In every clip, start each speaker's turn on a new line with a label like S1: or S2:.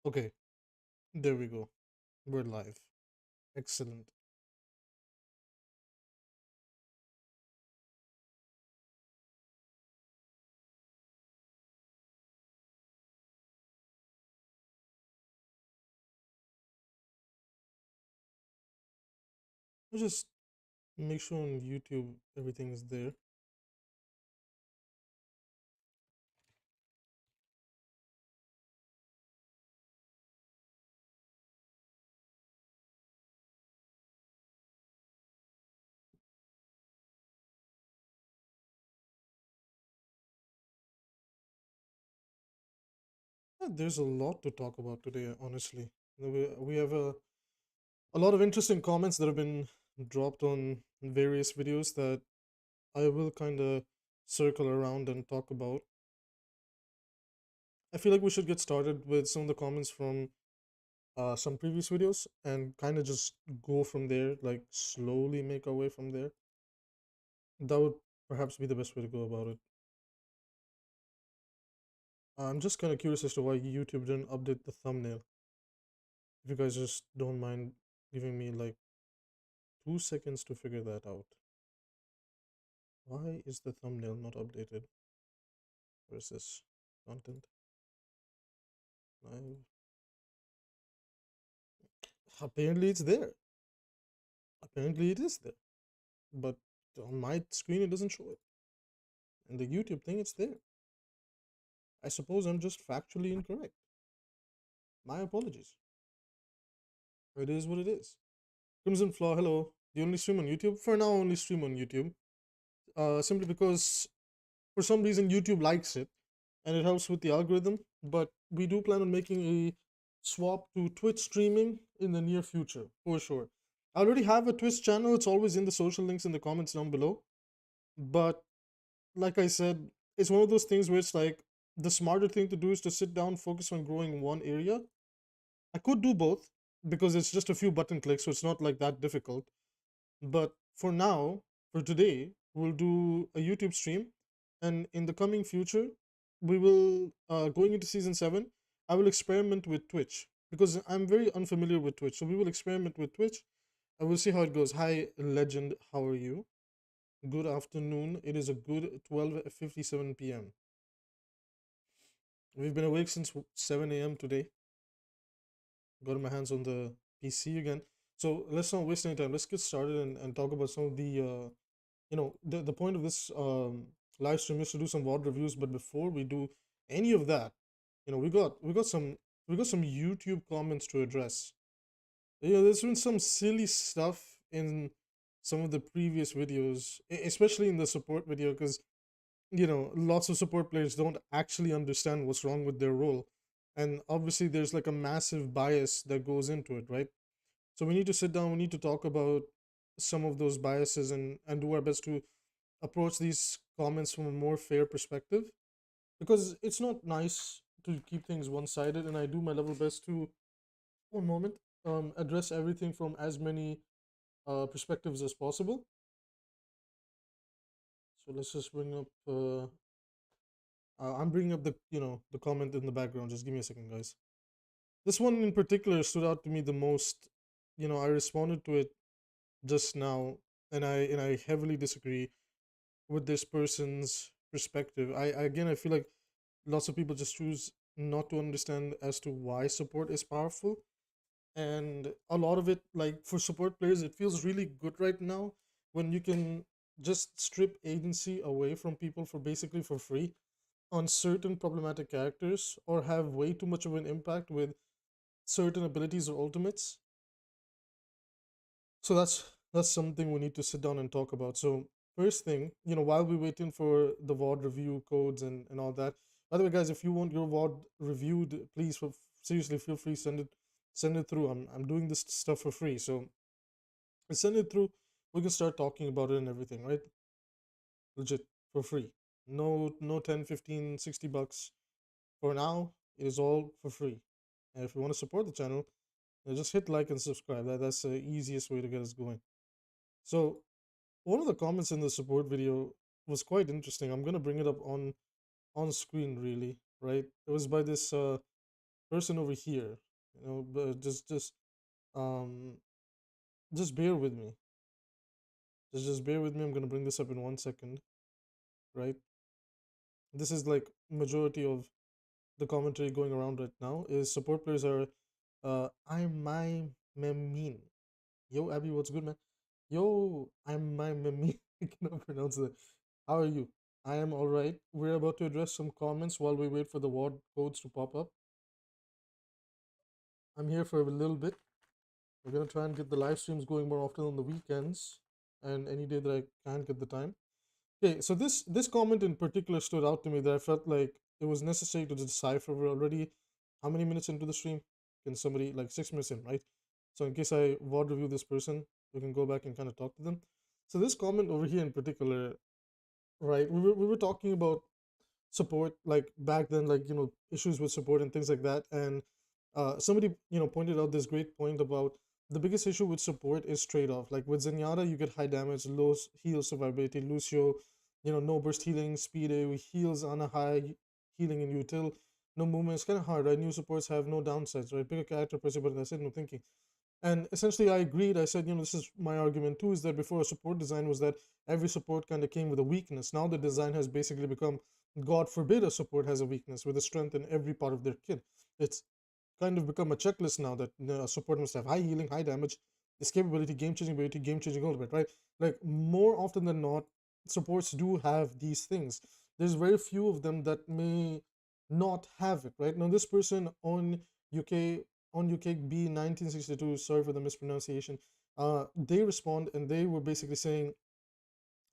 S1: Okay, there we go. We're live. Excellent. I'll just make sure on YouTube everything is there. There's a lot to talk about today, honestly. We have a lot of interesting comments that have been dropped on various videos that I will kind of circle around and talk about. I feel like we should get started with some of the comments from some previous videos and kind of just go from there, like slowly make our way from there. That would perhaps be the best way to go about it. I'm just kind of curious as to why YouTube didn't update the thumbnail. If you guys just don't mind giving me like 2 seconds to figure that out. Why is the thumbnail not updated? Where's this content? Live. Apparently it's there. Apparently it is there. But on my screen it doesn't show it. And the YouTube thing, it's there. I suppose I'm just factually incorrect. My apologies. It is what it is. Crimson Flaw, hello. Do you only stream on YouTube? For now, I only stream on YouTube. Simply because for some reason YouTube likes it and it helps with the algorithm. But we do plan on making a swap to Twitch streaming in the near future, for sure. I already have a Twitch channel, it's always in the social links in the comments down below. But like I said, it's one of those things where it's like the smarter thing to do is to sit down, focus on growing one area. I could do both because it's just a few button clicks, so it's not like that difficult. But for now, for today, we'll do a YouTube stream, and in the coming future, we will going into season 7. I will experiment with Twitch because I'm very unfamiliar with Twitch. So we will experiment with Twitch. I will see how it goes. Hi, Legend. How are you? Good afternoon. It is a good 12:57 p.m. We've been awake since 7 a.m. today. Got my hands on the PC again. So let's not waste any time. Let's get started and talk about some of the the point of this live stream is to do some VOD reviews. But before we do any of that, we got some YouTube comments to address. There's been some silly stuff in some of the previous videos, especially in the support video, because lots of support players don't actually understand what's wrong with their role, and obviously there's like a massive bias that goes into it, right? So we need to sit down, we need to talk about some of those biases and do our best to approach these comments from a more fair perspective, because it's not nice to keep things one-sided, and I do my level best to, one moment, address everything from as many perspectives as possible. So let's just bring up I'm bringing up the comment in the background. Just give me a second, guys. This one in particular stood out to me the most. I responded to it just now, and I heavily disagree with this person's perspective. I feel like lots of people just choose not to understand as to why support is powerful, and a lot of it, like for support players, it feels really good right now when you can just strip agency away from people for basically for free on certain problematic characters, or have way too much of an impact with certain abilities or ultimates. So that's something we need to sit down and talk about. So first thing, while we're waiting for the VOD review codes and all that. By the way, guys, if you want your VOD reviewed, please seriously feel free, send it through. I'm doing this stuff for free, so send it through. We can start talking about it and everything, right? Legit, for free. No 10, 15, $60. For now, it is all for free. And if you want to support the channel, just hit like and subscribe. That's the easiest way to get us going. So one of the comments in the support video was quite interesting. I'm gonna bring it up on screen, really, right? It was by this person over here, but um just bear with me. Just bear with me. I'm gonna bring this up in 1 second, right? This is like majority of the commentary going around right now is support players are I'm my memin. Yo Abby, what's good, man? Yo, I'm my memin. I cannot pronounce that. How are you? I am all right. We're about to address some comments while we wait for the ward codes to pop up. I'm here for a little bit. We're gonna try and get the live streams going more often on the weekends and any day that I can't get the time. Okay, so this comment in particular stood out to me that I felt like it was necessary to decipher. We're already how many minutes into the stream? Can somebody like 6 minutes in, right? So in case I VOD review this person, we can go back and kind of talk to them. So this comment over here in particular, right? We were talking about support like back then, like issues with support and things like that, and somebody pointed out this great point about the biggest issue with support is trade-off. Like with Zenyatta, you get high damage, low heal survivability. Lucio, no burst healing, speed AoE heals on a high healing in util, no movement. It's kind of hard, right? New supports have no downsides, right? Pick a character, press a button, that's it, no thinking. And essentially, I agreed. I said, this is my argument too, is that before a support design was that every support kind of came with a weakness. Now the design has basically become, God forbid, a support has a weakness with a strength in every part of their kit. It's kind of become a checklist now that a support must have high healing, high damage, escapability, game changing ability, game changing ultimate, right? Like more often than not, supports do have these things. There's very few of them that may not have it, right? Now, this person UK on UKB 1962, sorry for the mispronunciation, they respond and they were basically saying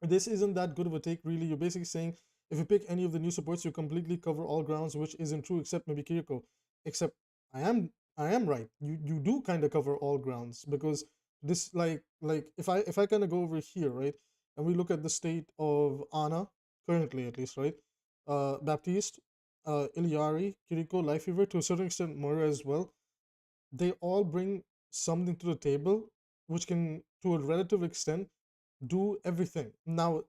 S1: this isn't that good of a take, really. You're basically saying if you pick any of the new supports, you completely cover all grounds, which isn't true, except maybe Kiriko. Except I am right. You do kind of cover all grounds because this like if I kind of go over here, right, and we look at the state of Ana currently, at least, right, Baptiste, Iliari, Kiriko, Life Fever, to a certain extent, Mora as well. They all bring something to the table, which can, to a relative extent, do everything. Now,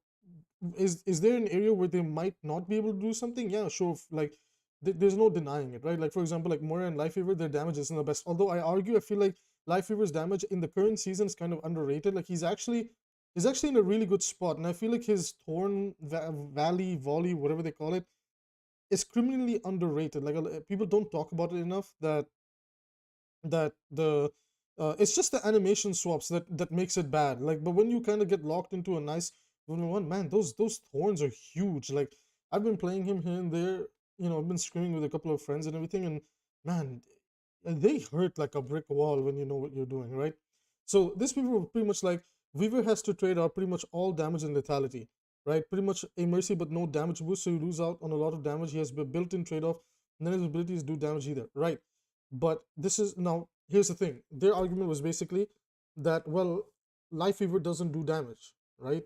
S1: is there an area where they might not be able to do something? Yeah, sure. Like there's no denying it, right? Like for example, like Moira and Life Fever, their damage isn't the best. Although I feel like Life Fever's damage in the current season is kind of underrated. Like he's actually in a really good spot, and I feel like his Valley volley, whatever they call it, is criminally underrated. Like people don't talk about it enough that the it's just the animation swaps that makes it bad. Like, but when you kind of get locked into a nice 1v1, man, those thorns are huge. Like, I've been playing him here and there. I've been screaming with a couple of friends and everything, and man, they hurt like a brick wall when you know what you're doing, right? So these people were pretty much like Weaver has to trade out pretty much all damage and lethality, right? Pretty much a mercy but no damage boost, so you lose out on a lot of damage. He has a built-in trade-off. None of his abilities do damage either, right? But this is now here's the thing. Their argument was basically that, well, Life Fever doesn't do damage, right?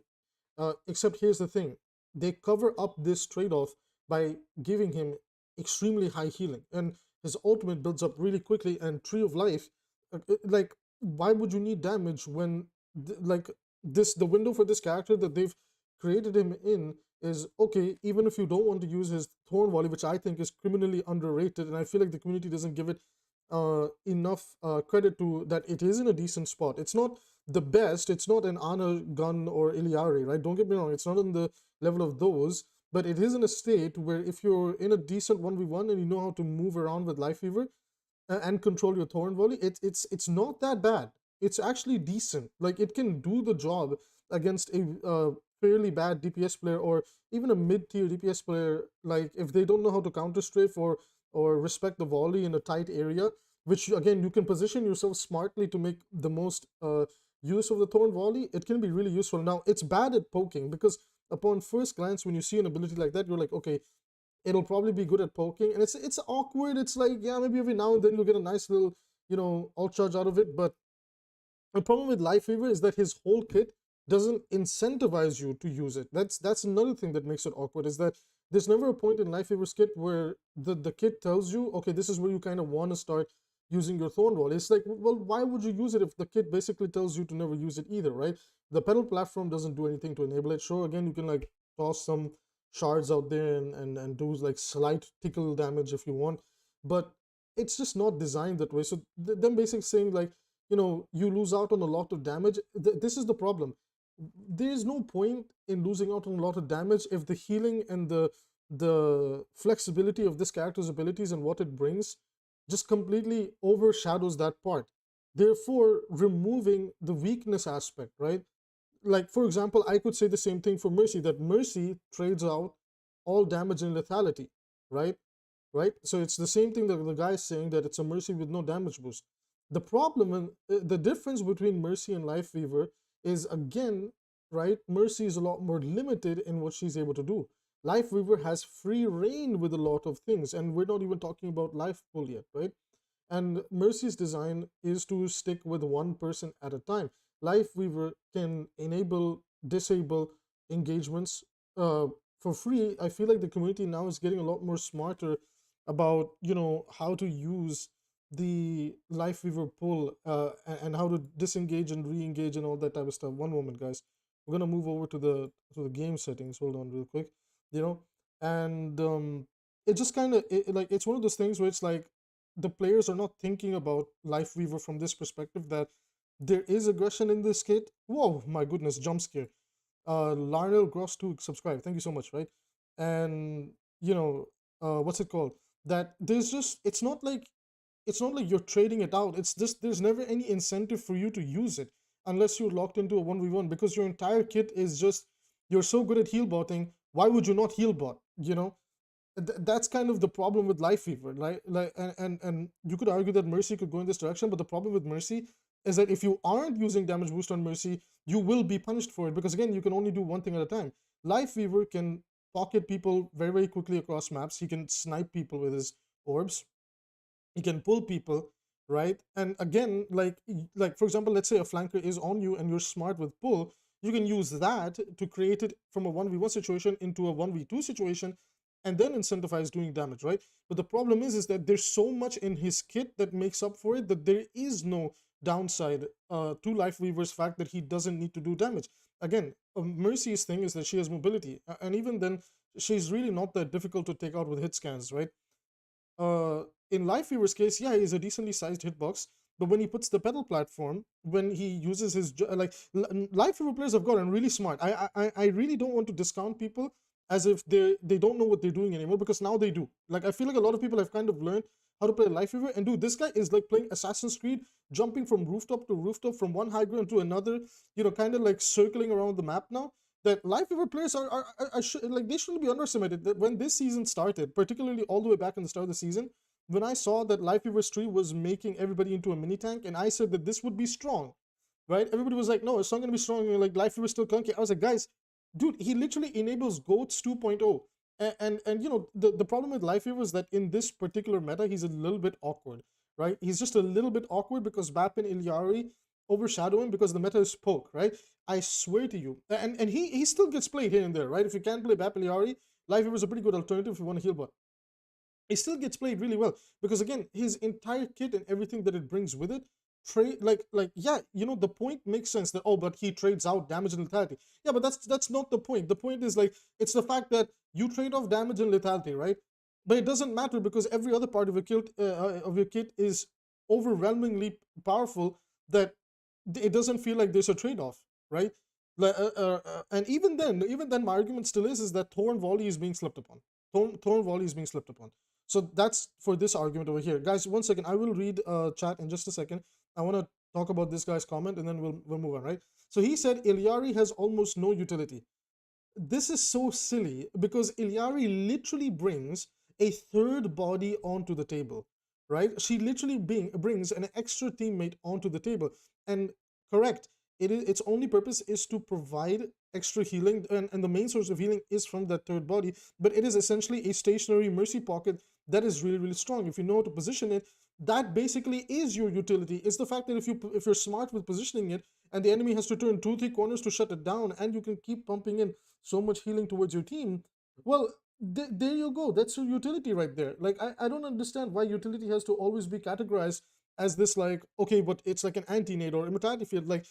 S1: Except here's the thing. They cover up this trade-off by giving him extremely high healing, and his ultimate builds up really quickly. And Tree of Life, like, why would you need damage when like this, the window for this character that they've created him in is okay, even if you don't want to use his Thorn Volley, which I think is criminally underrated, and I feel like the community doesn't give it enough credit to that. It is in a decent spot. It's not the best. It's not an Ana Gun or Iliari, right? Don't get me wrong. It's not on the level of those, but it is in a state where if you're in a decent 1v1 and you know how to move around with Life Fever and control your Thorn Volley, it's not that bad. It's actually decent. Like, it can do the job against a fairly bad DPS player or even a mid-tier DPS player. Like, if they don't know how to counter strafe or respect the volley in a tight area, which again you can position yourself smartly to make the most use of the Thorn Volley, it can be really useful. Now, it's bad at poking because upon first glance, when you see an ability like that, you're like, okay, it'll probably be good at poking, and it's awkward. It's like, yeah, maybe every now and then you'll get a nice little alt charge out of it. But the problem with Life Fever is that his whole kit doesn't incentivize you to use it. That's another thing that makes it awkward, is that there's never a point in Life Fever's kit where the kit tells you, okay, this is where you kind of want to start using your Thorn Wall. It's like, well, why would you use it if the kit basically tells you to never use it either, right? The pedal platform doesn't do anything to enable it. Sure, again, you can like toss some shards out there and do like slight tickle damage if you want, but it's just not designed that way. So them basically saying like, you lose out on a lot of damage. This is the problem. There is no point in losing out on a lot of damage if the healing and the flexibility of this character's abilities and what it brings just completely overshadows that part. Therefore, removing the weakness aspect, right? Like, for example, I could say the same thing for Mercy, that Mercy trades out all damage and lethality, right? Right? So it's the same thing that the guy is saying, that it's a Mercy with no damage boost. The problem and the difference between Mercy and Life Weaver is, again, right? Mercy is a lot more limited in what she's able to do. Life Weaver has free reign with a lot of things, and we're not even talking about life pull yet, right? And Mercy's design is to stick with one person at a time. Life Weaver can enable, disable engagements for free. I feel like the community now is getting a lot more smarter about, how to use the Life Weaver pull, and how to disengage and re-engage and all that type of stuff. One moment, guys. We're gonna move over to the game settings. Hold on, real quick. You know, and it just kind of like, it's one of those things where it's like the players are not thinking about Life Weaver from this perspective, that there is aggression in this kit. Whoa, my goodness, jump scare. Larnell Gross to subscribe. Thank you so much, right? And what's it called? That there's just it's not like you're trading it out. It's just there's never any incentive for you to use it unless you're locked into a 1v1, because your entire kit is just, you're so good at heal botting. Why would you not heal bot? That's kind of the problem with Life Weaver, right? Like, and you could argue that Mercy could go in this direction, but the problem with Mercy is that if you aren't using damage boost on Mercy, you will be punished for it, because again, you can only do one thing at a time. Life Weaver can pocket people very, very quickly across maps. He can snipe people with his orbs. He can pull people, right? And again, like for example, let's say a flanker is on you and you're smart with pull, you can use that to create it from a 1v1 situation into a 1v2 situation, and then incentivize doing damage, right? But the problem is that there's so much in his kit that makes up for it, that there is no downside to Life Weaver's fact that he doesn't need to do damage. Again, Mercy's thing is that she has mobility, and even then, she's really not that difficult to take out with hit scans, right? In Life Weaver's case, yeah, he's a decently sized hitbox, but when he puts the pedal platform, when he uses his Life Weaver players have gotten really smart. I really don't want to discount people as if they don't know what they're doing anymore, because now they do. Like, I feel like a lot of people have kind of learned how to play Life Weaver, and dude, this guy is like playing Assassin's Creed, jumping from rooftop to rooftop, from one high ground to another, kind of like circling around the map now. That Life Weaver players like, they shouldn't be underestimated. That when this season started, particularly all the way back in the start of the season, when I saw that Life Weaver's tree was making everybody into a mini tank, and I said that this would be strong, right? Everybody was like, no, it's not going to be strong. Like, Life Weaver's still clunky. I was like, guys, dude, he literally enables GOATs 2.0. And the problem with Life Weaver is that in this particular meta, he's a little bit awkward, right? He's just a little bit awkward because Bap and Ilyari overshadow him because the meta is poke, right? I swear to you. And he still gets played here and there, right? If you can't play Bap Ilyari, Life Weaver is a pretty good alternative if you want to heal bot. It still gets played really well because, again, his entire kit and everything that it brings with it, trade yeah, the point makes sense that, oh, but he trades out damage and lethality. Yeah, but that's not the point. The point is, like, it's the fact that you trade off damage and lethality, right? But it doesn't matter because every other part of your kit is overwhelmingly powerful, that it doesn't feel like there's a trade-off, right? And even then, my argument still is that Thorn Volley is being slept upon. Thorn Volley is being slept upon. So that's for this argument over here. Guys, one second. I will read chat in just a second. I want to talk about this guy's comment, and then we'll move on, right? So he said Ilyari has almost no utility. This is so silly because Ilyari literally brings a third body onto the table, right? She literally brings an extra teammate onto the table. And correct, its only purpose is to provide extra healing, and the main source of healing is from that third body, but it is essentially a stationary mercy pocket that is really, really strong. If you know how to position it, that basically is your utility. It's the fact that if you're smart with positioning it, and the enemy has to turn 2-3 corners to shut it down, and you can keep pumping in so much healing towards your team, well, there you go. That's your utility right there. Like, I don't understand why utility has to always be categorized as this, like, okay, but it's like an anti-nade or immortality field. Like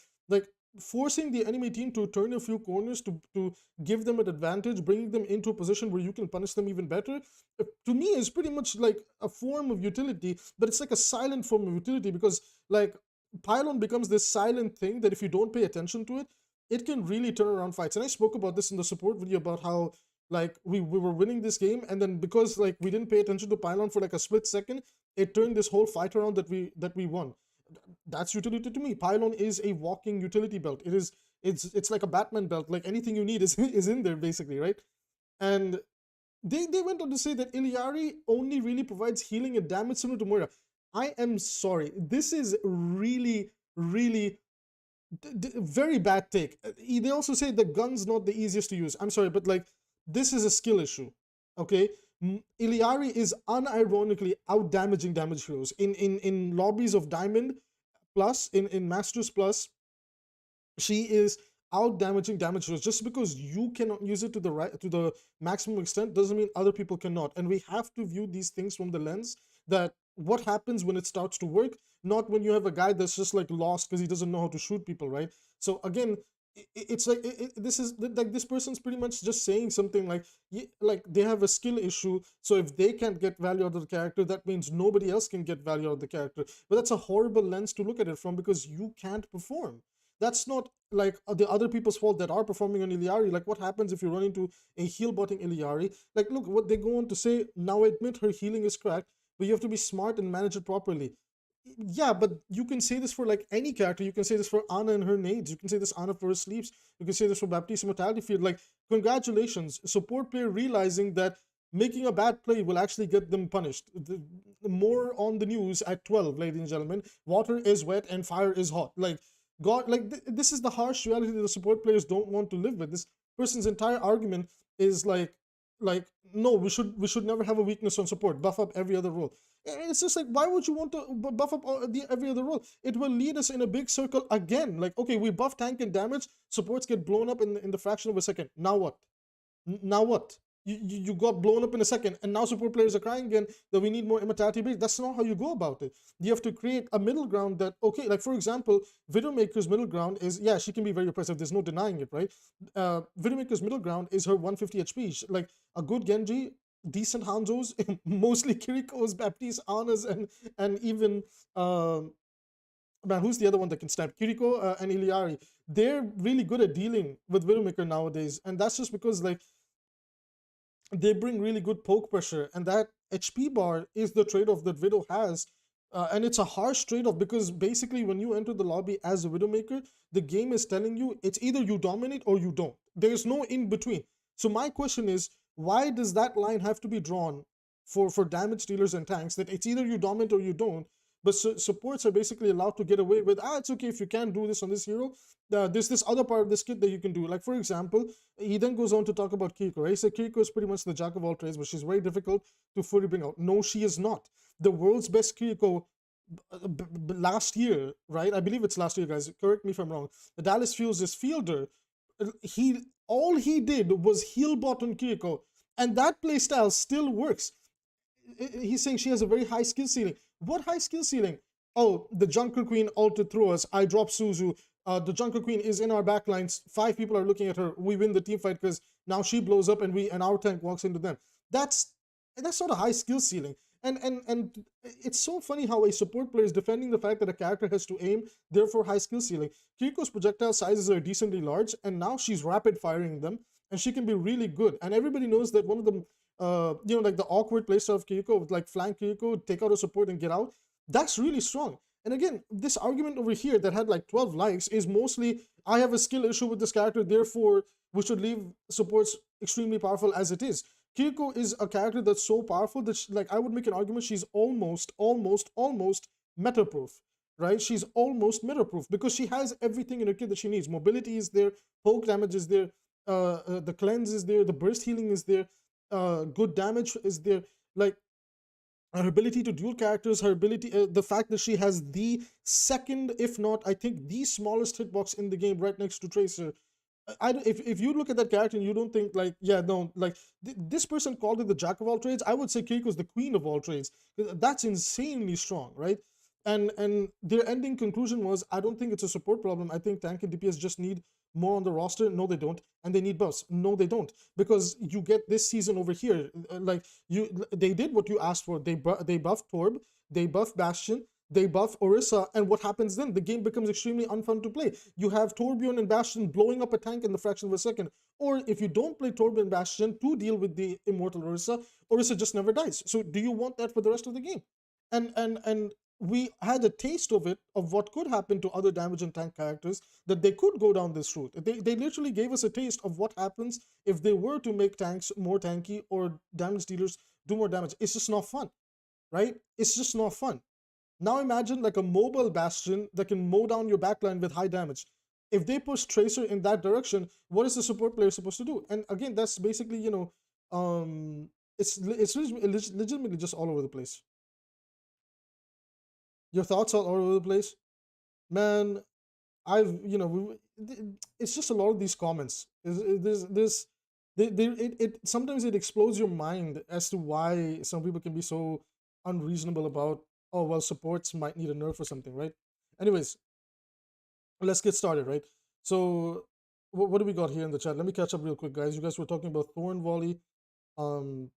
S1: forcing the enemy team to turn a few corners to give them an advantage, bringing them into a position where you can punish them even better, to me is pretty much like a form of utility, but it's like a silent form of utility, because like pylon becomes this silent thing that if you don't pay attention to it, it can really turn around fights. And I spoke about this in the support video about how like we were winning this game, and then because like we didn't pay attention to pylon for like a split second, it turned this whole fight around that we won. That's utility to me. Pylon is a walking utility belt. It's like a Batman belt. Like anything you need is is in there basically, right? And they went on to say that Iliari only really provides healing and damage similar to Moira. I am sorry. This is really, really very bad take. They also say the gun's not the easiest to use. I'm sorry, but like this is a skill issue. Okay, Iliari is unironically out damaging damage heroes in lobbies of Diamond Plus, in Masters Plus. She is out damaging damage heroes. Just because you cannot use it to the maximum extent doesn't mean other people cannot. And we have to view these things from the lens that what happens when it starts to work, not when you have a guy that's just like lost because he doesn't know how to shoot people, right? So again, it's like this is like this person's pretty much just saying something like they have a skill issue, so if they can't get value out of the character, that means nobody else can get value out of the character. But that's a horrible lens to look at it from, because you can't perform. That's not like the other people's fault that are performing on Iliari. Like what happens if you run into a heal botting Iliari? Like look what they go on to say. Now I admit her healing is cracked, but you have to be smart and manage it properly. Yeah, but you can say this for like any character. You can say this for Ana and her nades. You can say this Ana for her sleeps. You can say this for Baptiste Mortality Field. Like, congratulations, support player realizing that making a bad play will actually get them punished. More on the news at 12, ladies and gentlemen. Water is wet and fire is hot. Like, God, like this is the harsh reality that the support players don't want to live with. This person's entire argument is like no, we should never have a weakness on support. Buff up every other role. And it's just like, why would you want to buff up every other role? It will lead us in a big circle again. Like, okay, we buff tank and damage, supports get blown up in the fraction of a second. Now what? Now what? You got blown up in a second, and now support players are crying again that we need more immortality base. That's not how you go about it. You have to create a middle ground that, okay, like for example, Widowmaker's middle ground is, yeah, she can be very oppressive. There's no denying it, right? Widowmaker's middle ground is her 150 HP. Like a good Genji, decent Hanzos, mostly Kiriko's, Baptiste, Ana's, and even man, who's the other one that can snap? Kiriko and Iliari. They're really good at dealing with Widowmaker nowadays, and that's just because like they bring really good poke pressure, and that HP bar is the trade-off that Widow has. And it's a harsh trade-off, because basically when you enter the lobby as a Widowmaker, the game is telling you it's either you dominate or you don't. There's no in between. So my question is, why does that line have to be drawn for damage dealers and tanks, that it's either you dominate or you don't? But supports are basically allowed to get away with, it's okay if you can't do this on this hero. There's this other part of this kit that you can do. Like, for example, he then goes on to talk about Kiriko, right? He said Kiriko is pretty much the jack of all trades, but she's very difficult to fully bring out. No, she is not. The world's best Kiriko last year, right? I believe it's last year, guys. Correct me if I'm wrong. The Dallas Fuses fielder, all he did was heal bot on Kiriko, and that playstyle still works. He's saying she has a very high skill ceiling. What high skill ceiling? Oh, the Junker Queen ulted through us. I drop Suzu. The Junker Queen is in our backlines. 5 people are looking at her. We win the team fight because now she blows up and our tank walks into them. That's not a high skill ceiling. And it's so funny how a support player is defending the fact that a character has to aim, therefore high skill ceiling. Kiriko's projectile sizes are decently large, and now she's rapid firing them, and she can be really good. And everybody knows that one of the like the awkward playstyle of Kiriko with like flank Kiriko, take out a support and get out, that's really strong. And again, this argument over here that had like 12 likes is mostly, I have a skill issue with this character, therefore we should leave supports extremely powerful as it is. Kiriko is a character that's so powerful that like I would make an argument she's almost meta-proof, right? She's almost meta-proof because she has everything in her kit that she needs. Mobility is there, poke damage is there, the cleanse is there, the burst healing is there, good damage is there. Like her ability to duel characters, her ability, the fact that she has the second, if not, I think the smallest hitbox in the game right next to Tracer. If you look at that character and you don't think like, yeah, no, like this person called it the jack of all trades, I would say Kiriko's the queen of all trades. That's insanely strong, right? And their ending conclusion was, I don't think it's a support problem. I think tank and DPS just need more on the roster. No, they don't. And they need buffs. No, they don't. Because you get this season over here, like they did what you asked for. They buff Torb, they buff Bastion, they buff Orisa, and what happens then? The game becomes extremely unfun to play. You have Torbjorn and Bastion blowing up a tank in the fraction of a second. Or if you don't play Torb and Bastion to deal with the immortal Orisa, Orisa just never dies. So do you want that for the rest of the game? And we had a taste of it, of what could happen to other damage and tank characters, that they could go down this route. They literally gave us a taste of what happens if they were to make tanks more tanky or damage dealers do more damage. It's just not fun, right? It's just not fun. Now imagine like a mobile Bastion that can mow down your backline with high damage. If they push Tracer in that direction, what is the support player supposed to do? And again, that's basically, it's legitimately just all over the place. Your thoughts are all over the place, man. It's just a lot of these comments. It sometimes it explodes your mind as to why some people can be so unreasonable about, oh well, supports might need a nerf or something, right? Anyways, let's get started, right? So what do we got here in the chat? Let me catch up real quick, guys. You guys were talking about Thorn Volley, um,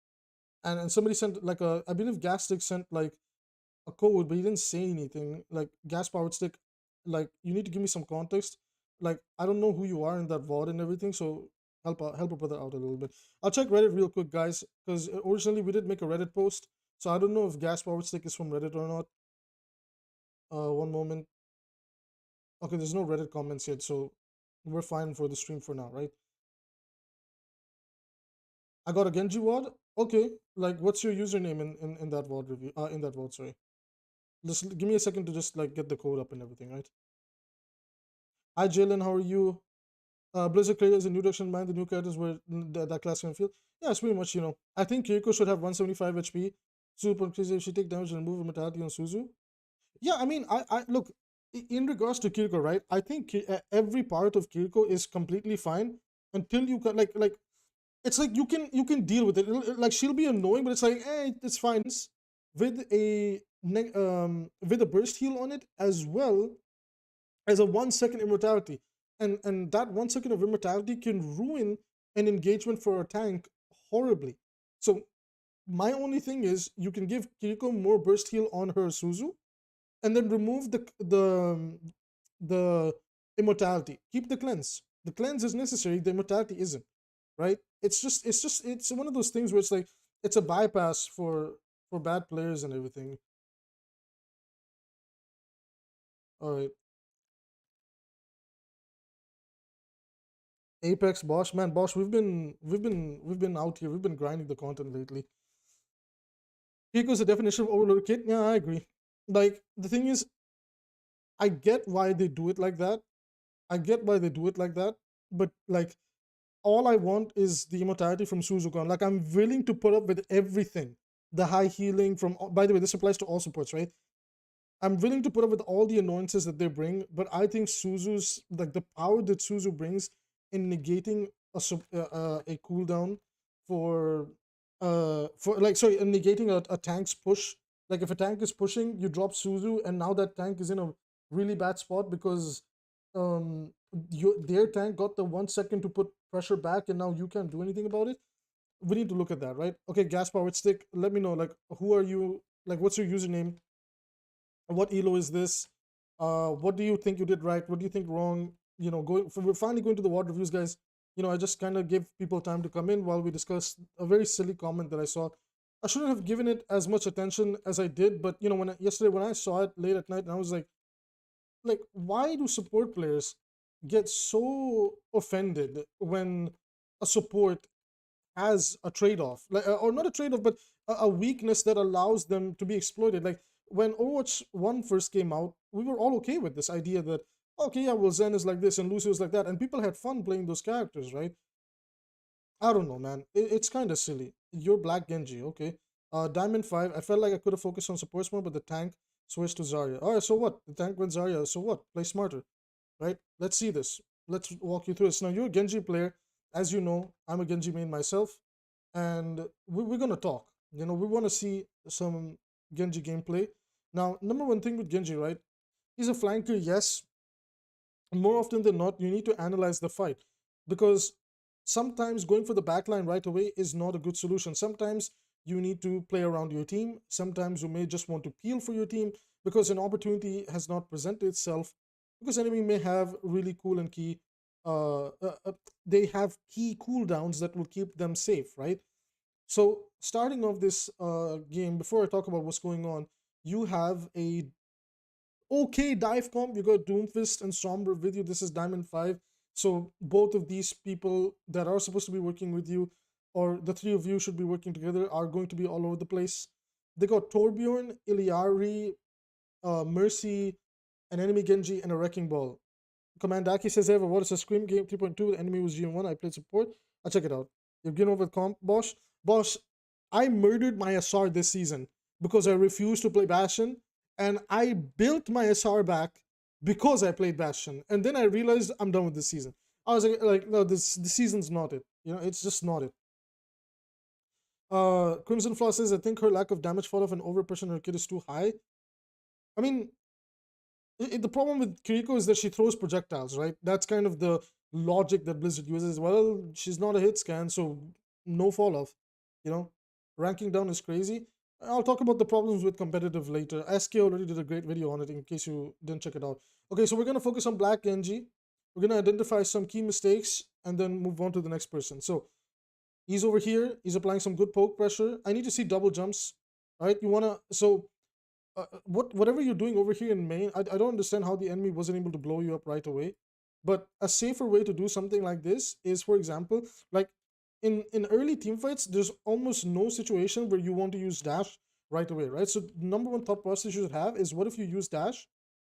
S1: and somebody sent like I believe Gastic sent like a code, but he didn't say anything. Like gas powered stick, like you need to give me some context. Like I don't know who you are in that VOD and everything, so help a brother out a little bit. I'll check Reddit real quick, guys, because originally we did make a Reddit post, so I don't know if gas powered stick is from Reddit or not. One moment. Okay, there's no Reddit comments yet, so we're fine for the stream for now, right? I got a Genji VOD. Okay, like what's your username in that VOD review? In that VOD, sorry. Just give me a second to just like get the code up and everything, right? Hi Jalen, how are you? Blizzard creators a new direction mind the new characters were that class can feel. Yeah, it's pretty much, I think Kiriko should have 175 HP. Super crazy if she take damage and remove mentality on Suzu. Yeah, I mean, I look, in regards to Kiriko, right? I think every part of Kiriko is completely fine until you can like it's like you can deal with it. Like she'll be annoying, but it's like, it's fine. With with a burst heal on it, as well as a 1 second immortality, and that 1 second of immortality can ruin an engagement for a tank horribly. So my only thing is, you can give Kiriko more burst heal on her Suzu, and then remove the immortality. Keep the cleanse. The cleanse is necessary. The immortality isn't. Right? It's one of those things where it's like it's a bypass for bad players and everything. All right. Apex, Bosch, man, Bosch. We've been out here. We've been grinding the content lately. Kiriko's the definition of overloaded kit. Yeah, I agree. Like the thing is, I get why they do it like that. I get why they do it like that. But like, all I want is the immortality from Suzukan. Like I'm willing to put up with everything. The high healing from. By the way, this applies to all supports, right? I'm willing to put up with all the annoyances that they bring, but I think Suzu's like the power that Suzu brings in negating a cooldown for like, sorry, negating a tank's push. Like if a tank is pushing, you drop Suzu, and now that tank is in a really bad spot because their tank got the 1 second to put pressure back, and now you can't do anything about it. We need to look at that, right? Okay, gas powered stick. Let me know, like, who are you? Like, what's your username? What elo is this? What do you think you did right? What do you think wrong? We're finally going to the VOD reviews, guys. I just kind of give people time to come in while we discuss a very silly comment that I saw. I shouldn't have given it as much attention as I did, but yesterday when I saw it late at night, and I was like, why do support players get so offended when a support has a trade-off, like, or not a trade-off, but a weakness that allows them to be exploited? Like when Overwatch 1 first came out, we were all okay with this idea that, okay, yeah, well, Zen is like this and Lucio is like that, and people had fun playing those characters, right? I don't know, man. It's kind of silly. You're Black Genji, okay. Diamond 5, I felt like I could have focused on supports more, but the tank switched to Zarya. Alright, so what? The tank went Zarya, so what? Play smarter, right? Let's see this. Let's walk you through this. Now, you're a Genji player. As you know, I'm a Genji main myself, and we're going to talk. We want to see some Genji gameplay. Now, number one thing with Genji, right? He's a flanker, yes. More often than not, you need to analyze the fight because sometimes going for the backline right away is not a good solution. Sometimes you need to play around your team. Sometimes you may just want to peel for your team because an opportunity has not presented itself because enemy may have really cool and key they have key cooldowns that will keep them safe, right? So starting off this game, before I talk about what's going on, you have a okay dive comp. You got Doomfist and Somber with you. This is Diamond 5. So both of these people that are supposed to be working with you, or the three of you should be working together, are going to be all over the place. They got Torbjorn, Iliari, Mercy, an enemy Genji, and a Wrecking Ball. Commandaki says, ever, what is a Scream game 3.2? The enemy was GM1. I played support. I'll check it out. You've given over comp, Bosch. Bosch, I murdered my SR this season because I refused to play Bastion, and I built my SR back because I played Bastion. And then I realized I'm done with this season. I was like no, this season's not it. You know, it's just not it. Crimson Flaw says, I think her lack of damage fall off and overpush on her kid is too high. I mean, the problem with Kiriko is that she throws projectiles, right? That's kind of the logic that Blizzard uses. Well, she's not a hit scan, so no fall off. You know, ranking down is crazy. I'll talk about the problems with competitive later. SK already did a great video on it in case you didn't check it out. Okay, so we're gonna focus on Black Genji. We're gonna identify some key mistakes and then move on to the next person. So he's over here. He's applying some good poke pressure. I need to see double jumps. All right, you wanna whatever you're doing over here in main, I don't understand how the enemy wasn't able to blow you up right away. But a safer way to do something like this is, for example, like in early team fights, there's almost no situation where you want to use dash right away, right? So number one thought process you should have is, what if you use dash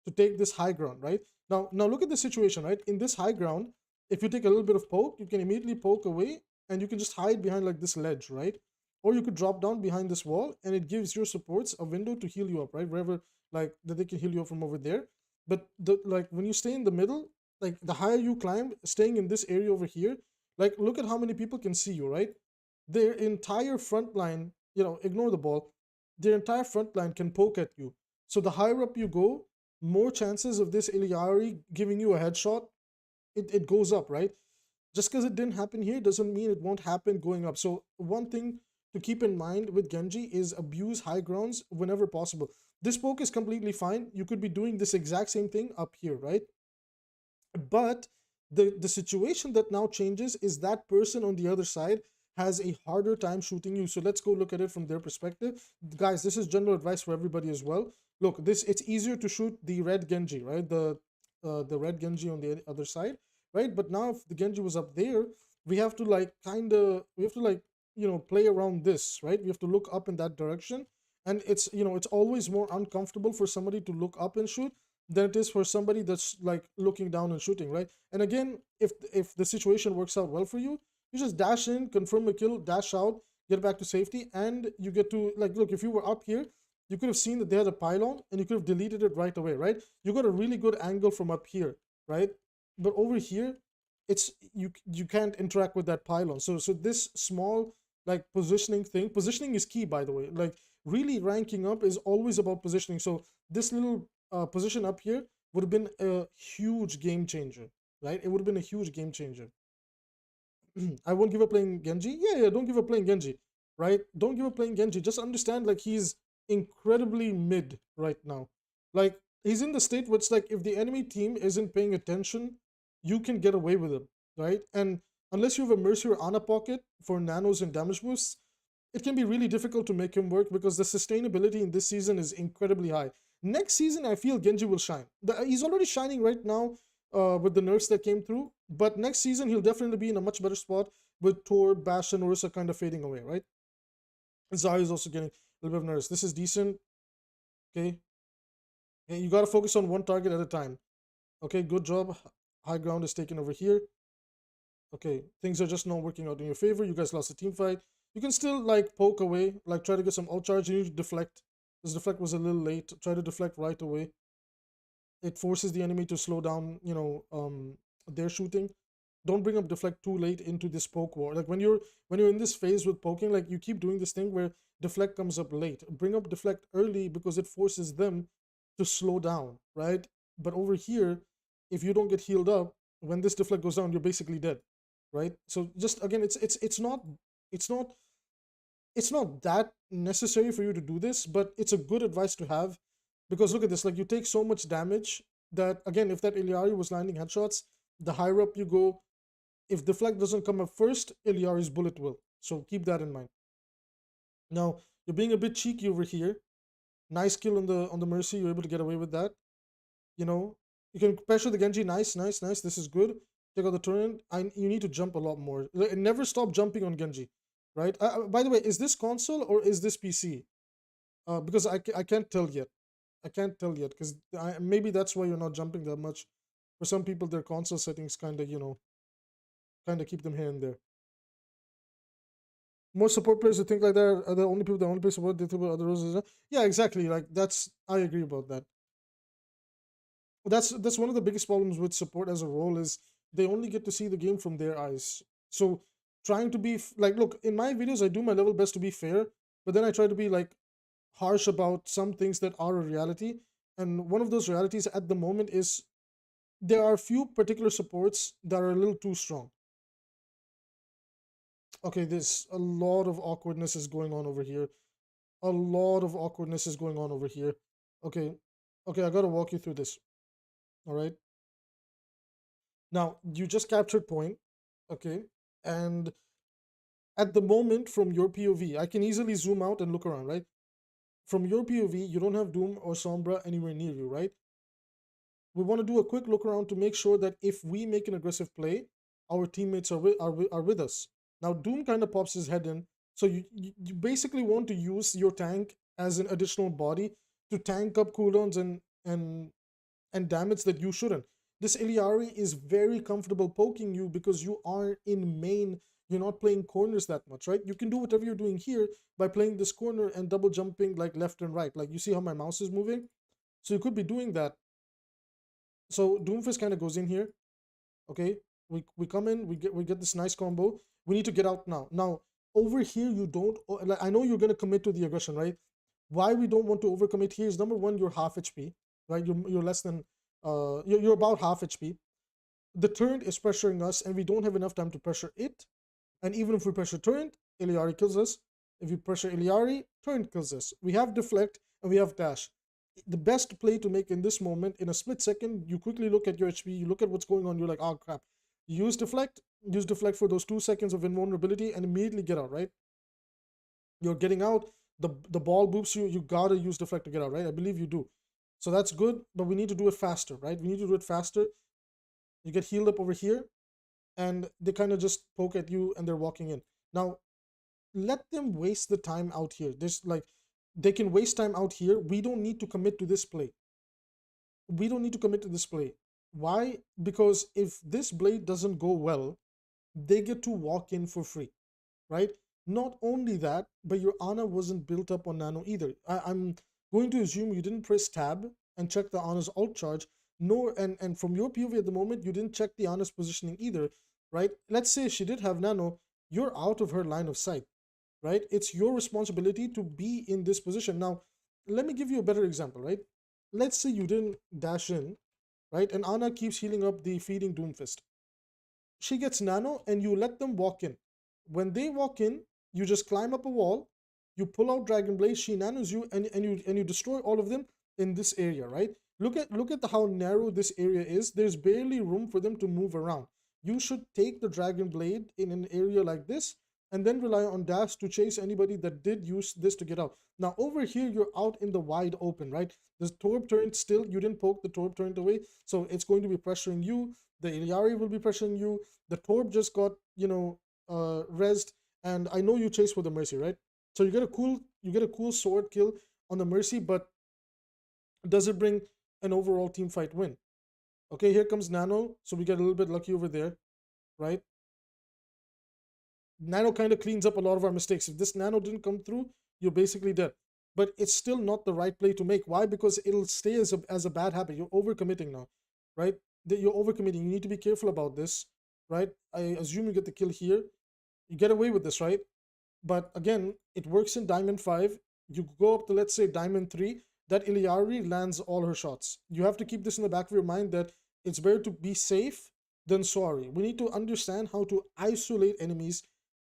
S1: to take this high ground, right? Now look at the situation, right? In this high ground, if you take a little bit of poke, you can immediately poke away and you can just hide behind like this ledge, right? Or you could drop down behind this wall and it gives your supports a window to heal you up, right? Wherever, like, that they can heal you up from over there. But the like when you stay in the middle, like the higher you climb, staying in this area over here, like look at how many people can see you, right? Their entire front line, ignore the ball, their entire front line can poke at you. So the higher up you go, more chances of this Iliari giving you a headshot, it goes up, right? Just because it didn't happen here doesn't mean it won't happen going up. So one thing to keep in mind with Genji is abuse high grounds whenever possible. This poke is completely fine. You could be doing this exact same thing up here, right? But the situation that now changes is that person on the other side has a harder time shooting you. So let's go look at it from their perspective. Guys, this is general advice for everybody as well. Look, it's easier to shoot the red Genji, right? The red Genji on the other side, right? But now if the Genji was up there, we have to play around this, right? We have to look up in that direction. And it's always more uncomfortable for somebody to look up and shoot than it is for somebody that's like looking down and shooting, right? And again, if the situation works out well for you, you just dash in, confirm a kill, dash out, get back to safety, and you get to, like, look, if you were up here, you could have seen that they had a pylon and you could have deleted it right away, right? You got a really good angle from up here, right? But over here, it's you can't interact with that pylon. So this small, like, positioning is key, by the way. Like, really ranking up is always about positioning. So this little position up here would have been a huge game changer, right? It would have been a huge game changer. I won't give up playing Genji. Yeah, don't give up playing Genji, right? Don't give up playing Genji. Just understand, like, he's incredibly mid right now. Like, he's in the state where it's like, if the enemy team isn't paying attention, you can get away with him, right? And unless you have a Mercy or Ana pocket for nanos and damage boosts, it can be really difficult to make him work because the sustainability in this season is incredibly high. Next season, I feel Genji will shine. He's already shining right now with the nerfs that came through, but next season, he'll definitely be in a much better spot with Tor, Bash, and Orisa kind of fading away, right? Zai is also getting a little bit of nerfs. This is decent. Okay. And you got to focus on one target at a time. Okay, good job. High ground is taken over here. Okay, things are just not working out in your favor. You guys lost a team fight. You can still, like, poke away, like, try to get some ult charge. You need to deflect. This deflect was a little late. Try to deflect right away. It forces the enemy to slow down, their shooting. Don't bring up deflect too late into this poke war. Like, when you're in this phase with poking, like, you keep doing this thing where deflect comes up late. Bring up deflect early because it forces them to slow down, right? But over here, if you don't get healed up, when this deflect goes down, you're basically dead, right? So just again, it's not it's not that necessary for you to do this, but it's a good advice to have, because look at this, like you take so much damage that again, if that Iliari was landing headshots, the higher up you go, if deflect doesn't come up first, Iliari's bullet will. So keep that in mind. Now you're being a bit cheeky over here. Nice kill on the Mercy. You're able to get away with that. You know, you can pressure the Genji. Nice, nice, nice. This is good. Take out the turret. You need to jump a lot more. Never stop jumping on Genji, right? By the way, is this console or is this PC? Because I can't tell yet. I can't tell yet because maybe that's why you're not jumping that much. For some people, their console settings kind of kind of keep them here and there. Most support players who think like that are the only people that only play support. They think about other roles. Yeah, exactly. Like I agree about that. That's one of the biggest problems with support as a role is they only get to see the game from their eyes. So trying to be like, look, in my videos I do my level best to be fair, but then I try to be like harsh about some things that are a reality. And one of those realities at the moment is there are a few particular supports that are a little too strong. Okay, there's a lot of awkwardness is going on over here. A lot of awkwardness is going on over here. Okay, okay, I gotta walk you through this. All right. Now you just captured point. Okay, and at the moment, from your POV, I can easily zoom out and look around. Right, from your POV, you don't have Doom or Sombra anywhere near you. Right. We want to do a quick look around to make sure that if we make an aggressive play, our teammates are with us. Now Doom kind of pops his head in, so you basically want to use your tank as an additional body to tank up cooldowns and damage that you shouldn't. This Iliari is very comfortable poking you because you are in main. You're not playing corners that much, right? You can do whatever you're doing here by playing this corner and double jumping like left and right. Like you see how my mouse is moving? So you could be doing that. So Doomfist kind of goes in here. Okay, we come in, we get this nice combo. We need to get out now. Now over here, you don't. Like, I know you're gonna commit to the aggression, right? Why we don't want to overcommit here is number one, you're half HP, right? You're less than you're about half HP. The turret is pressuring us, and we don't have enough time to pressure it. And even if we pressure turret, Iliari kills us. If we pressure Iliari, turret kills us. We have deflect and we have dash. The best play to make in this moment, in a split second, you quickly look at your HP, you look at what's going on, you're like, oh crap. Use deflect for those 2 seconds of invulnerability and immediately get out, right? You're getting out, the ball boops you, you gotta use deflect to get out, right? I believe you do. So that's good, but we need to do it faster, right? We need to do it faster. You get healed up over here, and they kind of just poke at you and they're walking in. Now, let them waste the time out here. There's like, they can waste time out here. We don't need to commit to this play. We don't need to commit to this play. Why? Because if this blade doesn't go well, they get to walk in for free, right? Not only that, but your Ana wasn't built up on Nano either. I'm going to assume you didn't press tab and check the Ana's alt charge, nor and from your POV at the moment, you didn't check the Ana's positioning either, right? Let's say she did have Nano, you're out of her line of sight, right? It's your responsibility to be in this position. Now, let me give you a better example, right? Let's say you didn't dash in, right? And Ana keeps healing up the feeding Doomfist. She gets Nano and you let them walk in. When they walk in, you just climb up a wall, you pull out Dragon Blade, she nanos you, and you destroy all of them in this area, right? Look at how narrow this area is. There's barely room for them to move around. You should take the Dragon Blade in an area like this and then rely on dash to chase anybody that did use this to get out. Now over here, you're out in the wide open, right? The Torb turret still, you didn't poke the Torb turret away, so it's going to be pressuring you. The Iliari will be pressuring you. The Torb just got, rezzed, and I know you chase for the Mercy, right? So you get a cool sword kill on the Mercy, but does it bring an overall team fight win? Okay, here comes Nano, so we get a little bit lucky over there, right? Nano kind of cleans up a lot of our mistakes. If this Nano didn't come through, you're basically dead. But it's still not the right play to make. Why? Because it'll stay as a bad habit. You're overcommitting now, right? You're overcommitting. You need to be careful about this, right? I assume you get the kill here. You get away with this, right? But again, it works in Diamond 5. You go up to, let's say, Diamond 3, that Iliari lands all her shots. You have to keep this in the back of your mind that it's better to be safe than sorry. We need to understand how to isolate enemies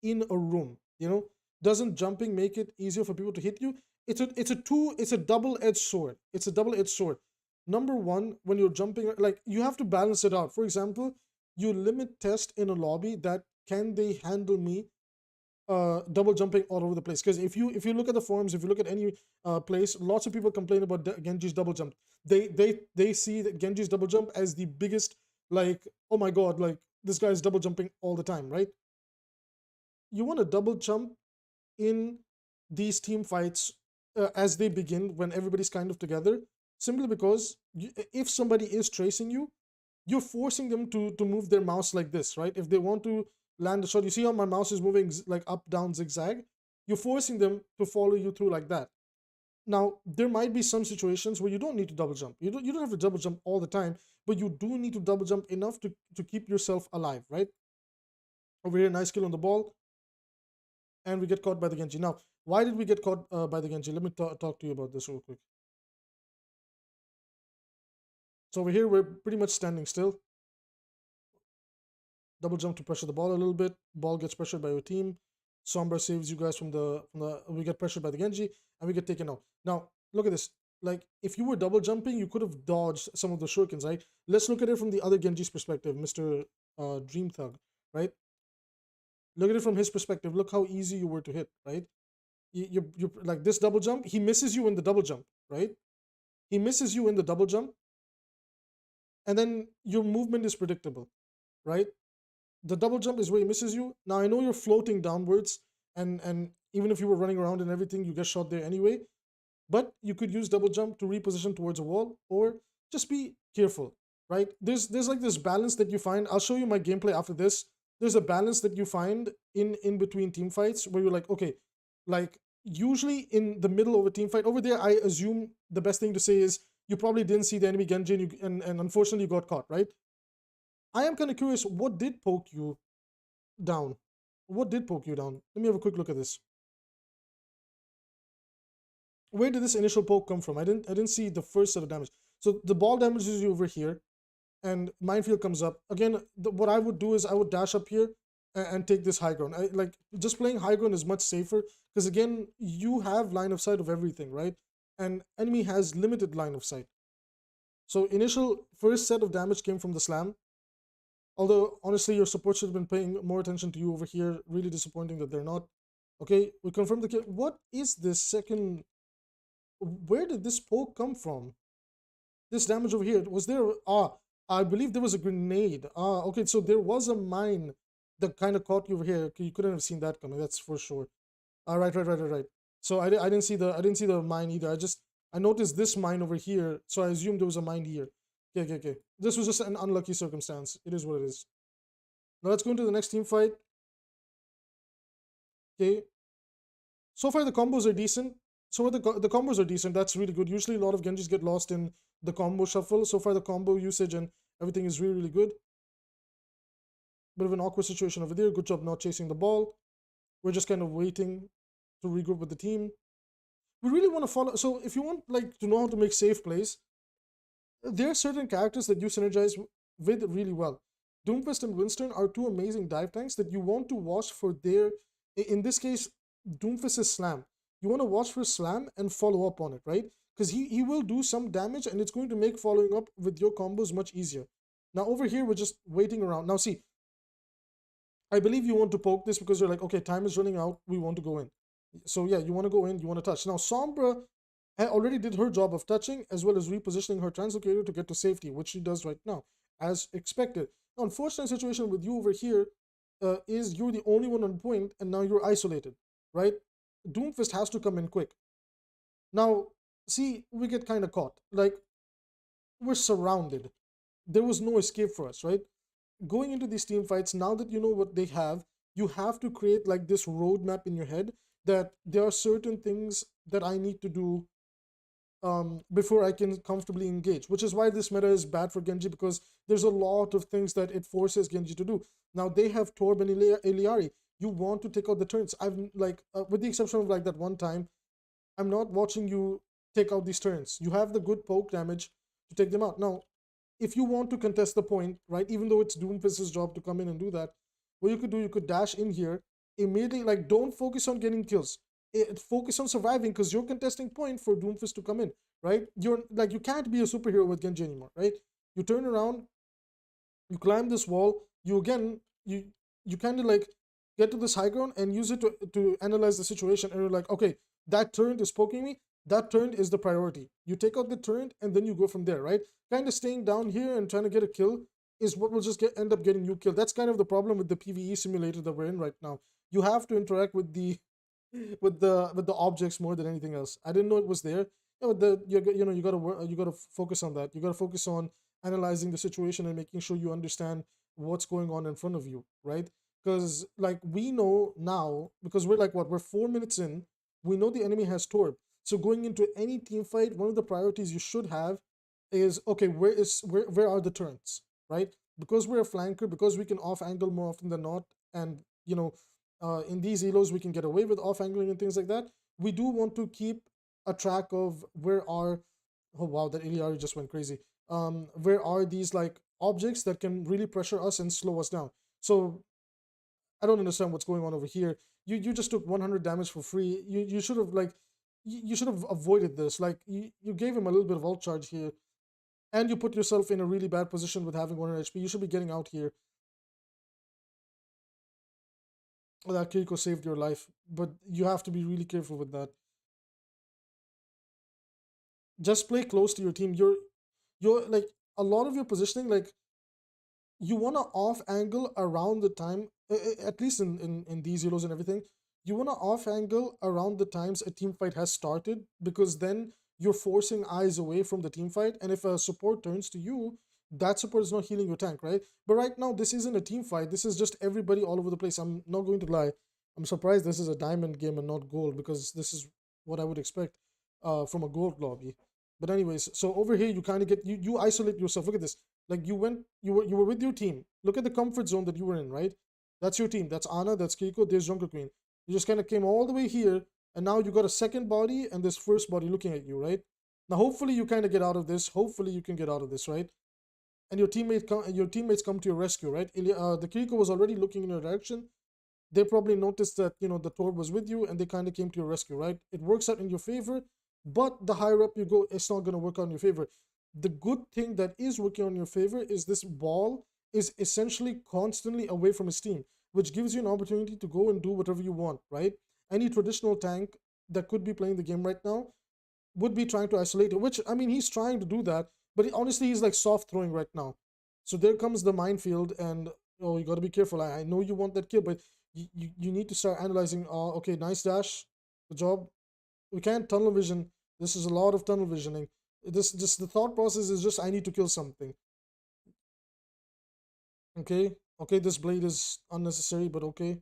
S1: in a room. You know, doesn't jumping make it easier for people to hit you? It's a double-edged sword. It's a double-edged sword. Number one, when you're jumping, like, you have to balance it out. For example, you limit test in a lobby that can they handle me double jumping all over the place. Because if you look at the forums, if you look at any place, lots of people complain about Genji's double jump. They see that Genji's double jump as the biggest, like, oh my god, like, this guy is double jumping all the time, right? You want to double jump in these team fights as they begin, when everybody's kind of together, simply because if somebody is tracing you, you're forcing them to move their mouse like this, right? If they want to land a shot, you see how my mouse is moving like up, down, zigzag? You're forcing them to follow you through like that. Now, there might be some situations where you don't need to double jump. You don't have to double jump all the time, but you do need to double jump enough to keep yourself alive, right? Over here, nice kill on the ball. And we get caught by the Genji. Now, why did we get caught by the Genji? Let me talk to you about this real quick. So over here, we're pretty much standing still. Double jump to pressure the ball a little bit. Ball gets pressured by your team. Sombra saves you guys from the we get pressured by the Genji, and we get taken out. Now, look at this. Like, if you were double jumping, you could have dodged some of the shurikens, right? Let's look at it from the other Genji's perspective, Mr. Dream Thug, right? Look at it from his perspective. Look how easy you were to hit, right? You like this double jump. He misses you in the double jump, right? He misses you in the double jump, and then your movement is predictable, right? The double jump is where he misses you. Now, I know you're floating downwards, and even if you were running around and everything, you get shot there anyway. But you could use double jump to reposition towards a wall, or just be careful, right? There's like this balance that you find. I'll show you my gameplay after this. There's a balance that you find in between team fights where you're like, okay, like, usually in the middle of a team fight, over there, I assume the best thing to say is you probably didn't see the enemy Genji, and unfortunately you got caught, right? I am kind of curious, what did poke you down? What did poke you down? Let me have a quick look at this. Where did this initial poke come from? I didn't see the first set of damage. So the ball damages you over here, and minefield comes up. Again, what I would do is I would dash up here and take this high ground. Like, just playing high ground is much safer, because again, you have line of sight of everything, right? And enemy has limited line of sight. So initial first set of damage came from the slam. Although, honestly, your support should have been paying more attention to you over here. Really disappointing that they're not. Okay, we confirmed the kill. What is this second? Where did this poke come from? This damage over here. Was there... I believe there was a grenade. Okay, so there was a mine that kind of caught you over here. You couldn't have seen that coming, that's for sure. Right. So I didn't see the mine either. I noticed this mine over here, so I assumed there was a mine here. Okay. This was just an unlucky circumstance. It is what it is. Now let's go into the next team fight. Okay. So far the combos are decent. The combos are decent. That's really good. Usually a lot of Genjis get lost in the combo shuffle. So far the combo usage and everything is really, really good. Bit of an awkward situation over there. Good job not chasing the ball. We're just kind of waiting to regroup with the team. We really want to follow. So if you want, like, to know how to make safe plays, there are certain characters that you synergize with really well. Doomfist and Winston are two amazing dive tanks that you want to watch for their, in this case, Doomfist is slam. You want to watch for slam and follow up on it, right? Because he will do some damage, and it's going to make following up with your combos much easier. Now over here, we're just waiting around. Now see, I believe you want to poke this because you're like, okay, time is running out, we want to go in. So yeah, you want to go in, you want to touch. Now Sombra already did her job of touching as well as repositioning her translocator to get to safety, which she does right now, as expected. Now, unfortunate situation with you over here is you're the only one on point, and now you're isolated, right? Doomfist has to come in quick. Now, see, we get kind of caught. Like, we're surrounded. There was no escape for us, right? Going into these team fights, now that you know what they have, you have to create like this roadmap in your head that there are certain things that I need to do before I can comfortably engage, which is why this meta is bad for Genji, because there's a lot of things that it forces Genji to do. Now they have Torb and Iliari. You want to take out the turns. I've like with the exception of like that one time, I'm not watching you take out these turns. You have the good poke damage to take them out. Now, if you want to contest the point, right, even though it's Doomfist's job to come in and do that, what you could do, you could dash in here immediately. Like, don't focus on getting kills. Focus on surviving because you're contesting point for Doomfist to come in, right? You're like, you can't be a superhero with Genji anymore, right? You turn around, you climb this wall, you again, you kind of like get to this high ground and use it to analyze the situation, and you're like, okay, that turret is poking me, that turret is the priority. You take out the turret and then you go from there, right? Kind of staying down here and trying to get a kill is what will just end up getting you killed. That's kind of the problem with the PvE simulator that we're in right now. You have to interact with the with the objects more than anything else. I didn't know it was there. Yeah, but you know, you gotta work, you gotta focus on that. You gotta focus on analyzing the situation and making sure you understand what's going on in front of you, right? Because like we know now, because we're like what, we're 4 minutes in, we know the enemy has Torb. So going into any team fight, one of the priorities you should have is, okay, where are the turns, right? Because we're a flanker, because we can off angle more often than not, and you know, in these elos we can get away with off angling and things like that. We do want to keep a track of where are, oh wow, that Iliari just went crazy. Where are these like objects that can really pressure us and slow us down. So I don't understand what's going on over here. You just took 100 damage for free. You should have like you should have avoided this. Like you gave him a little bit of ult charge here, and you put yourself in a really bad position with having 100 HP. You should be getting out here. That Kiriko saved your life, but you have to be really careful with that. Just play close to your team. You're like, a lot of your positioning, like you want to off angle around the time, at least in these heroes and everything, you want to off angle around the times a team fight has started, because then you're forcing eyes away from the team fight, and if a support turns to you, that support is not healing your tank, right? But right now this isn't a team fight, this is just everybody all over the place. I'm not going to lie, I'm surprised this is a diamond game and not gold, because this is what I would expect from a gold lobby. But anyways, so over here you kind of get, you isolate yourself. Look at this. Like you were with your team. Look at the comfort zone that you were in, right? That's your team. That's Ana, that's Kiko, there's Junker Queen. You just kind of came all the way here, and now you got a second body and this first body looking at you, right? Now hopefully you kind of get out of this. Hopefully you can get out of this, right? And your teammates come to your rescue, right? The Kiriko was already looking in your direction. They probably noticed that, you know, the Torb was with you, and they kind of came to your rescue, right? It works out in your favor, but the higher up you go, it's not going to work out in your favor. The good thing that is working on your favor is this ball is essentially constantly away from his team, which gives you an opportunity to go and do whatever you want, right? Any traditional tank that could be playing the game right now would be trying to isolate it, which, I mean, he's trying to do that, but honestly, he's like soft throwing right now. So there comes the minefield, and oh, you got to be careful. I know you want that kill, but you need to start analyzing. Okay, nice dash. Good job. We can't tunnel vision. This is a lot of tunnel visioning. This just the thought process is just, I need to kill something. Okay, okay, this blade is unnecessary, but okay.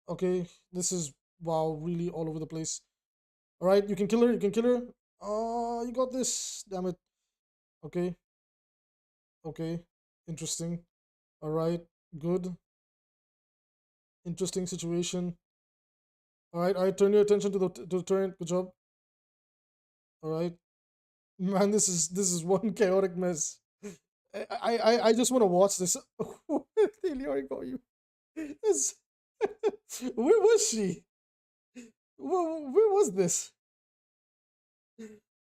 S1: Okay, this is, wow, really all over the place. All right, you can kill her. You can kill her. Oh, you got this. Damn it. Okay. Okay. Interesting. All right. Good. Interesting situation. All right. All right. Turn your attention to the turret. Good job. All right. Man, this is one chaotic mess. I just want to watch this. Eliori got you. This, where was she? Where was this?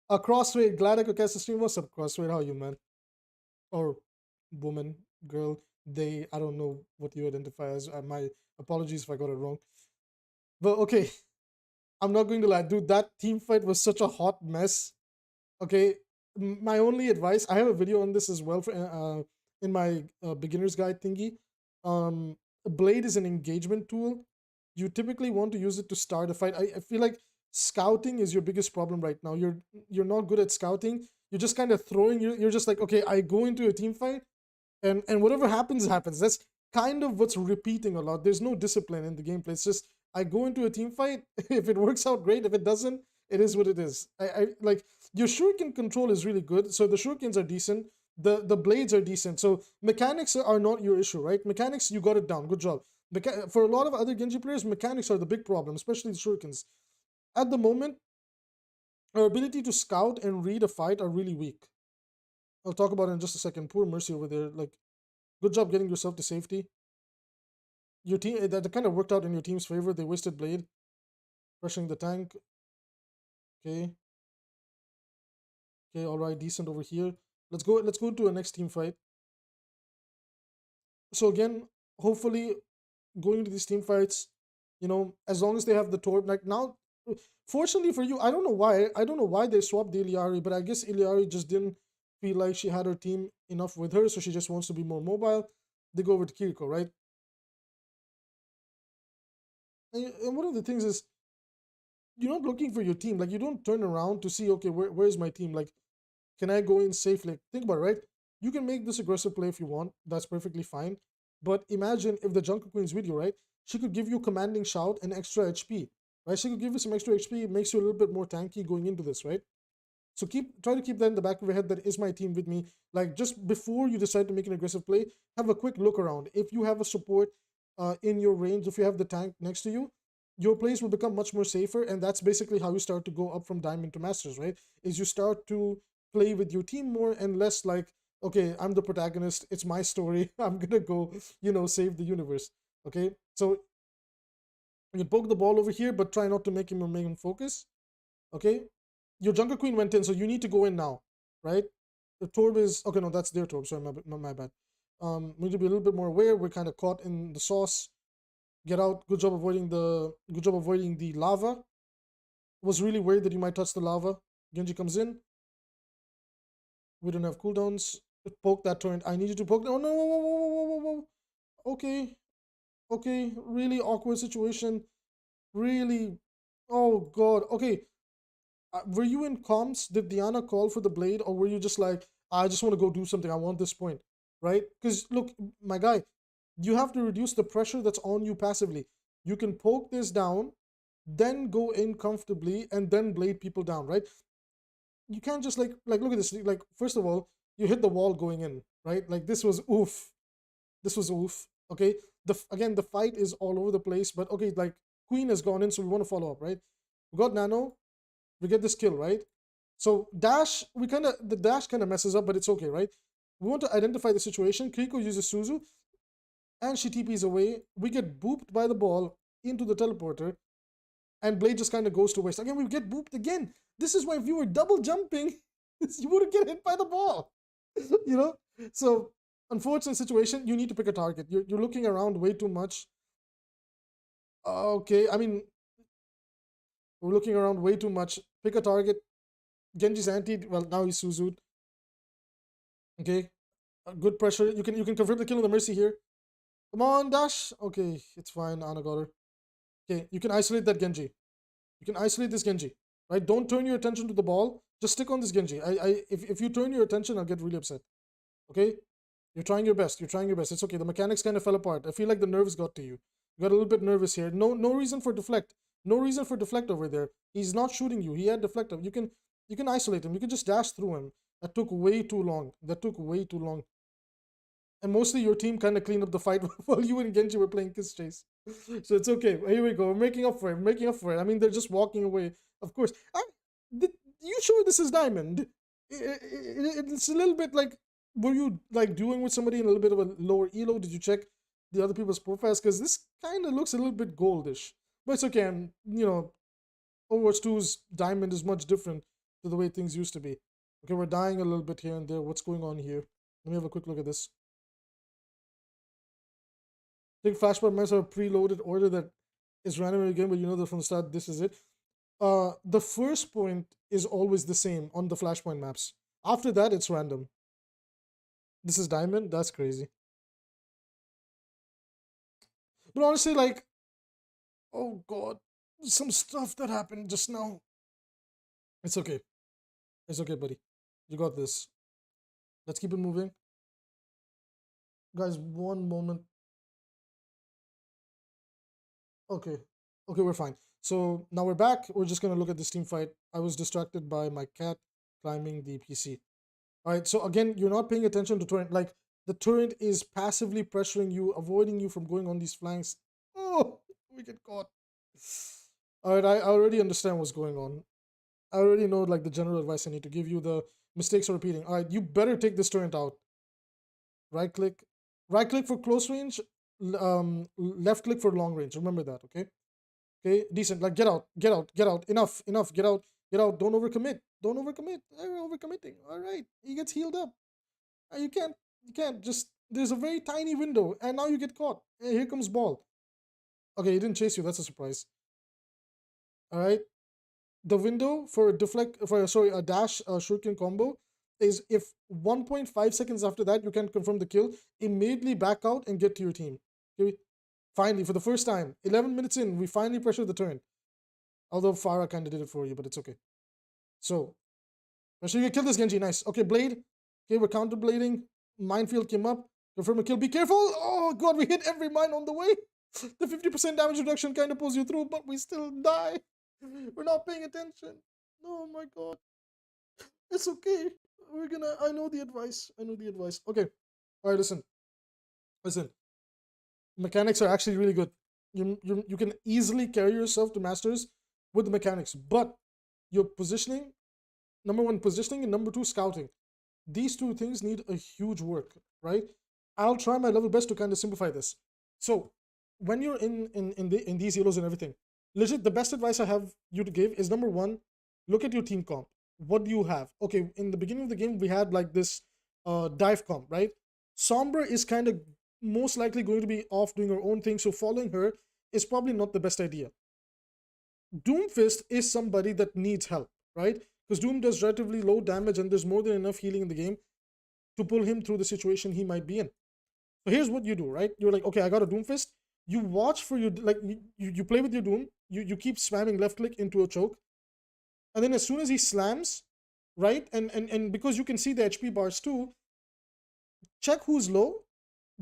S1: A Crossfade. Glad I could catch the stream. What's up, Crossfade? How are you, man? Or woman, girl, they. I don't know what you identify as. My apologies if I got it wrong. But okay, I'm not going to lie, dude. That team fight was such a hot mess. Okay, my only advice, I have a video on this as well for in my beginner's guide thingy. Blade is an engagement tool. You typically want to use it to start a fight. I feel like scouting is your biggest problem right now. You're not good at scouting. You're just kind of throwing. You're just like, okay, I go into a team fight, and whatever happens happens. That's kind of what's repeating a lot. There's no discipline in the gameplay. It's just, I go into a team fight. If it works out, great. If it doesn't, it is what it is. I like, your shuriken control is really good. So the shurikens are decent. The blades are decent. So mechanics are not your issue, right? Mechanics, you got it down. Good job. For a lot of other Genji players, mechanics are the big problem, especially the shurikens. At the moment, our ability to scout and read a fight are really weak. I'll talk about it in just a second. Poor Mercy over there. Like, good job getting yourself to safety. Your team, that kind of worked out in your team's favor. They wasted Blade, pressuring the tank. Okay. Okay, all right, decent over here. Let's go. Let's go to a next team fight. So again, hopefully, going to these team fights, as long as they have the torp. Like now, fortunately for you, I don't know why. I don't know why they swapped the Iliari, but I guess Iliari just didn't feel like she had her team enough with her, so she just wants to be more mobile. They go over to Kiriko, right? And one of the things is, you're not looking for your team. Like, you don't turn around to see, okay, where's my team? Like, can I go in safely? Like, think about it, right? You can make this aggressive play if you want. That's perfectly fine. But imagine if the Jungle Queen's video, right? She could give you commanding shout and extra HP, right? She could give you some extra HP. It makes you a little bit more tanky going into this, right? So try to keep that in the back of your head, that is my team with me. Like, just before you decide to make an aggressive play, have a quick look around. If you have a support in your range, if you have the tank next to you, your plays will become much more safer, and that's basically how you start to go up from Diamond to Masters, right? Is you start to play with your team more and less like, okay, I'm the protagonist, it's my story, I'm gonna go, save the universe. Okay, so you can poke the ball over here, but try not to make him your main focus. Okay, your Jungle Queen went in, so you need to go in now, right? The Torb is okay. No, that's their Torb. Sorry, my bad. We need to be a little bit more aware. We're kind of caught in the sauce. Get out. Good job avoiding the lava. Was really worried that you might touch the lava. Genji comes in. We don't have cooldowns. Poke that torrent. I need you to poke. Oh no! Whoa, whoa, whoa, whoa, whoa, whoa. Okay, okay. Really awkward situation. Really. Oh god. Okay. Were you in comms? Did Diana call for the blade, or were you just like, I just want to go do something, I want this point, right? Because look, my guy, you have to reduce the pressure that's on you passively. You can poke this down, then go in comfortably, and then blade people down, right? You can't just like look at this. Like, first of all, you hit the wall going in, right? Like, this was oof. This was oof. Okay. Again, the fight is all over the place, but okay, like, Queen has gone in, so we want to follow up, right? We got Nano. We get this kill, right? So dash, the dash kind of messes up, but it's okay, right? We want to identify the situation. Kiriko uses Suzu, and she TPs away. We get booped by the ball into the teleporter, and Blade just kind of goes to waste. Again, we get booped again. This is why if you were double jumping, you wouldn't get hit by the ball. So unfortunate situation. You need to pick a target. You're looking around way too much. Okay, I mean, we're looking around way too much. Pick a target. Genji's anti. Well, now he's Suzu'd. Okay, good pressure. You can confirm the kill on the Mercy here. Come on, dash. Okay, it's fine. Ana got her. Okay, you can isolate that Genji. You can isolate this Genji. Right? Don't turn your attention to the ball. Just stick on this Genji. If you turn your attention, I'll get really upset. Okay, you're trying your best. You're trying your best. It's okay. The mechanics kind of fell apart. I feel like the nerves got to you. You got a little bit nervous here. No reason for deflect. No reason for deflect over there. He's not shooting you. He had deflect. You can isolate him. You can just dash through him. That took way too long. And mostly your team kind of cleaned up the fight while you and Genji were playing Kiss Chase. So it's okay. Here we go. We're making up for it. I mean, they're just walking away. Of course. You sure this is Diamond? It's a little bit like, were you like doing with somebody in a little bit of a lower elo? Did you check the other people's profiles? Because this kind of looks a little bit goldish. But it's okay. And, Overwatch 2's Diamond is much different to the way things used to be. Okay, we're dying a little bit here and there. What's going on here? Let me have a quick look at this. I think flashpoint maps have a preloaded order that is random again, but you know that from the start this is it. The first point is always the same on the flashpoint maps. After that, it's random. This is Diamond? That's crazy. But honestly, like, oh god, some stuff that happened just now. It's okay. It's okay, buddy. You got this. Let's keep it moving. Guys, one moment. Okay. Okay, we're fine. So now we're back. We're just going to look at this team fight. I was distracted by my cat climbing the PC. All right, so again, you're not paying attention to torrent. Like, the turret is passively pressuring you, avoiding you from going on these flanks. Oh, we get caught. All right, I already understand what's going on. I already know like the general advice I need to give you. The mistakes are repeating. All right, you better take this turret out. Right click, for close range. Left click for long range. Remember that, okay? Okay, decent. Like get out, get out, get out. Enough, enough. Get out, get out. Don't overcommit. Don't overcommit. You're overcommitting. All right, he gets healed up. You can't just. There's a very tiny window, and now you get caught. Here comes ball. Okay, he didn't chase you. That's a surprise. All right. The window for a a dash shuriken combo is if 1.5 seconds after that you can confirm the kill, immediately back out and get to your team. Okay? Finally, for the first time, 11 minutes in, we finally pressured the turn. Although Farah kind of did it for you, but it's okay. So, pressure, you kill this Genji. Nice. Okay, Blade. Okay, we're counter blading. Minefield came up. Confirm a kill. Be careful. Oh, God, we hit every mine on the way. The 50% damage reduction kind of pulls you through, but we still die. We're not paying attention. Oh my God. It's okay. I know the advice. Okay. All right, listen. Mechanics are actually really good. You can easily carry yourself to masters with the mechanics, but your positioning, number one, positioning, and number two, scouting. These two things need a huge work, right? I'll try my level best to kind of simplify this. So when you're in these heroes and everything, legit, the best advice I have you to give is number one, look at your team comp. What do you have? Okay, in the beginning of the game, we had like this dive comp, right? Sombra is kind of most likely going to be off doing her own thing, so following her is probably not the best idea. Doomfist is somebody that needs help, right? Because Doom does relatively low damage and there's more than enough healing in the game to pull him through the situation he might be in. So here's what you do, right? You're like, okay, I got a Doomfist. You watch for your, like, you play with your Doom. You keep spamming left click into a choke. And then as soon as he slams, right? And because you can see the HP bars too, check who's low,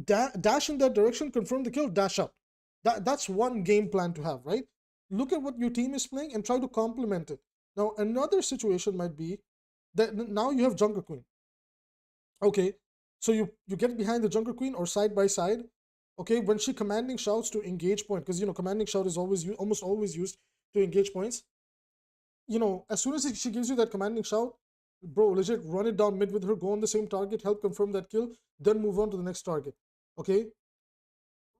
S1: dash in that direction, confirm the kill, dash up. That's one game plan to have, right? Look at what your team is playing and try to complement it. Now, another situation might be that now you have Junker Queen. Okay, so you get behind the Junker Queen or side by side. Okay, when she commanding shouts to engage point, because commanding shout is almost always used to engage points. As soon as she gives you that commanding shout, bro, legit run it down mid with her, go on the same target, help confirm that kill, then move on to the next target. Okay,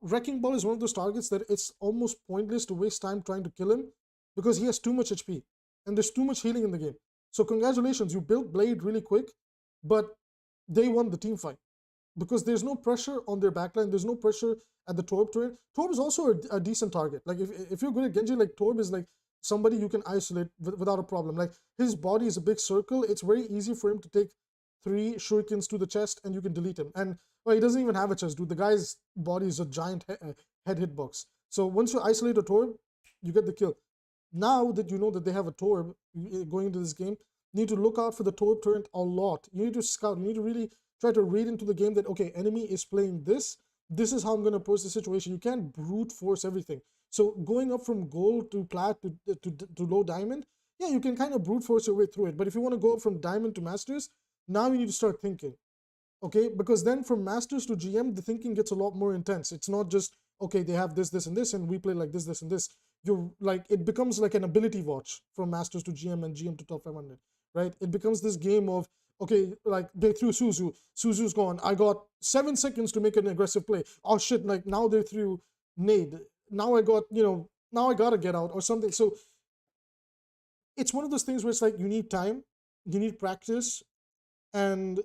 S1: Wrecking Ball is one of those targets that it's almost pointless to waste time trying to kill him because he has too much HP and there's too much healing in the game. So congratulations, you built Blade really quick, but they won the team fight because there's no pressure on their backline. There's no pressure at the Torb turret. Torb is also a decent target. Like if you're good at Genji, like Torb is like somebody you can isolate without a problem. Like his body is a big circle. It's very easy for him to take 3 shurikens to the chest and you can delete him. And well, he doesn't even have a chest, dude. The guy's body is a giant head hitbox. So once you isolate a Torb, you get the kill. Now that you know that they have a Torb going into this game, you need to look out for the Torb turret a lot. You need to scout. You need to really try to read into the game that, okay, enemy is playing this. This is how I'm going to approach the situation. You can't brute force everything. So going up from gold to plat to low diamond, yeah, you can kind of brute force your way through it. But if you want to go up from diamond to masters, now you need to start thinking. Okay, because then from masters to GM, the thinking gets a lot more intense. It's not just, okay, they have this, and this, and we play like this, and this. You're like, it becomes like an ability watch from masters to GM and GM to top 500, right? It becomes this game of, okay, like they threw Suzu. Suzu's gone. I got 7 seconds to make an aggressive play. Oh shit, like now they threw Nade. Now I got, now I gotta get out or something. So it's one of those things where it's like you need time, you need practice, and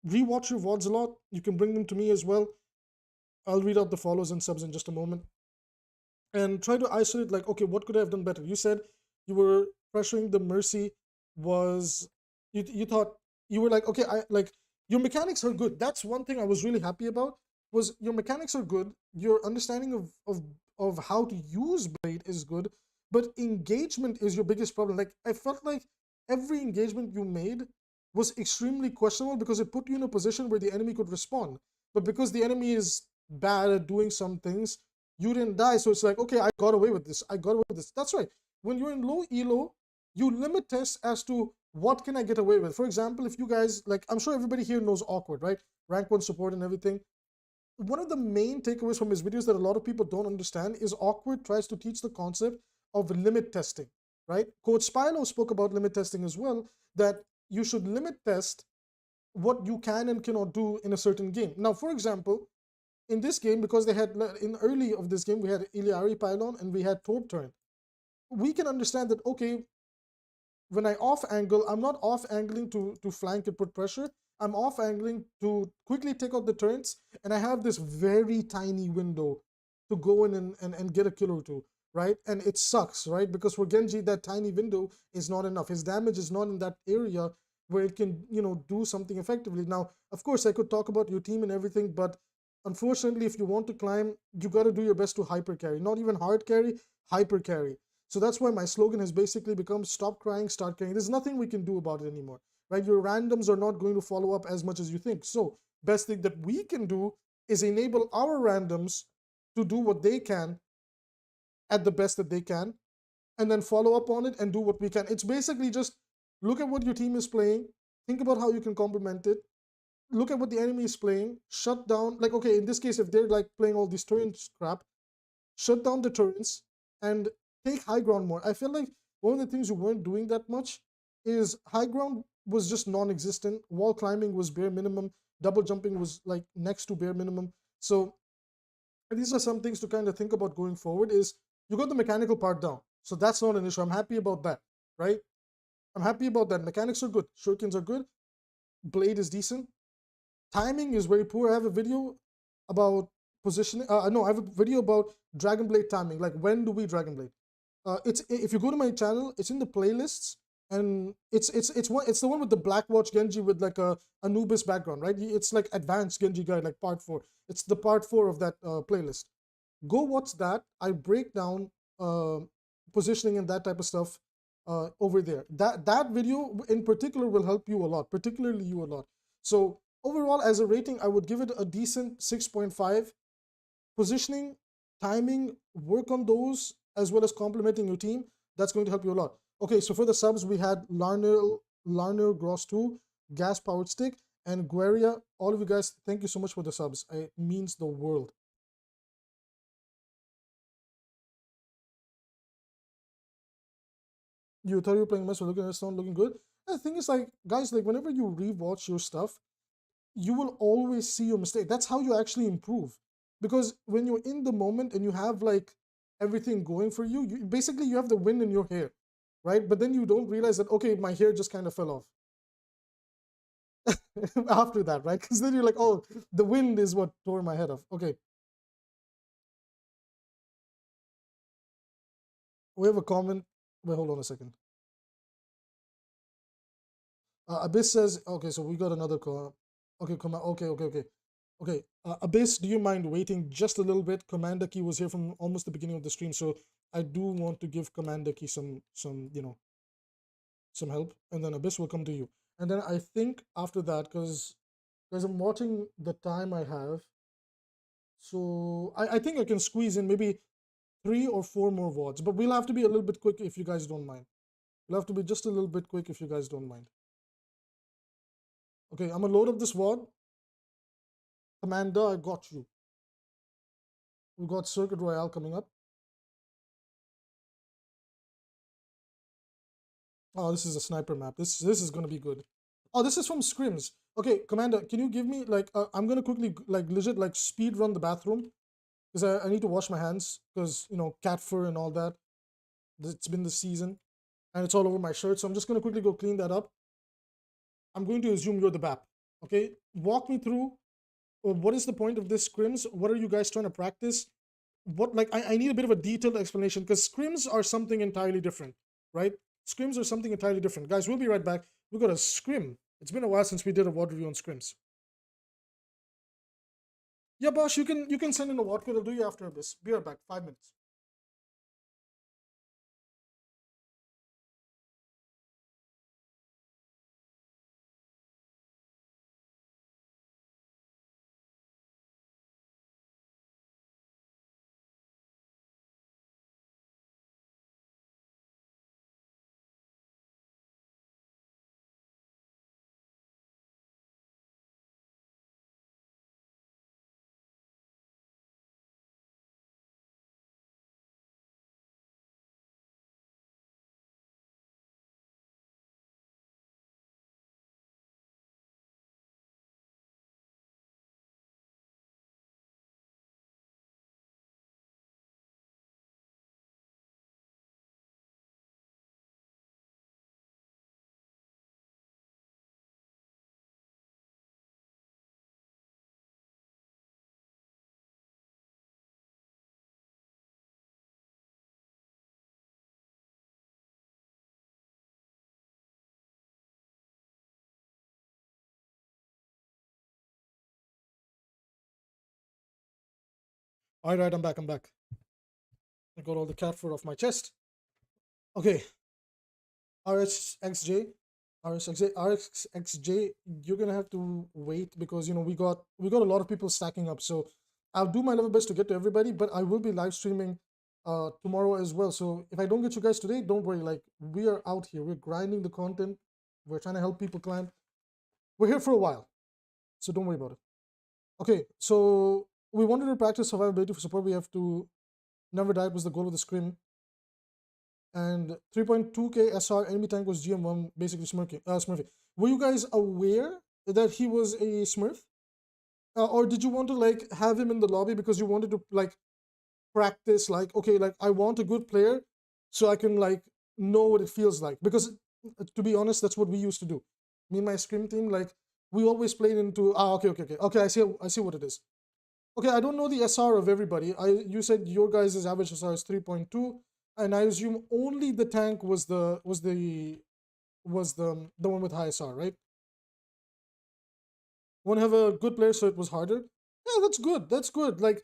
S1: rewatch your VODs a lot. You can bring them to me as well. I'll read out the follows and subs in just a moment. And try to isolate, like, okay, what could I have done better? You said you were pressuring the Mercy was, you thought, you were like, okay, your mechanics are good. That's one thing I was really happy about, was your mechanics are good. Your understanding of how to use Blade is good, but engagement is your biggest problem. Like, I felt like every engagement you made was extremely questionable because it put you in a position where the enemy could respond. But because the enemy is bad at doing some things, you didn't die. So it's like, okay, I got away with this. That's right. When you're in low elo, you limit tests as to what can I get away with? For example, if you guys, like, I'm sure everybody here knows Awkward, right? Rank 1 support and everything. One of the main takeaways from his videos that a lot of people don't understand is Awkward tries to teach the concept of limit testing, right? Coach Spilo spoke about limit testing as well, that you should limit test what you can and cannot do in a certain game. Now, for example, in this game, because they had, in early of this game, we had Iliari Pylon and we had Torp Turret. We can understand that, okay, when I off angle, I'm not off angling to flank and put pressure. I'm off angling to quickly take out the turrets, and I have this very tiny window to go in and get a kill or two, right? And it sucks, right? Because for Genji, that tiny window is not enough. His damage is not in that area where it can, do something effectively. Now, of course, I could talk about your team and everything, but unfortunately, if you want to climb, you got to do your best to hyper carry. Not even hard carry, hyper carry. So that's why my slogan has basically become stop crying, start carrying. There's nothing we can do about it anymore, right? Your randoms are not going to follow up as much as you think. So best thing that we can do is enable our randoms to do what they can at the best that they can, and then follow up on it and do what we can. It's basically just look at what your team is playing, think about how you can complement it, look at what the enemy is playing, shut down, like, okay, in this case, if they're like playing all these turrets crap, shut down the turrets and take high ground more. I feel like one of the things you weren't doing that much is high ground was just non-existent. Wall climbing was bare minimum. Double jumping was like next to bare minimum. So these are some things to kind of think about going forward. Is you got the mechanical part down, so that's not an issue. I'm happy about that, right? I'm happy about that. Mechanics are good. Shurikens are good. Blade is decent. Timing is very poor. I have a video about positioning. No, I have a video about Dragon Blade timing. Like, when do we Dragon Blade? It's, if you go to my channel, it's in the playlists, and it's the one with the Black Watch Genji with like a Anubis background, right? It's like advanced Genji guide, like part 4. It's the part 4 of that playlist. Go watch that. I break down uh, positioning and that type of stuff over there. That video in particular will help you a lot, particularly you a lot. So overall, as a rating, I would give it a decent 6.5. Positioning, timing, work on those, as well as complementing your team. That's going to help you a lot. Okay, so for the subs, we had Larner Gross 2, Gas Powered Stick, and Gueria. All of you guys, thank you so much for the subs. It means the world. You thought you were playing mess, but looking at it, not looking good. The thing is, like, guys, like, whenever you rewatch your stuff, you will always see your mistake. That's how you actually improve. Because when you're in the moment and you have like everything going for you, basically you have the wind in your hair, right? But then you don't realize that, okay, my hair just kind of fell off after that, right? Because then you're like, oh, the wind is what tore my head off. Okay, we have a comment. Wait, hold on a second. Abyss says, okay, so we got another call. Okay, come on. Okay. Abyss, do you mind waiting just a little bit? Commander Key was here from almost the beginning of the stream, so I do want to give Commander Key some some help, and then Abyss will come to you. And then I think after that, because I'm watching the time I have, so I think I can squeeze in maybe 3 or 4 more VODs, but we'll have to be a little bit quick if you guys don't mind. We'll have to be just a little bit quick if you guys don't mind. Okay, I'm gonna load up this VOD. Commander, I got you. We've got Circuit Royale coming up. Oh, this is a sniper map. This is gonna be good. Oh, this is from scrims. Okay, Commander, can you give me like I'm gonna quickly like legit like speed run the bathroom because I need to wash my hands because cat fur and all that. It's been the season and it's all over my shirt, so I'm just gonna quickly go clean that up. I'm going to assume you're the BAP. Okay, walk me through what is the point of this scrims? What are you guys trying to practice? What, like, I need a bit of a detailed explanation because scrims are something entirely different, right? Scrims are something entirely different. Guys, we'll be right back. We got a scrim. It's been a while since we did a WOD review on scrims. Yeah, boss, you can send in a WOD code. I'll do you after this. Be right back. 5 minutes. All right, I'm back. I got all the cat fur off my chest. Okay, RSXJ, RSXJ, you're gonna have to wait because we got a lot of people stacking up. So I'll do my level best to get to everybody, but I will be live streaming tomorrow as well. So if I don't get you guys today, don't worry. Like, we are out here, we're grinding the content, we're trying to help people climb. We're here for a while, so don't worry about it. Okay, so we wanted to practice survivability for support. We have to never die was the goal of the scrim. And 3.2k SR enemy tank was GM1, basically smurfing. Were you guys aware that he was a smurf? Or did you want to like have him in the lobby because you wanted to like practice, like, okay, like I want a good player so I can like know what it feels like? Because to be honest, that's what we used to do. Me and my scrim team, like, we always played into okay, I see what it is. Okay, I don't know the SR of everybody. You said your guys' average SR is 3.2, and I assume only the tank was the one with high SR, right? Want to have a good player, so it was harder. Yeah, that's good. That's good. Like,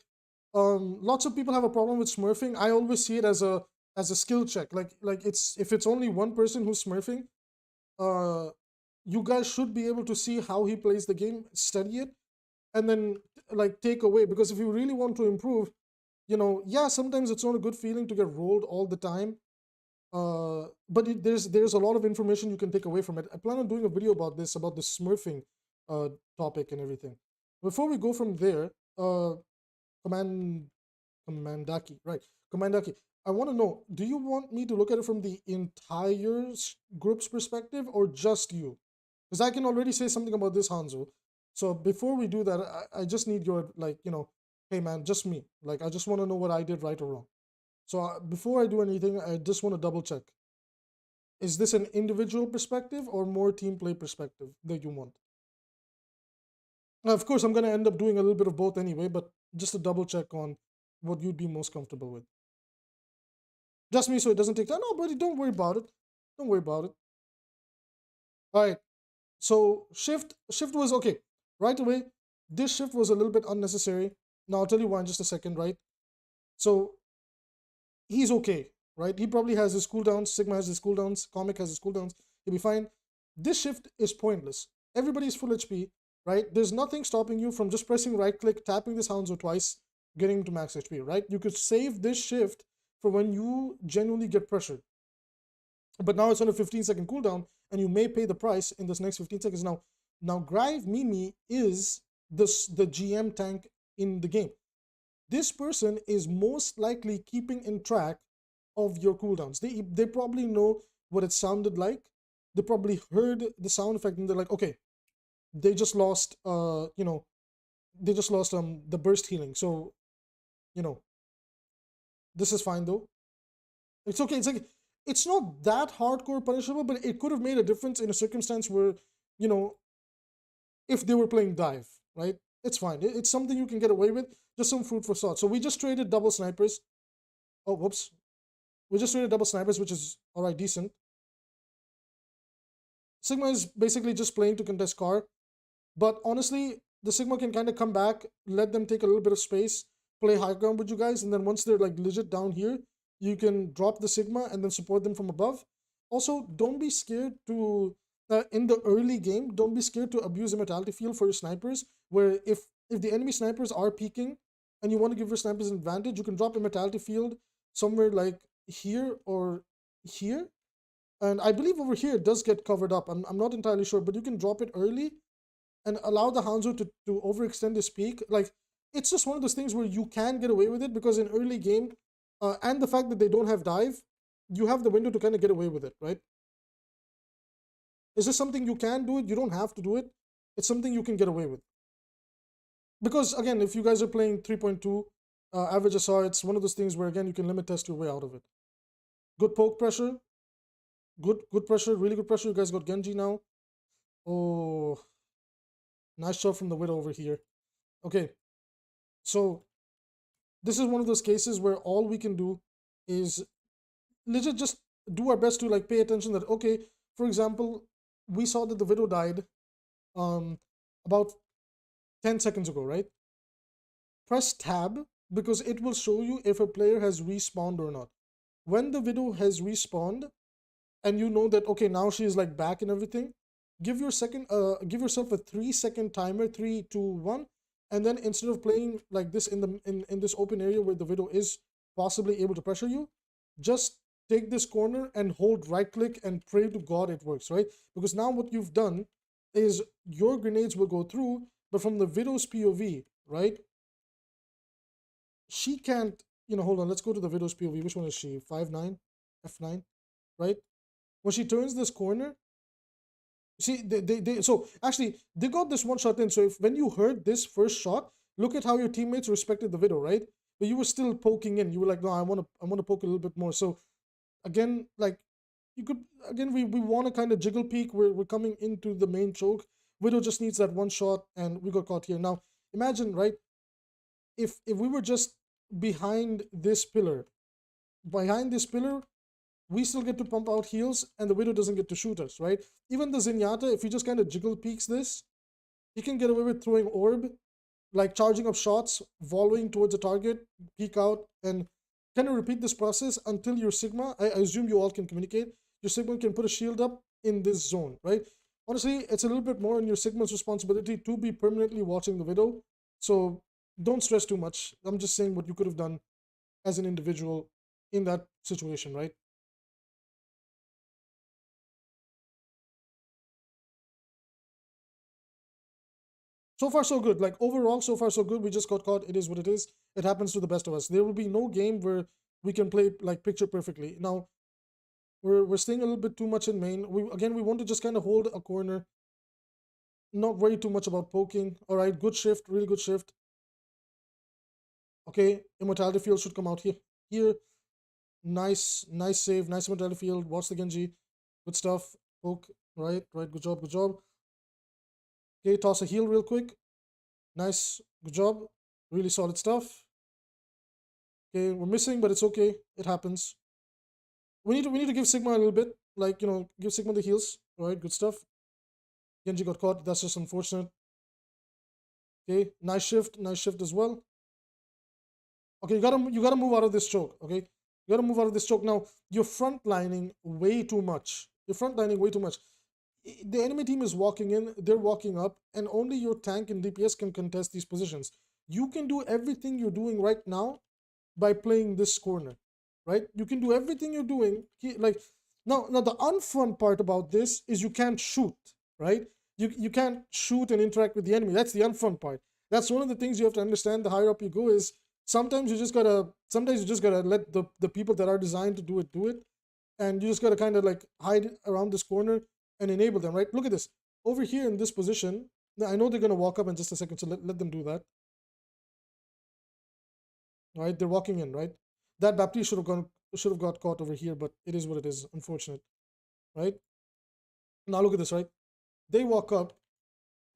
S1: lots of people have a problem with smurfing. I always see it as a skill check. Like it's if it's only one person who's smurfing, you guys should be able to see how he plays the game, study it, and then like take away. Because if you really want to improve, yeah, sometimes it's not a good feeling to get rolled all the time. But there's a lot of information you can take away from it. I plan on doing a video about this, about the smurfing topic and everything. Before we go from there, Commandaki, right? Commandaki, I want to know, do you want me to look at it from the entire group's perspective or just you? Because I can already say something about this, Hanzo. So before we do that, I just need your, like, hey man, just me. Like, I just want to know what I did right or wrong. So before I do anything, I just want to double check. Is this an individual perspective or more team play perspective that you want? Now, of course, I'm going to end up doing a little bit of both anyway, but just to double check on what you'd be most comfortable with. Just me, so it doesn't take time. No, buddy, don't worry about it. Don't worry about it. All right. So shift was okay. Right away, this shift was a little bit unnecessary. Now I'll tell you why in just a second, right? So he's okay, right? He probably has his cooldowns. Sigma has his cooldowns. Comic has his cooldowns. He'll be fine. This shift is pointless. Everybody's full HP, right? There's nothing stopping you from just pressing right click, tapping this Hanzo twice, getting to max HP, right? You could save this shift for when you genuinely get pressured. But now it's on a 15-second cooldown, and you may pay the price in this next 15 seconds. Now Grive Mimi is the GM tank in the game. This person is most likely keeping in track of your cooldowns. They probably know what it sounded like. They probably heard the sound effect, and they're like, okay, they just lost the burst healing. So, this is fine though. It's okay. It's like, it's not that hardcore punishable, but it could have made a difference in a circumstance where, if they were playing dive, right? It's fine. It's something you can get away with. Just some food for thought. So we just traded double snipers. Oh, whoops. We just traded double snipers, which is alright, decent. Sigma is basically just playing to contest car. But honestly, the Sigma can kind of come back, let them take a little bit of space, play high ground with you guys, and then once they're like legit down here, you can drop the Sigma and then support them from above. Also, don't be scared to, in the early game, don't be scared to abuse immortality field for your snipers, where if the enemy snipers are peeking and you want to give your snipers an advantage, you can drop immortality field somewhere like here or here. And I believe over here it does get covered up. I'm not entirely sure, but you can drop it early and allow the Hanzo to overextend his peak. Like, it's just one of those things where you can get away with it because in early game, and the fact that they don't have dive, you have the window to kind of get away with it, right? Is this something you can do it? You don't have to do it. It's something you can get away with. Because again, if you guys are playing 3.2 average SR, it's one of those things where again you can limit test your way out of it. Good poke pressure. Good pressure, really good pressure. You guys got Genji now. Oh, nice shot from the Widow over here. Okay, so this is one of those cases where all we can do is legit just do our best to like pay attention that, okay, for example, we saw that the Widow died about 10 seconds ago, right? Press tab because it will show you if a player has respawned or not. When the Widow has respawned, and you know that okay, now she's like back and everything, give yourself a 3-second timer, 3, 2, 1, and then instead of playing like this in this open area where the Widow is possibly able to pressure you, just take this corner and hold right click and pray to God it works, right? Because now what you've done is your grenades will go through, but from the Widow's POV, right? She can't, hold on, let's go to the Widow's POV. Which one is she? 5-9? F9, right? When she turns this corner, see, so actually, they got this one shot in. So if when you heard this first shot, look at how your teammates respected the Widow, right? But you were still poking in. You were like, no, I want to poke a little bit more. So again, like, you could, again, we want to kind of jiggle peek. We're coming into the main choke. Widow just needs that one shot, and we got caught here. Now, imagine, right? If we were just behind this pillar, we still get to pump out heals, and the Widow doesn't get to shoot us, right? Even the Zenyatta, if he just kind of jiggle peeks this, he can get away with throwing orb, like charging up shots, volleying towards a target, peek out, and kind of repeat this process until your Sigma, I assume you all can communicate, your Sigma can put a shield up in this zone, right? Honestly, it's a little bit more on your Sigma's responsibility to be permanently watching the Widow, so don't stress too much. I'm just saying what you could have done as an individual in that situation, right? So far so good. Like overall, so far so good. We just got caught. It is what it is. It happens to the best of us. There will be no game where we can play like picture perfectly. Now we're staying a little bit too much in main. We want to just kind of hold a corner, not worry too much about poking. All right, good shift, really good shift. Okay, immortality field should come out here. Here, nice save, nice immortality field. Watch the Genji, good stuff. Poke, right, good job, good job. Okay, toss a heal real quick. Nice, good job, really solid stuff. Okay, we're missing, but it's okay. It happens. We need to give Sigma a little bit, like give Sigma the heals. All right, good stuff. Genji got caught. That's just unfortunate. Okay, nice shift as well. Okay, you gotta move out of this choke. Okay, you gotta move out of this choke now. You're frontlining way too much. The enemy team is walking in. They're walking up, and only your tank and DPS can contest these positions. You can do everything you're doing right now by playing this corner, right? You can do everything you're doing. Like now the unfun part about this is you can't shoot, right? You can't shoot and interact with the enemy. That's the unfun part. That's one of the things you have to understand. The higher up you go is sometimes you just gotta let the people that are designed to do it, and you just gotta kind of like hide around this corner and enable them, right? Look at this over here in this position. Now, I know they're gonna walk up in just a second, so let them do that. Right, they're walking in, right? That Baptiste should have got caught over here, but it is what it is. Unfortunate, right? Now look at this, right? They walk up.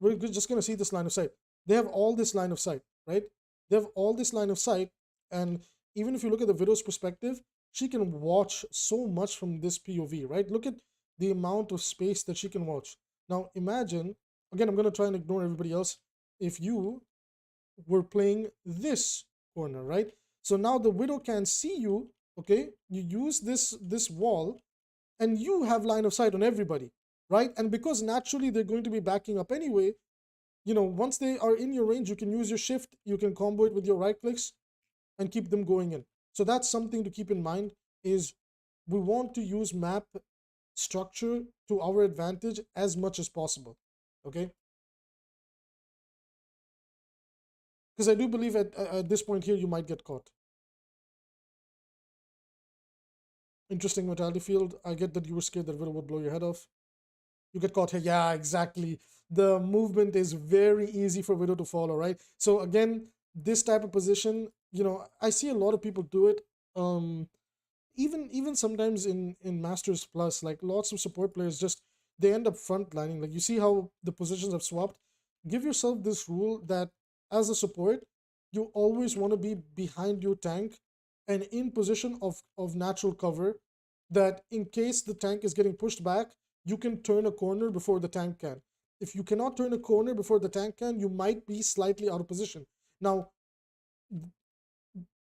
S1: We're just gonna see this line of sight. They have all this line of sight, right? They have all this line of sight, and even if you look at the Widow's perspective, she can watch so much from this POV, right? Look at the amount of space that she can watch. Now imagine, again, I'm gonna try and ignore everybody else. If you were playing this corner, right? So now the Widow can see you, okay? You use this wall, and you have line of sight on everybody, right? And because naturally they're going to be backing up anyway, once they are in your range, you can use your shift, you can combo it with your right clicks and keep them going in. So that's something to keep in mind, is we want to use map structure to our advantage as much as possible, okay? Because I do believe at this point here, you might get caught. Interesting mortality field. I get that you were scared that Widow would blow your head off. You get caught here. Yeah, exactly. The movement is very easy for Widow to follow, right? So again, this type of position, I see a lot of people do it. Even sometimes in Masters Plus, like lots of support players just they end up frontlining. Like you see how the positions have swapped. Give yourself this rule that as a support, you always want to be behind your tank and in position of natural cover, that in case the tank is getting pushed back, you can turn a corner before the tank can. If you cannot turn a corner before the tank can, you might be slightly out of position. Now,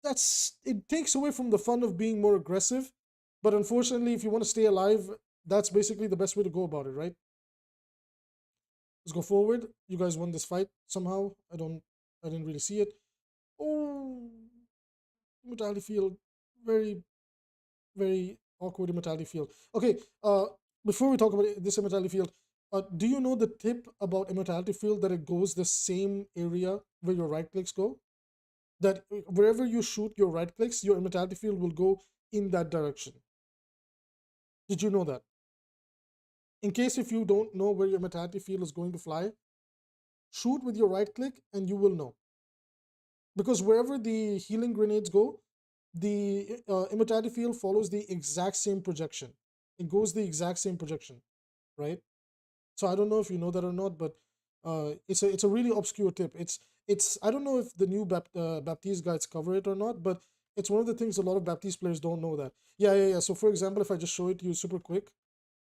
S1: it takes away from the fun of being more aggressive. But unfortunately, if you want to stay alive, that's basically the best way to go about it, right? Let's go forward. You guys won this fight somehow. I didn't really see it. Oh, immortality field. Very, very awkward immortality field. Okay, before we talk about this immortality field, do you know the tip about immortality field, that it goes the same area where your right clicks go? That wherever you shoot your right clicks, your immortality field will go in that direction. Did you know that? In case if you don't know where your immortality field is going to fly, shoot with your right click and you will know. Because wherever the healing grenades go, the immortality field follows the exact same projection. It goes the exact same projection, right? So I don't know if you know that or not, but it's a really obscure tip. It's I don't know if the new Baptiste guides cover it or not, but it's one of the things a lot of Baptiste players don't know that. Yeah. So for example, if I just show it to you super quick,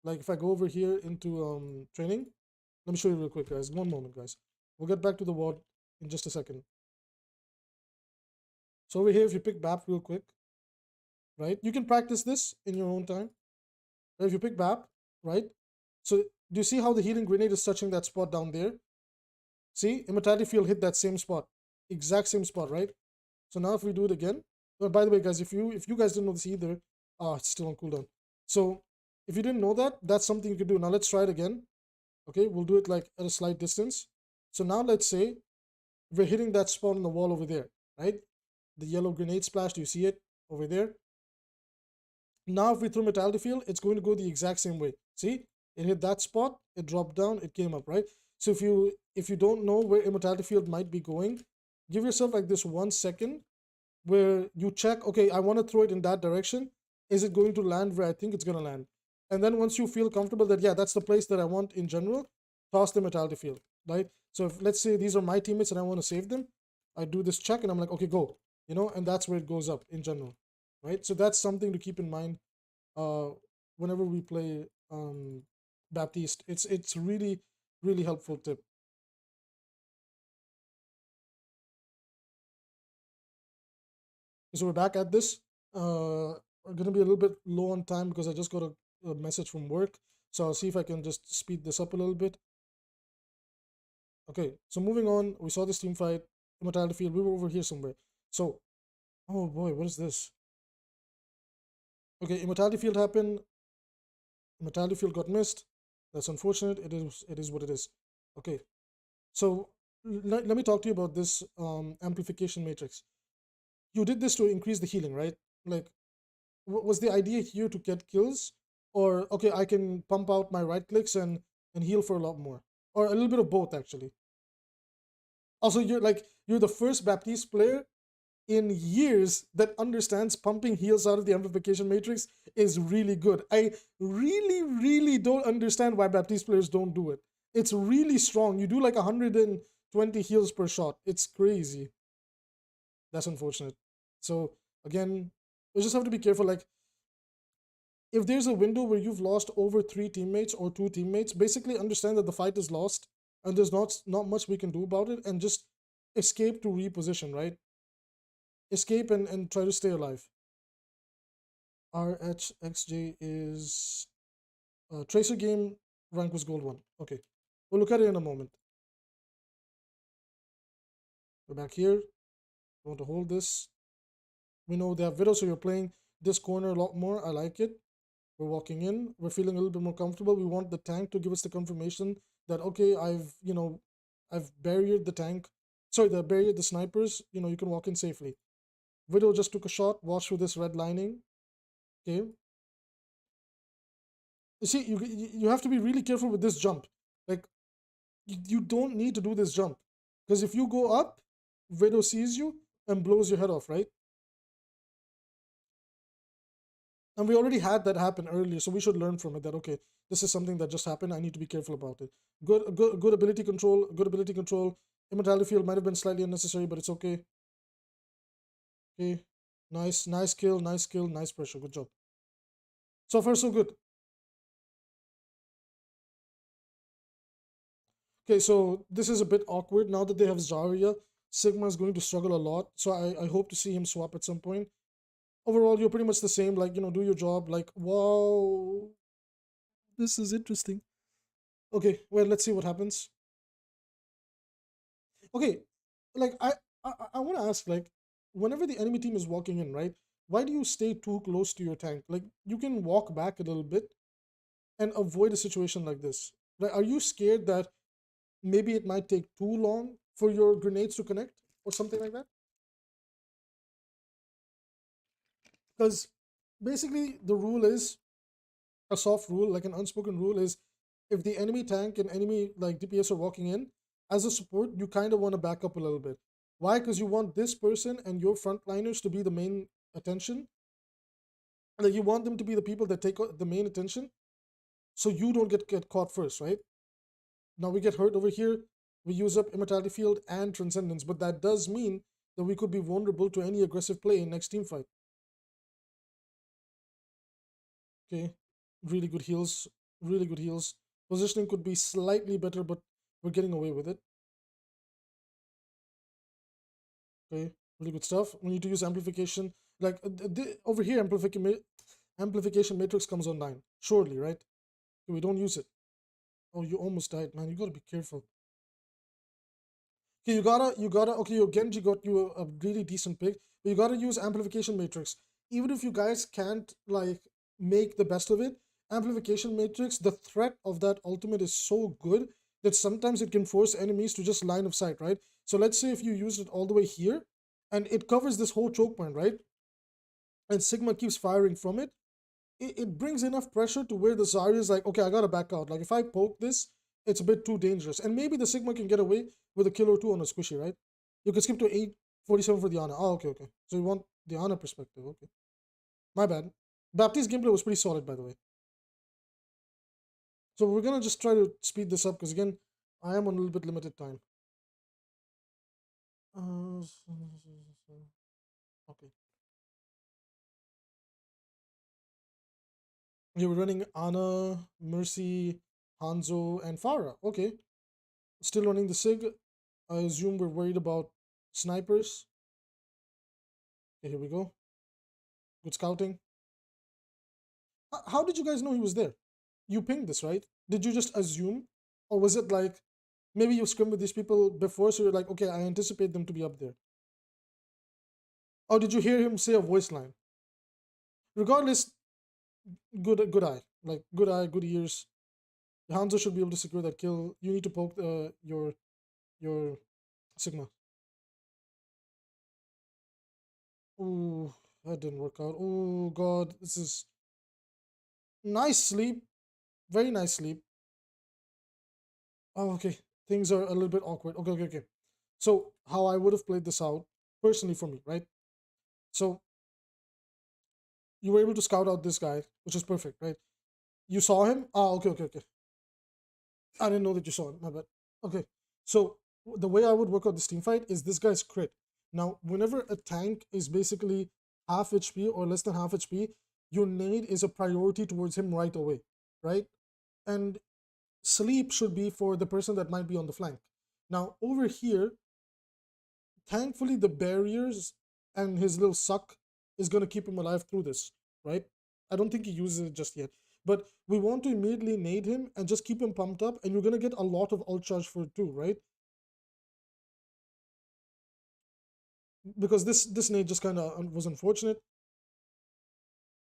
S1: like if I go over here into training, let me show you real quick, guys. One moment, guys. We'll get back to the WOD in just a second. So over here, if you pick BAP real quick, right? You can practice this in your own time. Right? If you pick BAP, right? So do you see how the healing grenade is touching that spot down there? See, immortality field hit that same spot, exact same spot, right? So now if we do it again, well, by the way, guys, if you guys didn't know this either, it's still on cooldown. So if you didn't know that, that's something you could do. Now let's try it again. Okay, we'll do it like at a slight distance. So now let's say we're hitting that spot on the wall over there, right? The yellow grenade splash, do you see it over there? Now if we throw Metallic Field, it's going to go the exact same way. See, it hit that spot, it dropped down, it came up, right? So if you don't know where Immortality Field might be going, give yourself like this 1 second where you check, okay, I want to throw it in that direction. Is it going to land where I think it's going to land? And then once you feel comfortable that, yeah, that's the place that I want in general, toss the Metallic Field, right? So if let's say these are my teammates and I want to save them, I do this check and I'm like, okay, go, and that's where it goes up in general, right? So that's something to keep in mind uh, whenever we play Baptiste. It's really, really helpful tip. So we're back at this. We're gonna be a little bit low on time because I just got a message from work. So I'll see if I can just speed this up a little bit. Okay, so moving on, we saw this team fight, Immortality Field. We were over here somewhere. So, oh boy, what is this? Okay, Immortality Field happened. Immortality Field got missed. That's unfortunate. It is what it is. Okay, so let me talk to you about this amplification matrix. You did this to increase the healing, right? Like, was the idea here to get kills, or okay, I can pump out my right clicks and heal for a lot more, or a little bit of both actually? Also, you're the first Baptiste player in years that understands pumping heals out of the amplification matrix is really good. I really, really don't understand why Baptiste players don't do it. It's really strong. You do like 120 heals per shot. It's crazy. That's unfortunate. So again, we just have to be careful. Like, if there's a window where you've lost over 3 teammates or 2 teammates, basically understand that the fight is lost and there's not much we can do about it, and just escape to reposition, right? Escape and try to stay alive. RHXJ is Tracer game, rank was gold 1. Okay, we'll look at it in a moment. We're back here. We want to hold this. We know they have Widow, so you're playing this corner a lot more. I like it. We're walking in. We're feeling a little bit more comfortable. We want the tank to give us the confirmation that, okay, I've barriered the tank. Sorry, barriered the snipers. You can walk in safely. Widow just took a shot. Watch through this red lining. Okay. You see, you have to be really careful with this jump. Like, you don't need to do this jump, because if you go up, Widow sees you and blows your head off, right? And we already had that happen earlier, so we should learn from it that, okay, this is something that just happened. I need to be careful about it. Good ability control. Good ability control. Immortality field might have been slightly unnecessary, but it's okay. Okay, nice kill, nice pressure. Good job. So far, so good. Okay, so this is a bit awkward now that they have Zarya. Sigma is going to struggle a lot. So I hope to see him swap at some point. Overall, you're pretty much the same. Like, do your job. Like, wow, this is interesting. Okay, well, let's see what happens. Okay, like I want to ask, like, whenever the enemy team is walking in, right? Why do you stay too close to your tank? Like, you can walk back a little bit and avoid a situation like this. Like, are you scared that maybe it might take too long for your grenades to connect or something like that? Because basically the rule is a soft rule, like an unspoken rule is, if the enemy tank and enemy like DPS are walking in, as a support, you kind of want to back up a little bit. Why? Because you want this person and your frontliners to be the main attention. Like, you want them to be the people that take the main attention, so you don't get caught first, right? Now we get hurt over here. We use up Immortality Field and Transcendence, but that does mean that we could be vulnerable to any aggressive play in next team fight. Okay, really good heals, really good heals. Positioning could be slightly better, but we're getting away with it. Okay, really good stuff. We need to use amplification. Like, over here, amplification matrix comes online. Surely, right? Okay, we don't use it. Oh, you almost died, man. You gotta be careful. Okay, you gotta. Okay, your Genji got you a really decent pick, but you gotta use amplification matrix. Even if you guys can't like make the best of it, amplification matrix, the threat of that ultimate is so good that sometimes it can force enemies to just line of sight, right? So let's say if you use it all the way here, and it covers this whole choke point, right? And Sigma keeps firing from it, it brings enough pressure to where the Zarya is like, okay, I gotta back out. Like, if I poke this, it's a bit too dangerous. And maybe the Sigma can get away with a kill or two on a squishy, right? You can skip to 847 for the Ana. Oh, okay, okay. So you want the Ana perspective, okay. My bad. Baptiste's gameplay was pretty solid, by the way. So we're gonna just try to speed this up, because again, I am on a little bit limited time. Okay. Yeah, we're running Ana, Mercy, Hanzo, and Farah. Okay. Still running the Sig. I assume we're worried about snipers. Okay, here we go. Good scouting. How did you guys know he was there? You pinged this, right? Did you just assume? Or was it like, maybe you scrimmed with these people before, so you're like, okay, I anticipate them to be up there? Or did you hear him say a voice line? Regardless, good eye. Like, good eye, good ears. Hanzo should be able to secure that kill. You need to poke your Sigma. Ooh, that didn't work out. Oh god, this is nice sleep. Very nice sleep. Oh, okay. Things are a little bit awkward. Okay, okay, okay. So how I would have played this out, personally for me, right? So you were able to scout out this guy, which is perfect, right? You saw him? Ah, okay, okay, okay. I didn't know that you saw him, my bad. Okay. So the way I would work out this team fight is this guy's crit. Now, whenever a tank is basically half HP or less than half HP, your nade is a priority towards him right away, right? And sleep should be for the person that might be on the flank. Now, over here, thankfully the barriers and his little suck is going to keep him alive through this, right? I don't think he uses it just yet, but we want to immediately nade him and just keep him pumped up, and you're going to get a lot of ult charge for it too, right? Because this nade just kind of was unfortunate,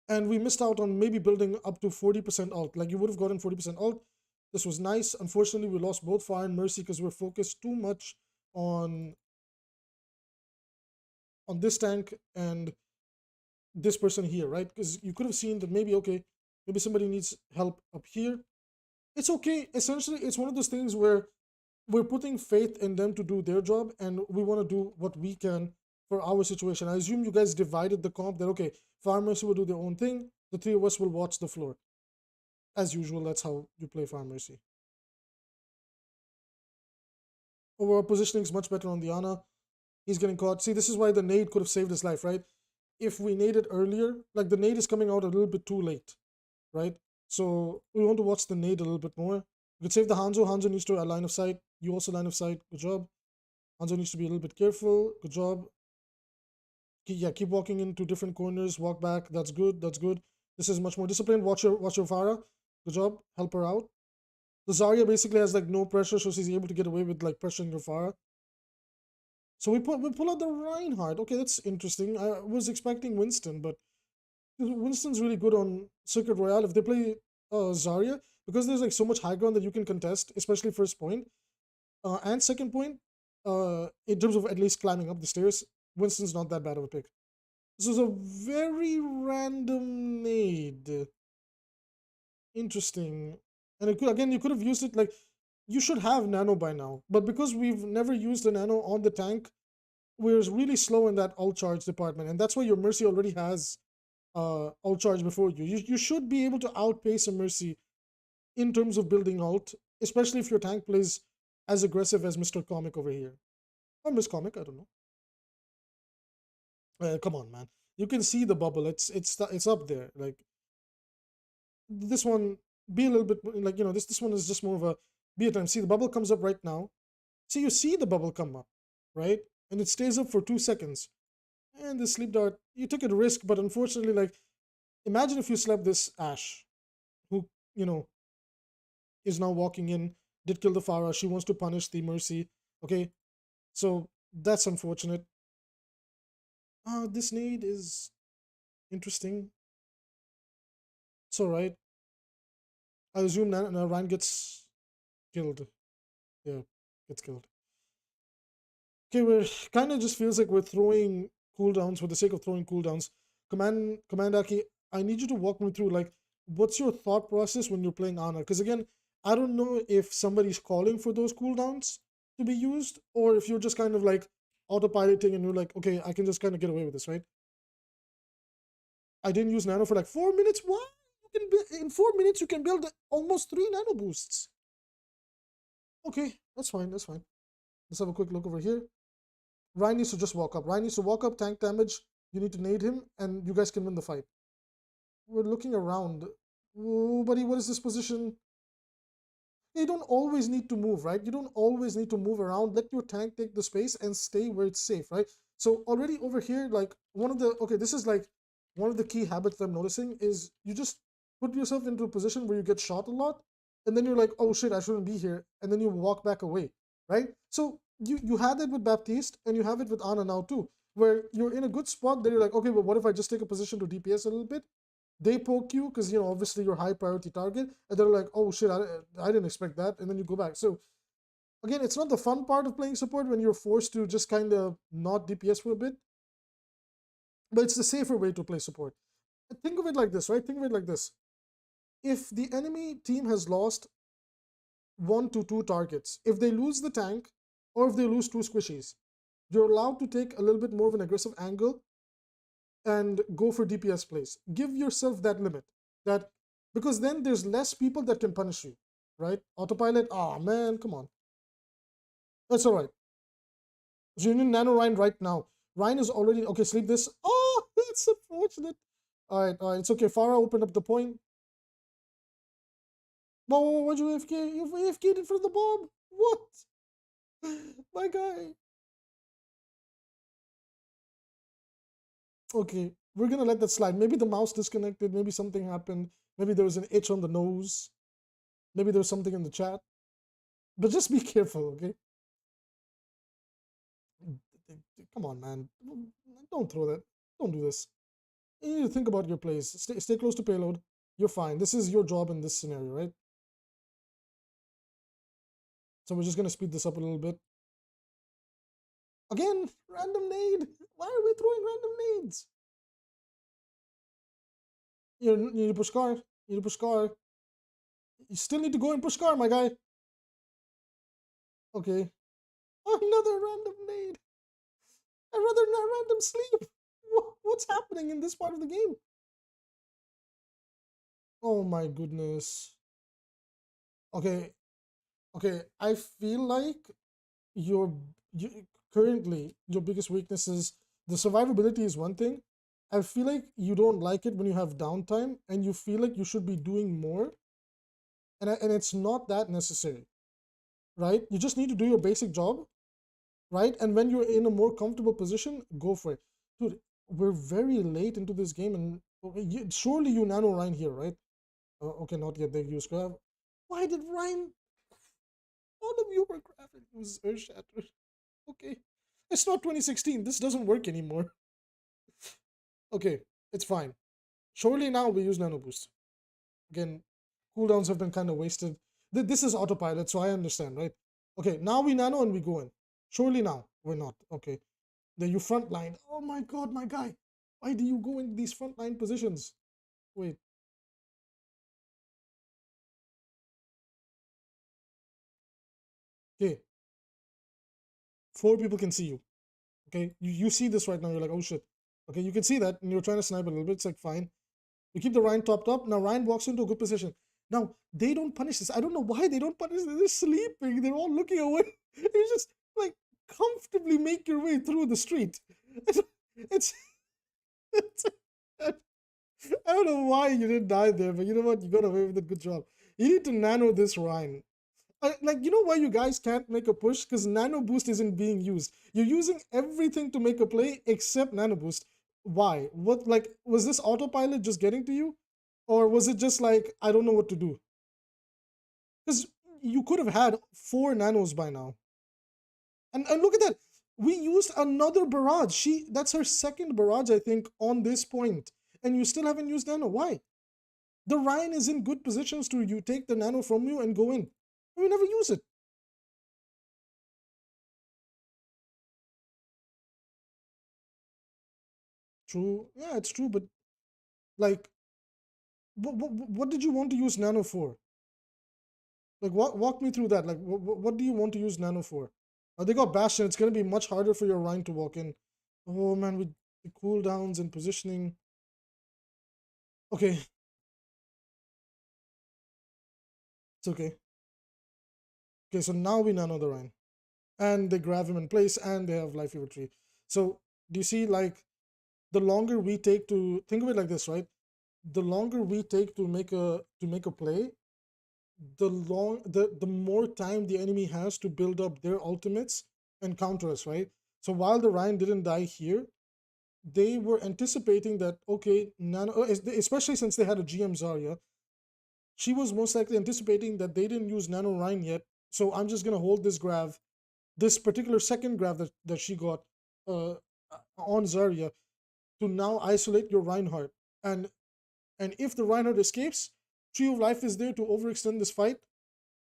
S1: and we missed out on maybe building up to 40% ult. Like, you would have gotten 40% ult. This was nice. Unfortunately, we lost both Fire and Mercy because we're focused too much on this tank and this person here, right? Because you could have seen that maybe, okay, maybe somebody needs help up here. It's okay. Essentially, it's one of those things where we're putting faith in them to do their job, and we want to do what we can for our situation. I assume you guys divided the comp that, okay, Farmers will do their own thing, the three of us will watch the floor. As usual, that's how you play Farmers. Overall positioning is much better on the Ana. He's getting caught. See, this is why the nade could have saved his life, right? If we naded earlier, like, the nade is coming out a little bit too late, right? So we want to watch the nade a little bit more. You could save the Hanzo. Hanzo needs to line of sight. You also line of sight. Good job. Hanzo needs to be a little bit careful. Good job. Yeah, keep walking into different corners. Walk back. That's good. That's good. This is much more disciplined. Watch your Farah. Good job. Help her out. The Zarya basically has like no pressure, so she's able to get away with like pressuring your Farah. So we pull out the Reinhardt. Okay, that's interesting. I was expecting Winston, but Winston's really good on Circuit Royale. If they play Zarya, because there's like so much high ground that you can contest, especially first point and second point, in terms of at least climbing up the stairs, Winston's not that bad of a pick. This is a very random nade. Interesting. And it could, again, you could have used it like you should have nano by now, but because we've never used a nano on the tank, we're really slow in that ult charge department, and that's why your Mercy already has ult charge before you. You should be able to outpace a Mercy in terms of building ult, especially if your tank plays as aggressive as Mr. Comic over here. Or Miss Comic, I don't know. Come on, man. You can see the bubble. It's up there. Like this one, be a little bit like this one is just more of a be a time. See the bubble comes up right now. See you see the bubble come up, right? And it stays up for 2 seconds. And the sleep dart, you took a risk, but unfortunately, like imagine if you slept this Ashe, who is now walking in, did kill the Farah. She wants to punish the Mercy. Okay, so that's unfortunate. This nade is interesting. It's alright. I assume that Ryan gets killed. Yeah, gets killed. Okay, we're kind of just feels like we're throwing cooldowns for the sake of throwing cooldowns. Command Aki, I need you to walk me through like what's your thought process when you're playing Ana? Because again, I don't know if somebody's calling for those cooldowns to be used, or if you're just kind of like autopiloting and you're like, okay, I can just kind of get away with this, right? I didn't use nano for like 4 minutes. Why? You can in 4 minutes you can build almost 3 nano boosts. Okay, that's fine. That's fine. Let's have a quick look over here. Ryan needs to just walk up. Ryan needs to walk up, tank damage. You need to nade him, and you guys can win the fight. We're looking around. Oh, buddy, what is this position? You don't always need to move, right? You don't always need to move around. Let your tank take the space and stay where it's safe, right? So already over here, like this is like one of the key habits that I'm noticing is you just put yourself into a position where you get shot a lot, and then you're like, oh shit, I shouldn't be here, and then you walk back away, right? So you had that with Baptiste, and you have it with Ana now too, where you're in a good spot that you're like, okay, but what if I just take a position to DPS a little bit? They poke you because obviously you're high priority target, and they're like, oh shit, I didn't expect that, and then you go back. So again, it's not the fun part of playing support when you're forced to just kind of not DPS for a bit, but it's the safer way to play support. Think of it like this, right? Think of it like this. If the enemy team has lost 1 to 2 targets, if they lose the tank or if they lose 2 squishies, you're allowed to take a little bit more of an aggressive angle and go for DPS plays. Give yourself that limit, because then there's less people that can punish you, right? Autopilot, oh man, come on. That's all right. So you need Nano Ryan right now. Ryan is already, okay, sleep this. Oh, that's unfortunate. All right, it's okay. Farah opened up the point. Whoa, what'd you AFK? You AFK'd in front of the bomb. What? My guy. Okay, we're gonna let that slide. Maybe the mouse disconnected. Maybe something happened. Maybe there was an itch on the nose. Maybe there was something in the chat. But just be careful, okay? Come on, man. Don't throw that. Don't do this. You need to think about your plays. Stay close to payload. You're fine. This is your job in this scenario, right? So we're just gonna speed this up a little bit. Again, random nade. Why are we throwing random nades? You need to push car. You need to push car. You still need to go and push car, my guy. Okay. Another random nade. I'd rather not random sleep. What's happening in this part of the game? Oh my goodness. Okay. Okay. I feel like currently your biggest weakness is the survivability is one thing. I feel like you don't like it when you have downtime and you feel like you should be doing more. And it's not that necessary, right? You just need to do your basic job right? And when you're in a more comfortable position, go for it. Dude, we're very late into this game, and okay, surely you nano Ryan here, right? Okay, not yet. They use grab. Why did Ryan? All of you were grabbing. It was Earth Shatter. Okay, it's not 2016. This doesn't work anymore. Okay, it's fine. Surely now we use nano boost. Again, cooldowns have been kind of wasted. This is autopilot, so I understand, right? Okay, now we nano and we go in. Surely now we're not. Okay, then you frontline. Oh my god, my guy. Why do you go in these frontline positions? Wait. Okay, four people can see you. Okay, you see this right now. You're like, oh shit. Okay, you can see that, and you're trying to snipe a little bit. It's like fine. You keep the Ryan topped up. Now Ryan walks into a good position. Now they don't punish this. I don't know why they don't punish this. They're sleeping. They're all looking away. You just like comfortably make your way through the street. It's, it's I don't know why you didn't die there, but you know what? You got away with it. Good job. You need to nano this Ryan. Like, you know why you guys can't make a push? Because nano boost isn't being used. You're using everything to make a play except nano boost. Why? What, like, was this autopilot just getting to you? Or was it just like, I don't know what to do? Because you could have had 4 nanos by now. And look at that. We used another barrage. That's her second barrage, I think, on this point. And you still haven't used nano. Why? The Ryan is in good positions to you take the nano from you and go in. We never use it. True. Yeah, it's true. But like, what did you want to use nano for? Like, walk me through that. Like, what do you want to use nano for? They got Bastion. It's going to be much harder for your Ryan to walk in. Oh man, with the cooldowns and positioning. Okay, it's okay. Okay, so now we nano the Ryan. And they grab him in place and they have Life Fever Tree. So, do you see, like, the longer we take to think of it like this, right? The longer we take to make a play, the more time the enemy has to build up their ultimates and counter us, right? So while the Ryan didn't die here, they were anticipating that okay, Nano, especially since they had a GM Zarya, she was most likely anticipating that they didn't use Nano Ryan yet. So I'm just gonna hold this grab, this particular second grab that she got uh, on Zarya to now isolate your Reinhardt. And if the Reinhardt escapes, Tree of Life is there to overextend this fight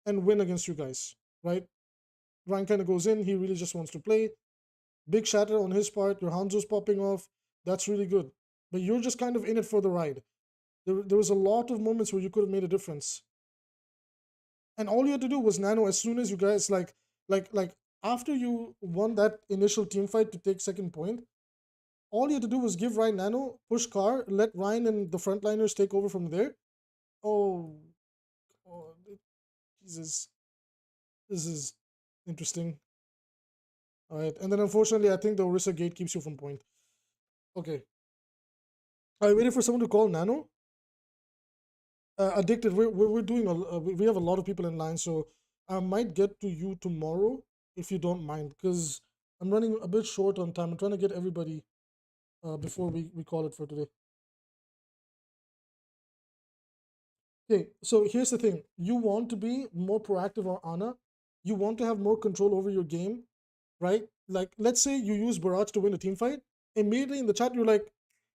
S1: and win against you guys, right? Ryan kind of goes in, he really just wants to play. Big shatter on his part, your Hanzo's popping off. That's really good. But you're just kind of in it for the ride. There was a lot of moments where you could have made a difference. And all you had to do was nano as soon as you guys like after you won that initial team fight to take second point, all you had to do was give Ryan nano, push car, let Ryan and the frontliners take over from there. Oh, oh Jesus. This is interesting. All right. And then unfortunately, I think the Orisa gate keeps you from point. Okay. I waited for someone to call Nano. Addicted. We're doing we have a lot of people in line, so I might get to you tomorrow if you don't mind, because I'm running a bit short on time. I'm trying to get everybody before we call it for today. Okay, so here's the thing. You want to be more proactive or Ana. You want to have more control over your game, right? Like, let's say you use Barrage to win a team fight. Immediately in the chat, you're like,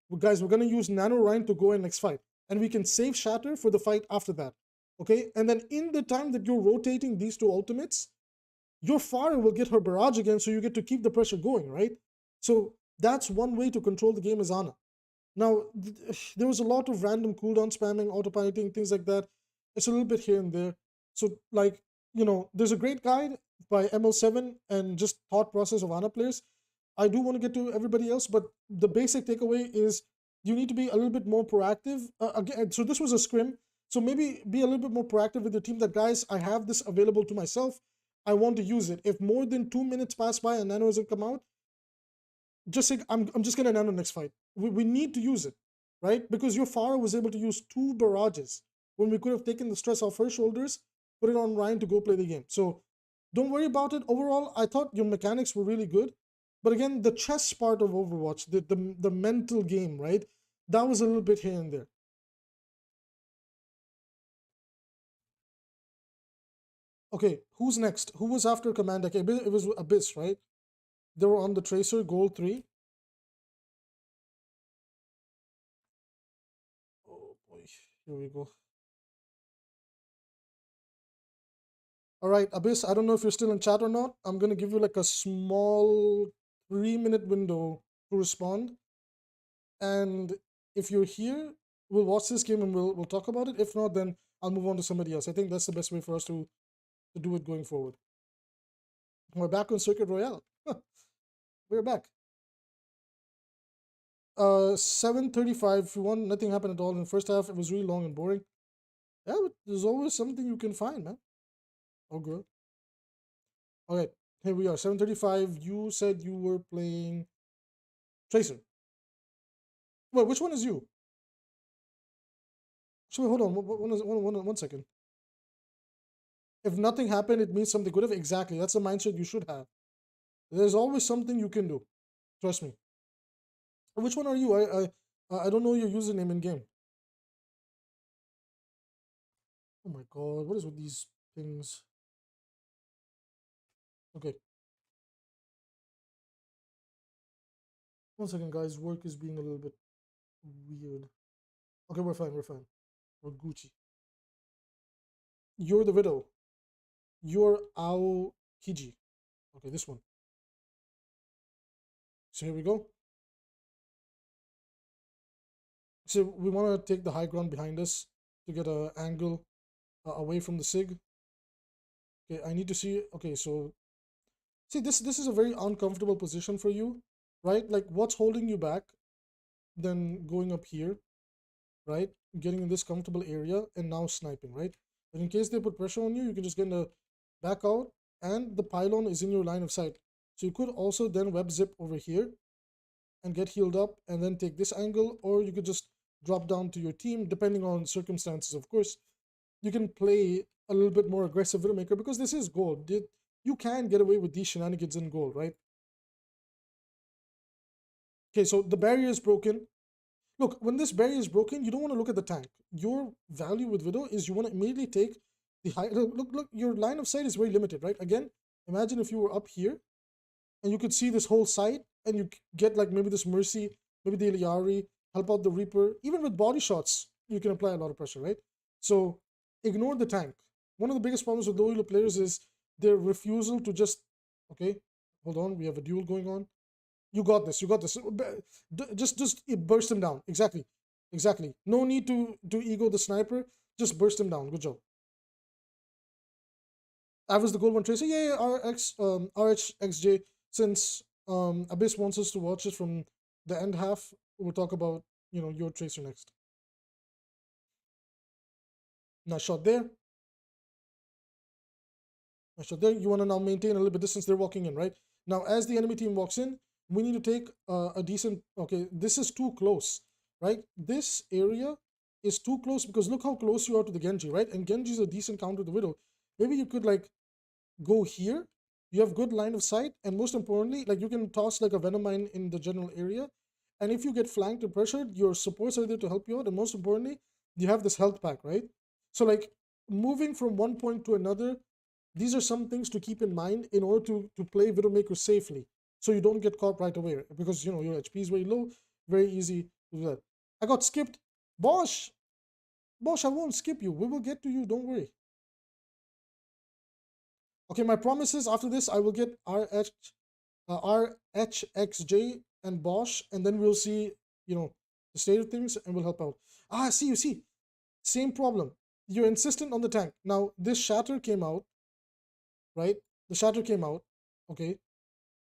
S1: well, guys, we're going to use Nano Ryan to go in next fight. And we can save Shatter for the fight after that. Okay? And then in the time that you're rotating these two ultimates, your Pharah will get her Barrage again, so you get to keep the pressure going, right? So that's one way to control the game as Ana. Now, there was a lot of random cooldown spamming, autopiloting, things like that. It's a little bit here and there. So, like, there's a great guide by ML7 and just thought process of Ana players. I do want to get to everybody else, but the basic takeaway is you need to be a little bit more proactive. Again, so this was a scrim. So maybe be a little bit more proactive with your team that, guys, I have this available to myself. I want to use it. If more than 2 minutes pass by and Nano hasn't come out, just say, I'm just going to Nano next fight. We need to use it, right? Because your Pharah was able to use 2 barrages when we could have taken the stress off her shoulders, put it on Ryan to go play the game. So Don't worry about it. Overall, I thought your mechanics were really good. But again, the chess part of Overwatch, the mental game, right? That was a little bit here and there. Okay, who's next? Who was after Commander? Okay, it was Abyss, right? They were on the Tracer, Gold 3. Oh boy, here we go. All right, Abyss, I don't know if you're still in chat or not. I'm going to give you like a small 3-minute window to respond. And if you're here, we'll watch this game and we'll talk about it. If not, then I'll move on to somebody else. I think that's the best way for us to do it going forward. We're back on Circuit Royale. We're back. 7:35. If you want, nothing happened at all in the first half. It was really long and boring. Yeah, but there's always something you can find, man. Oh, good. Okay, here we are. 7:35. You said you were playing Tracer. Wait, which one is you? So hold on. One second. If nothing happened, it means something good. Exactly. That's the mindset you should have. There's always something you can do. Trust me. Which one are you? I don't know your username in game. Oh my god, what is with these things? Okay. One second, guys. Work is being a little bit weird. Okay, we're fine. We're fine. We're Gucci. You're the Widow. You're Aokiji. Okay, this one. So here we go. So we want to take the high ground behind us to get an angle away from the SIG. Okay, I need to see. Okay, so see this is a very uncomfortable position for you, right? Like what's holding you back? Then going up here, right? Getting in this comfortable area and now sniping, right? But in case they put pressure on you, you can just get in the back out, and the pylon is in your line of sight. So you could also then web zip over here and get healed up and then take this angle, or you could just drop down to your team depending on circumstances. Of course, you can play a little bit more aggressive Widowmaker because this is gold. You can get away with these shenanigans in gold, right? Okay, so the barrier is broken. Look, when this barrier is broken, you don't want to look at the tank. Your value with Widow is you want to immediately take the high. Look, your line of sight is very limited, right? Again, imagine if you were up here and you could see this whole site and you get like maybe this Mercy, maybe the Iliari, help out the Reaper. Even with body shots, you can apply a lot of pressure, right? So ignore the tank. One of the biggest problems with low elo players is their refusal to just, okay, hold on, we have a duel going on. You got this. You got this. Just burst him down. Exactly. No need to ego the sniper. Just burst him down. Good job. I was the gold one tracer. Yeah, RHXJ. Since Abyss wants us to watch it from the end half, we'll talk about your tracer next. Nice shot there. Nice shot there. You want to now maintain a little bit distance. They're walking in, right? Now, as the enemy team walks in, we need to take a decent. Okay, this is too close, right? This area is too close because look how close you are to the Genji, right? And Genji is a decent counter to the Widow. Maybe you could like go here. You have good line of sight, and most importantly, like you can toss like a venom mine in the general area. And if you get flanked and pressured, your supports are there to help you out. And most importantly, you have this health pack, right? So like moving from one point to another, these are some things to keep in mind in order to play Widowmaker safely. So you don't get caught right away because your HP is very low, very easy to do that. I got skipped. Bosch, I won't skip you. We will get to you. Don't worry. Okay, my promise is after this I will get RHXJ and Bosch, and then we'll see the state of things and we'll help out. See, you see, same problem. You're insistent on the tank. Now this shatter came out, right? The shatter came out. Okay,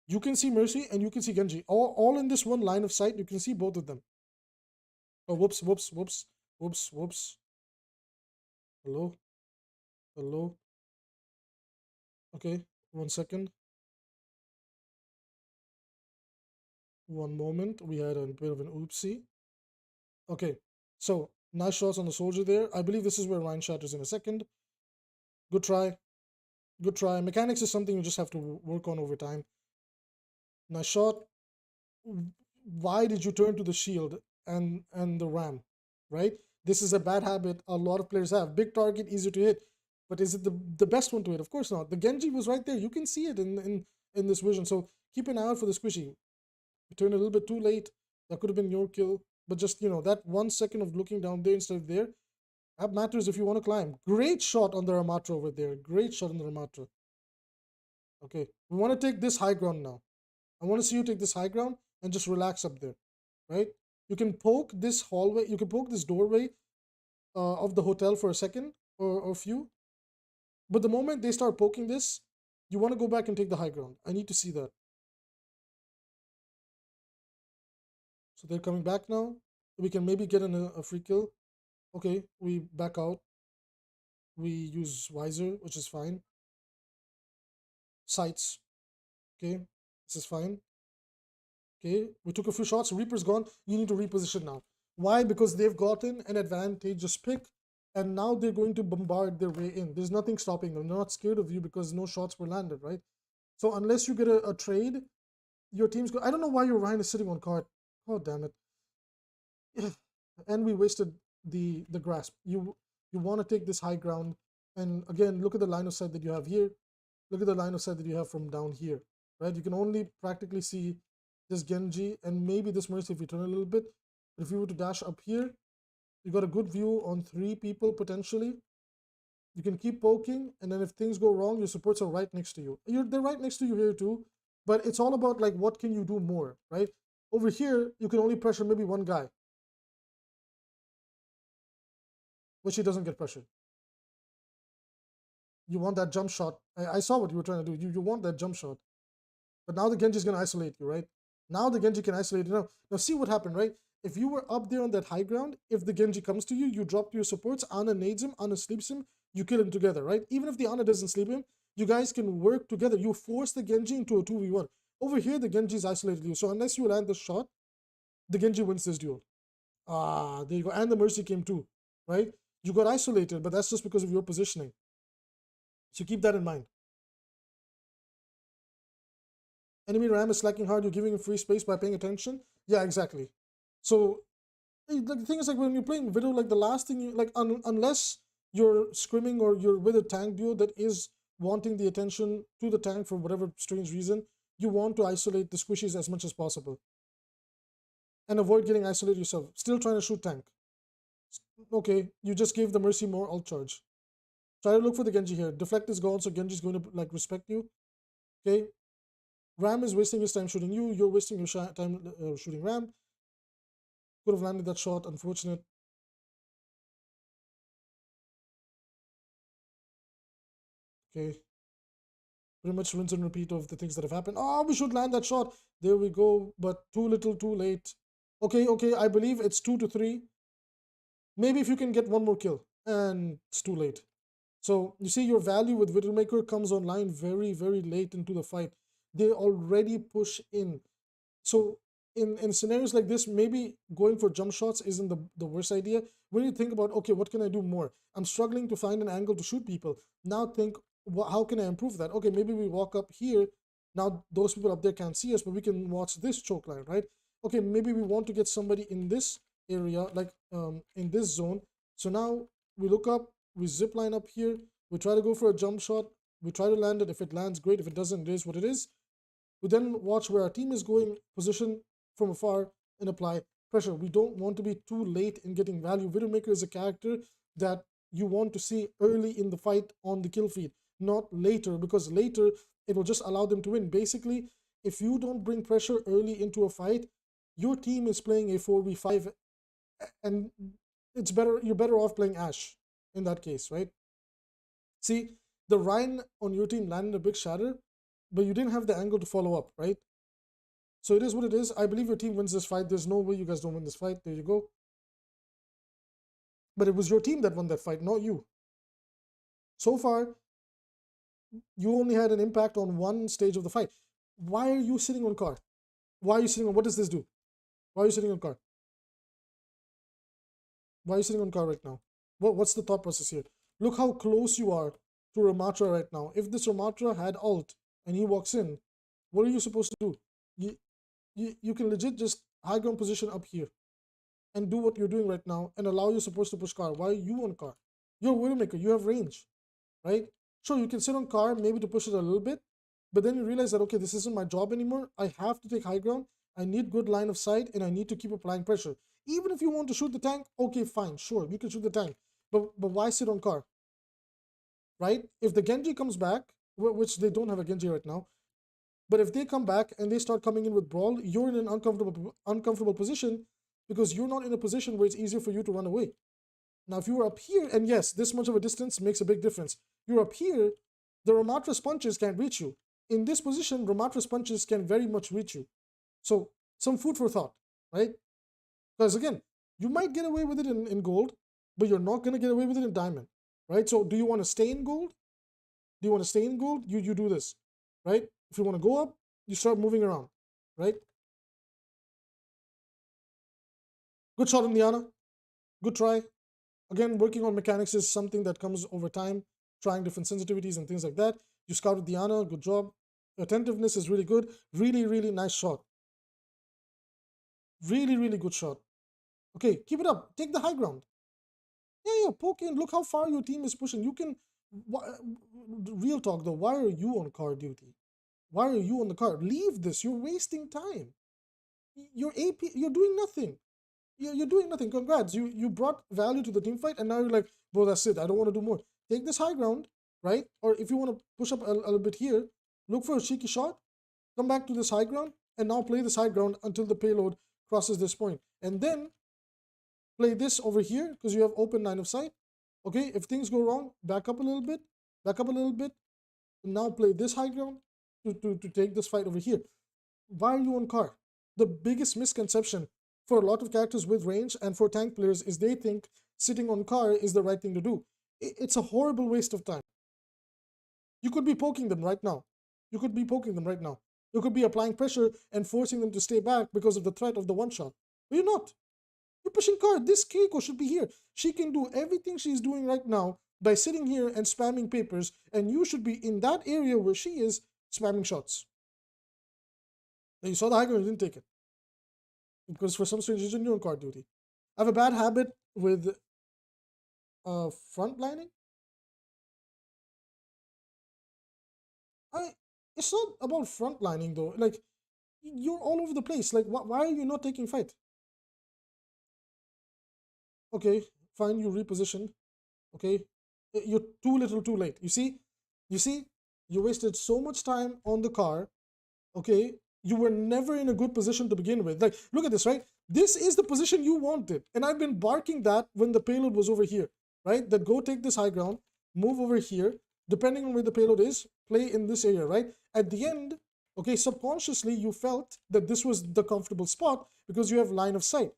S1: you can see Mercy and you can see Genji. All in this one line of sight. You can see both of them. Oh, whoops. Hello? Hello? Okay, 1 second. One moment. We had a bit of an oopsie. Okay, so nice shots on the soldier there. I believe this is where Ryan shatters in a second. Good try. Good try. Mechanics is something you just have to work on over time. Nice shot. Why did you turn to the shield and the ram, right? This is a bad habit a lot of players have. Big target, easier to hit, but is it the best one to hit? Of course not. The Genji was right there. You can see it in this vision. So keep an eye out for the squishy. You turned a little bit too late. That could have been your kill, but just that 1 second of looking down there instead of there, that matters if you want to climb. Great shot on the Ramatra over there. Great shot on the Ramatra. Okay, we want to take this high ground now. I want to see you take this high ground and just relax up there, right? You can poke this hallway, you can poke this doorway of the hotel for a second or a few, but the moment they start poking this, you want to go back and take the high ground. I need to see that. So they're coming back now. We can maybe get a free kill. Okay, we back out. We use Visor, which is fine. Sights. Okay, this is fine. Okay, we took a few shots. Reaper's gone. You need to reposition now. Why? Because they've gotten an advantageous pick, and now they're going to bombard their way in. There's nothing stopping them. They're not scared of you because no shots were landed, right? So unless you get a trade, your team's go. I don't know why your Ryan is sitting on card. Oh damn it! And we wasted the grasp. You want to take this high ground, and again, look at the line of sight that you have here. Look at the line of sight that you have from down here, right? You can only practically see this Genji and maybe this Mercy if you turn a little bit. But if you were to dash up here, you got a good view on 3 people potentially. You can keep poking, and then if things go wrong, your supports are right next to you. They're right next to you here too, but it's all about like what can you do more, right? Over here, you can only pressure maybe one guy, which he doesn't get pressured. You want that jump shot. I saw what you were trying to do. You want that jump shot. But now the Genji is going to isolate you, right? Now the Genji can isolate you. Now see what happened, right? If you were up there on that high ground, if the Genji comes to you, you drop to your supports, Ana nades him, Ana sleeps him, you kill him together, right? Even if the Ana doesn't sleep him, you guys can work together. You force the Genji into a 2v1. Over here, the Genji is isolated you. So unless you land the shot, the Genji wins this duel. Ah, there you go. And the Mercy came too, right? You got isolated, but that's just because of your positioning. So keep that in mind. Enemy RAM is slacking hard, you're giving him free space by paying attention. Yeah, exactly. So the thing is, like, when you're playing Widow, like, the last thing you like, unless you're scrimming or you're with a tank duo that is wanting the attention to the tank for whatever strange reason, you want to isolate the squishies as much as possible and avoid getting isolated yourself. Still trying to shoot tank. Okay, you just gave the Mercy more ult charge. Try to look for the Genji here. Deflect is gone, so Genji's going to like respect you. Okay, Ram is wasting his time shooting you. You're wasting your time shooting Ram. Could have landed that shot. Unfortunate. Okay. Pretty much rinse and repeat of the things that have happened. Oh, we should land that shot. There we go. But too little, too late. Okay, okay. I believe it's 2-3. Maybe if you can get one more kill. And it's too late. So you see, your value with Widowmaker comes online very, very late into the fight. They already push in. So in scenarios like this, maybe going for jump shots isn't the worst idea. When you think about, okay, what can I do more? I'm struggling to find an angle to shoot people. Now think, how can I improve that? Okay, maybe we walk up here. Now those people up there can't see us, but we can watch this choke line, right? Okay, maybe we want to get somebody in this area, like in this zone. So now we look up, we zip line up here, we try to go for a jump shot, we try to land it. If it lands, great. If it doesn't, it is what it is. We then watch where our team is going, position from afar, and apply pressure. We don't want to be too late in getting value. Widowmaker is a character that you want to see early in the fight on the kill feed, not later, because later it will just allow them to win. Basically, if you don't bring pressure early into a fight, your team is playing a 4v5, and it's better. You're better off playing Ashe in that case, right? See, the Ryan on your team landed a big shatter, but you didn't have the angle to follow up, right? So it is what it is. I believe your team wins this fight. There's no way you guys don't win this fight. There you go. But it was your team that won that fight, not you. So far, you only had an impact on one stage of the fight. Why are you sitting on car? Why are you sitting on, what does this do? Why are you sitting on car? Why are you sitting on car right now? What's the thought process here? Look how close you are to Ramatra right now. If this Ramatra had ult and he walks in, what are you supposed to do? You can legit just high ground position up here and do what you're doing right now and allow your supports to push car. Why are you on car? You're a Widowmaker, you have range, right? Sure, you can sit on car maybe to push it a little bit, but then you realize that, okay, this isn't my job anymore. I have to take high ground. I need good line of sight and I need to keep applying pressure. Even if you want to shoot the tank, okay, fine, sure, you can shoot the tank. But why sit on car, right? If the Genji comes back, which they don't have a Genji right now, but if they come back and they start coming in with brawl, you're in an uncomfortable position because you're not in a position where it's easier for you to run away. Now, if you were up here, and yes, this much of a distance makes a big difference. You're up here, the Ramatra's punches can't reach you. In this position, Ramatra's punches can very much reach you. So, some food for thought, right? Because again, you might get away with it in gold, but you're not going to get away with it in diamond, right? So, do you want to stay in gold? Do you want to stay in gold? You do this, right? If you want to go up, you start moving around, right? Good shot on Diana. Good try. Again, working on mechanics is something that comes over time, trying different sensitivities and things like that. You scouted Diana, good job. Attentiveness is really good. Really, really nice shot. Really, really good shot. Okay, keep it up. Take the high ground. Yeah, poke in. Look how far your team is pushing. You can... Real talk though, why are you on car duty? Why are you on the car? Leave this. You're wasting time. You're AP. You're doing nothing. You're doing nothing. Congrats. You brought value to the team fight, and now you're like, bro, that's it. I don't want to do more. Take this high ground, right? Or if you want to push up a little bit here, look for a cheeky shot, come back to this high ground, and now play this high ground until the payload crosses this point. And then play this over here because you have open line of sight. Okay, if things go wrong, back up a little bit, and now play this high ground to take this fight over here. Why are you on car? The biggest misconception for a lot of characters with range and for tank players is they think sitting on car is the right thing to do. It's a horrible waste of time. You could be poking them right now. You could be applying pressure and forcing them to stay back because of the threat of the one shot. But you're not. You're pushing car. This Keiko should be here. She can do everything she's doing right now by sitting here and spamming papers, and you should be in that area where she is spamming shots. Now you saw the high ground, you didn't take it. Because for some strange reason, you're on card duty. I have a bad habit with front lining. It's not about front lining though. Like, you're all over the place. Like, why are you not taking fight? Okay, fine, you reposition. Okay, you're too little too late. You see, you wasted so much time on the car. Okay, you were never in a good position to begin with. Like, look at this, right? This is the position you wanted. And I've been barking that when the payload was over here, right? That go take this high ground, move over here, depending on where the payload is, play in this area, right? At the end, okay, subconsciously, you felt that this was the comfortable spot because you have line of sight.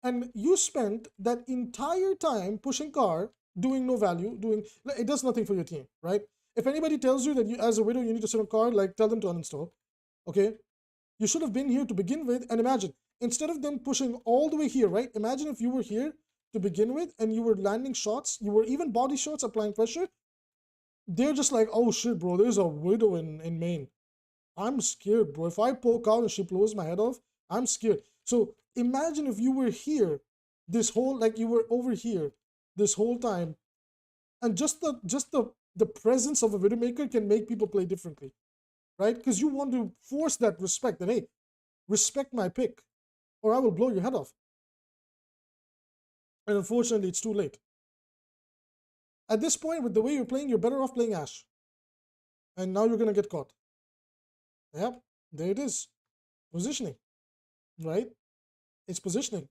S1: And you spent that entire time pushing car, doing no value, it does nothing for your team, right? If anybody tells you that you, as a widow, you need to sit on car, like, tell them to uninstall. Okay, you should have been here to begin with. And imagine, instead of them pushing all the way here, right? Imagine if you were here to begin with and you were landing shots, you were even body shots, applying pressure. They're just like, oh shit, bro, there's a widow in main. I'm scared, bro. If I poke out and she blows my head off, I'm scared. So imagine if you were here this whole, like you were over here this whole time, and just the presence of a Widowmaker can make people play differently. Right? Because you want to force that respect that, hey, respect my pick or I will blow your head off. And unfortunately, it's too late. At this point, with the way you're playing, you're better off playing Ashe. And now you're going to get caught. Yep, there it is. Positioning, right? It's positioning.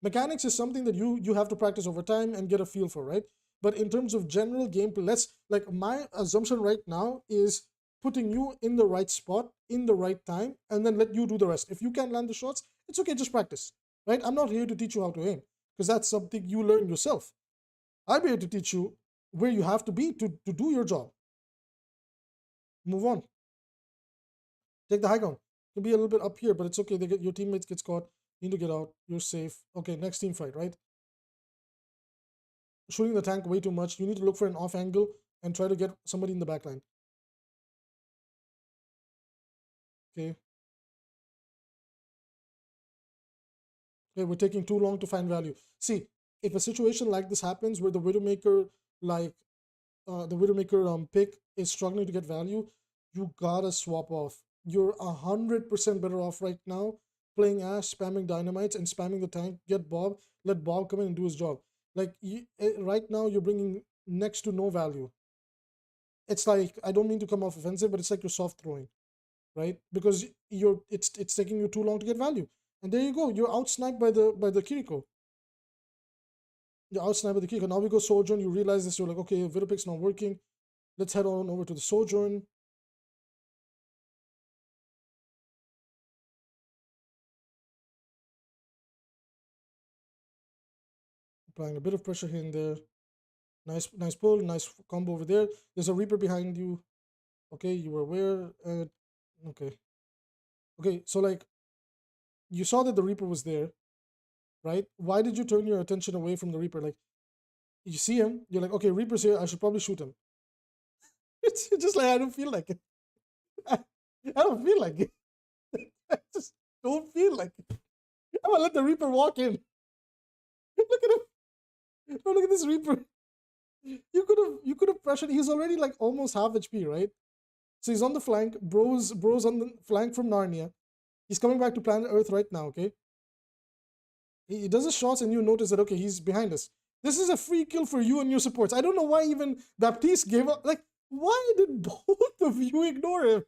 S1: Mechanics is something that you have to practice over time and get a feel for, right? But in terms of general gameplay, my assumption right now is putting you in the right spot, in the right time, and then let you do the rest. If you can't land the shots, it's okay, just practice, right? I'm not here to teach you how to aim, because that's something you learn yourself. I'm here to teach you where you have to be to do your job. Move on. Take the high ground. You can be a little bit up here, but it's okay. Your teammates get caught. You need to get out. You're safe. Okay, next team fight, right? Shooting the tank way too much. You need to look for an off angle and try to get somebody in the backline. Okay. Okay, we're taking too long to find value. See, if a situation like this happens where the Widowmaker, like the Widowmaker pick is struggling to get value, you gotta swap off. You're 100% better off right now playing Ash, spamming dynamites, and spamming the tank. Get Bob, let Bob come in and do his job. Like right now, you're bringing next to no value. It's like, I don't mean to come off offensive, but it's like you're soft throwing, right? Because it's taking you too long to get value. And there you go. You're outsniped by the Kiriko. You're outsniped by the Kiriko. Now we go Sojourn. You realize this. You're like, okay, Vidowpick's not working. Let's head on over to the Sojourn. Applying a bit of pressure here and there. Nice pull, nice combo over there. There's a Reaper behind you. Okay, you were aware. Okay. Okay, so like, you saw that the Reaper was there, right? Why did you turn your attention away from the Reaper? Like, you see him, you're like, okay, Reaper's here, I should probably shoot him. It's just like, I don't feel like it. I don't feel like it. I just don't feel like it. I'm gonna let the Reaper walk in. Look at him. Oh, look at this Reaper. You could have pressured. He's already like almost half HP, right? So he's on the flank. Bro's on the flank from Narnia. He's coming back to planet Earth right now, okay? He does his shots and you notice that, okay, he's behind us. This is a free kill for you and your supports. I don't know why even Baptiste gave up. Like, why did both of you ignore him?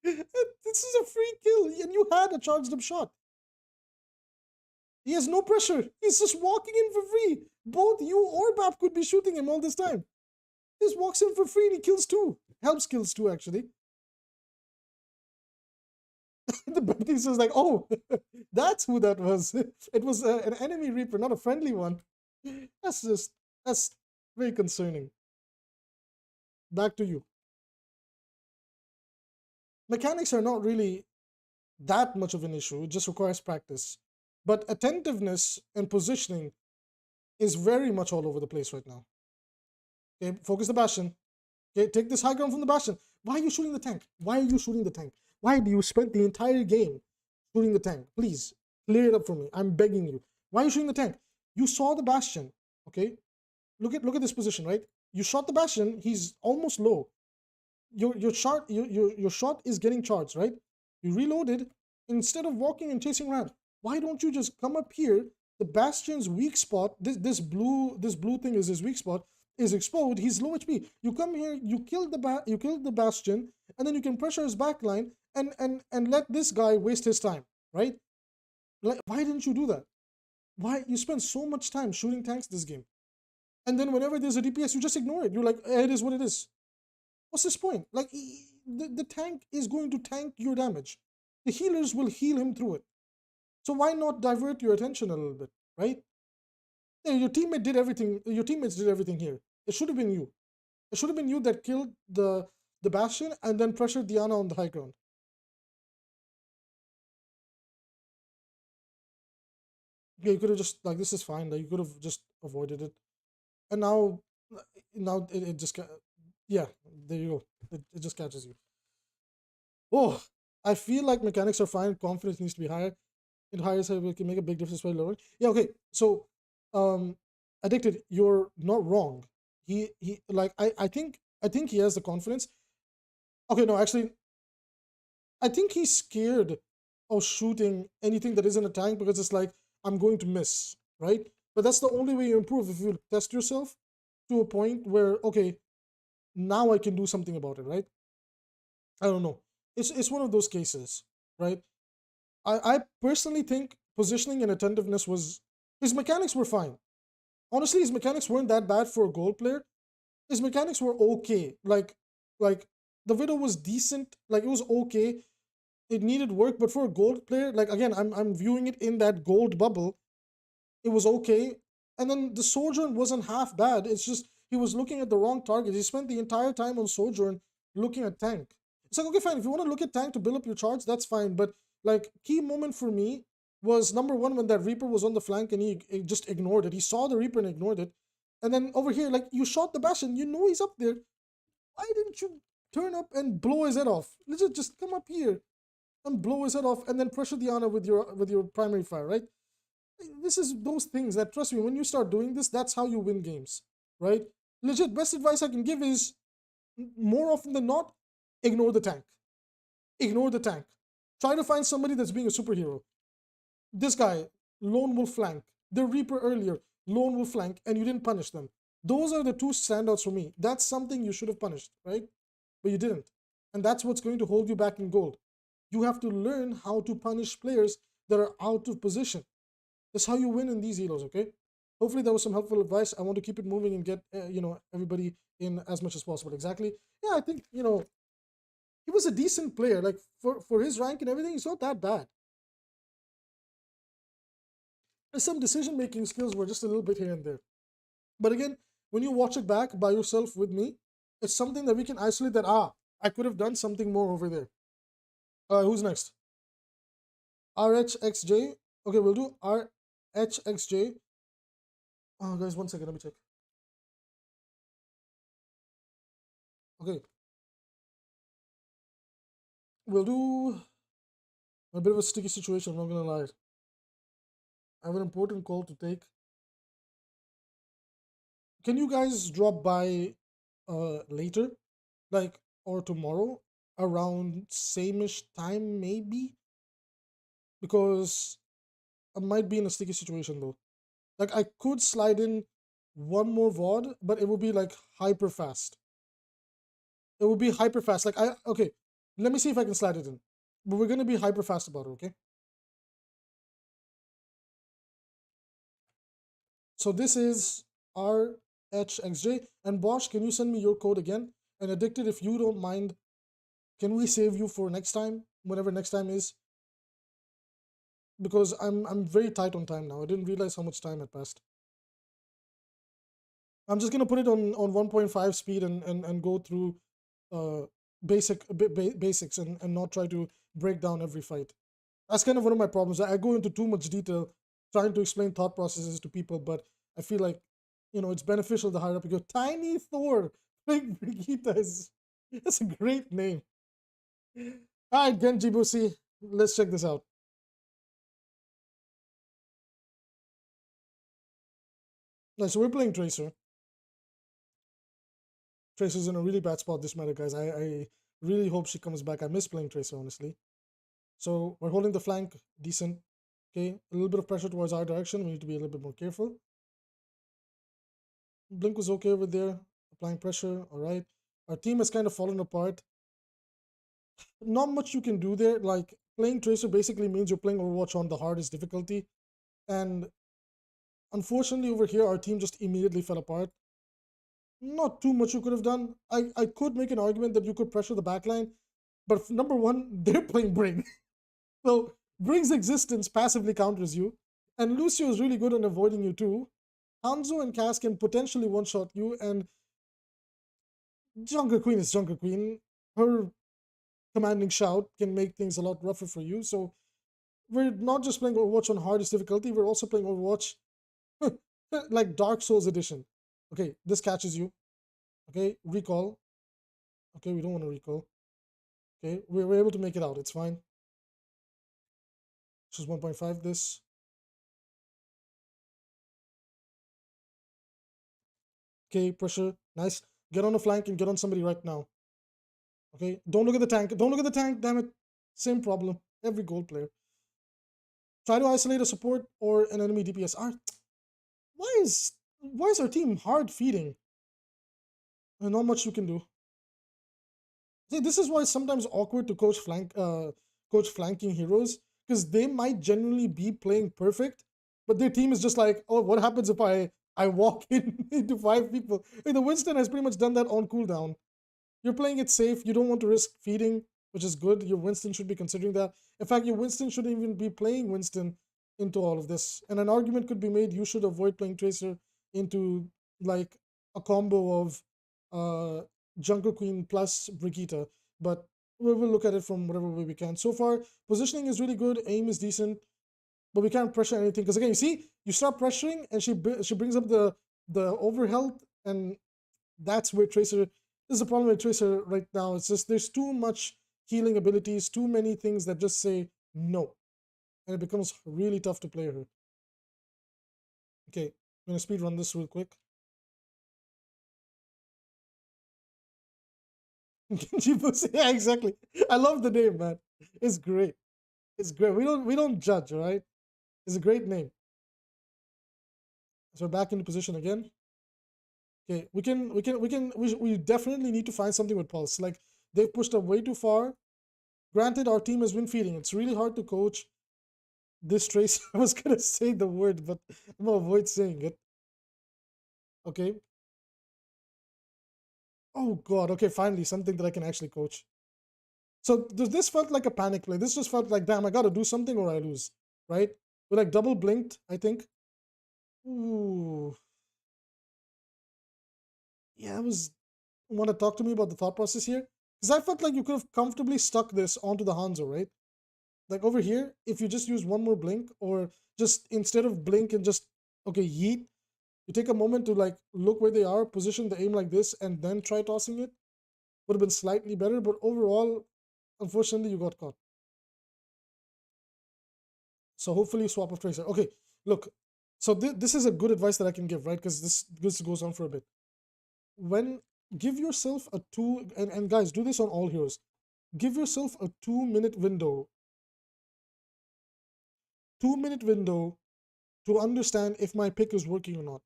S1: This is a free kill and you had a charged up shot. He has no pressure. He's just walking in for free. Both you or Bap could be shooting him all this time. He just walks in for free and he kills two. Helps kills two, actually. The Baptiste is like, oh, that's who that was. It was an enemy Reaper, not a friendly one. That's very concerning. Back to you. Mechanics are not really that much of an issue. It just requires practice. But attentiveness and positioning is very much all over the place right now. Okay, focus the Bastion. Okay, take this high ground from the Bastion. Why are you shooting the tank? Why are you shooting the tank? Why do you spend the entire game shooting the tank? Please, clear it up for me. I'm begging you. Why are you shooting the tank? You saw the Bastion, okay? Look at this position, right? You shot the Bastion, he's almost low. Your shot is getting charged, right? You reloaded. Instead of walking and chasing around, why don't you just come up here? The Bastion's weak spot, this blue thing is his weak spot, is exposed. He's low HP. You come here, you kill the Bastion, and then you can pressure his backline and let this guy waste his time, right? Like, why didn't you do that? Why you spend so much time shooting tanks this game, and then whenever there's a DPS, you just ignore it. You're like, it is what it is. What's this point? Like, the tank is going to tank your damage. The healers will heal him through it. So why not divert your attention a little bit, right? Your teammate did everything. Your teammates did everything here. It should have been you. It should have been you that killed the Bastion and then pressured Diana on the high ground. Yeah, you could have just, like, this is fine. Like, you could have just avoided it. And now it just, yeah, there you go. It just catches you. Oh, I feel like mechanics are fine. Confidence needs to be higher. It hires her, can make a big difference by lower. Yeah, okay. So, Addicted, you're not wrong. He like, I think he has the confidence. Okay, no, actually, I think he's scared of shooting anything that isn't a tank because it's like, I'm going to miss, right? But that's the only way you improve, if you test yourself to a point where, okay, now I can do something about it, right? I don't know. It's one of those cases, right? I personally think positioning and attentiveness was, his mechanics were fine. Honestly, his mechanics weren't that bad for a gold player. His mechanics were okay. Like the Widow was decent. Like, it was okay. It needed work, but for a gold player, like, again, I'm viewing it in that gold bubble. It was okay. And then the Sojourn wasn't half bad. It's just he was looking at the wrong target. He spent the entire time on Sojourn looking at tank. It's like, okay, fine. If you want to look at tank to build up your charge, that's fine. But like, key moment for me was number one, when that Reaper was on the flank and he just ignored it. He saw the Reaper and ignored it. And then over here, like, you shot the Bastion, you know he's up there. Why didn't you turn up and blow his head off? Legit, just come up here and blow his head off, and then pressure the Ana with your primary fire, right? This is those things that, trust me, when you start doing this, that's how you win games, right? Legit, best advice I can give is, more often than not, ignore the tank. Ignore the tank. Try to find somebody that's being a superhero. This guy, lone wolf flank. The Reaper earlier, lone wolf flank, and you didn't punish them. Those are the two standouts for me. That's something you should have punished, right? But you didn't. And that's what's going to hold you back in gold. You have to learn how to punish players that are out of position. That's how you win in these elos, okay? Hopefully that was some helpful advice. I want to keep it moving and get, everybody in as much as possible. Exactly. Yeah, I think, he was a decent player. Like, for his rank and everything, he's not that bad. Some decision-making skills were just a little bit here and there. But again, when you watch it back by yourself with me, it's something that we can isolate that, I could have done something more over there. Who's next? RHXJ. Okay, we'll do RHXJ. Oh, guys, 1 second. Let me check. Okay. We'll do a bit of a sticky situation, I'm not going to lie. I have an important call to take. Can you guys drop by later? Like, or tomorrow? Around same-ish time, maybe? Because I might be in a sticky situation, though. Like, I could slide in one more VOD, but it would be, like, hyper fast. It would be hyper fast. Like, okay, let me see if I can slide it in. But we're going to be hyper fast about it, okay? So this is RHXJ. And Bosch, can you send me your code again? And Addicted, if you don't mind, can we save you for next time? Whatever next time is. Because I'm very tight on time now. I didn't realize how much time had passed. I'm just gonna put it on 1.5 speed and go through basics and not try to break down every fight. That's kind of one of my problems. I go into too much detail trying to explain thought processes to people, but I feel like, it's beneficial the higher up you go. Tiny Thor, Big Brigitte is, that's a great name. All right, Genji VOD, let's check this out. Right, so we're playing Tracer. Tracer's in a really bad spot this meta, guys. I really hope she comes back. I miss playing Tracer, honestly. So we're holding the flank decent. Okay, a little bit of pressure towards our direction. We need to be a little bit more careful. Blink was okay over there, applying pressure. All right. Our team has kind of fallen apart. Not much you can do there. Like, playing Tracer basically means you're playing Overwatch on the hardest difficulty. And unfortunately over here, our team just immediately fell apart. Not too much you could have done. I could make an argument that you could pressure the backline, but number one, they're playing Bring. So Bring's existence passively counters you, and Lucio is really good on avoiding you too. Hanzo and Cass can potentially one-shot you, and Junker Queen is Junker Queen. Her commanding shout can make things a lot rougher for you. So we're not just playing Overwatch on hardest difficulty, we're also playing Overwatch like Dark Souls edition. Okay, this catches you. Okay, recall. Okay, we don't want to recall. Okay, we were able to make it out. It's fine. Just 1.5 this. Okay, pressure. Nice. Get on the flank and get on somebody right now. Okay, don't look at the tank. Don't look at the tank, damn it. Same problem. Every gold player. Try to isolate a support or an enemy DPS. Why is our team hard feeding? And not much you can do. See, this is why it's sometimes awkward to coach flanking heroes, because they might genuinely be playing perfect, but their team is just like, oh, what happens if I walk into 5 people? Like, the Winston has pretty much done that on cooldown. You're playing it safe. You don't want to risk feeding, which is good. Your Winston should be considering that. In fact, your Winston shouldn't even be playing Winston into all of this. And an argument could be made, you should avoid playing Tracer into like a combo of Junker Queen plus Brigitte. But we will look at it from whatever way we can. So far, positioning is really good. Aim is decent. But we can't pressure anything. Because again, you see, you start pressuring and she brings up the the overhealth, and that's where Tracer. This is the problem with Tracer right now. It's just there's too much healing abilities, too many things that just say no, and it becomes really tough to play her. Okay, I'm gonna speed run this real quick. Genji VOD, yeah, exactly. I love the name, man. It's great. It's great. We don't judge, all right? It's a great name. So back into position again. Okay, we definitely need to find something with Pulse. Like they've pushed up way too far. Granted, our team has been feeding. It's really hard to coach this Tracer. I was gonna say the word, but I'm gonna avoid saying it. Okay. Oh god. Okay, finally something that I can actually coach. So this felt like a panic play. This just felt like, damn, I gotta do something or I lose, right? We like double blinked, I think. Ooh, yeah. I was want to talk to me about the thought process here? Because I felt like you could have comfortably stuck this onto the Hanzo, right? Like over here, if you just use one more blink, or just instead of blink and just okay yeet, you take a moment to like look where they are, position the aim like this, and then try tossing it. Would have been slightly better, but overall, unfortunately, you got caught. So hopefully you swap off Tracer. Okay, look. So this is a good advice that I can give, right? Because this goes on for a bit. When give yourself a two, and guys, do this on all heroes. Give yourself a 2 minute window, 2 minute window to understand if my pick is working or not.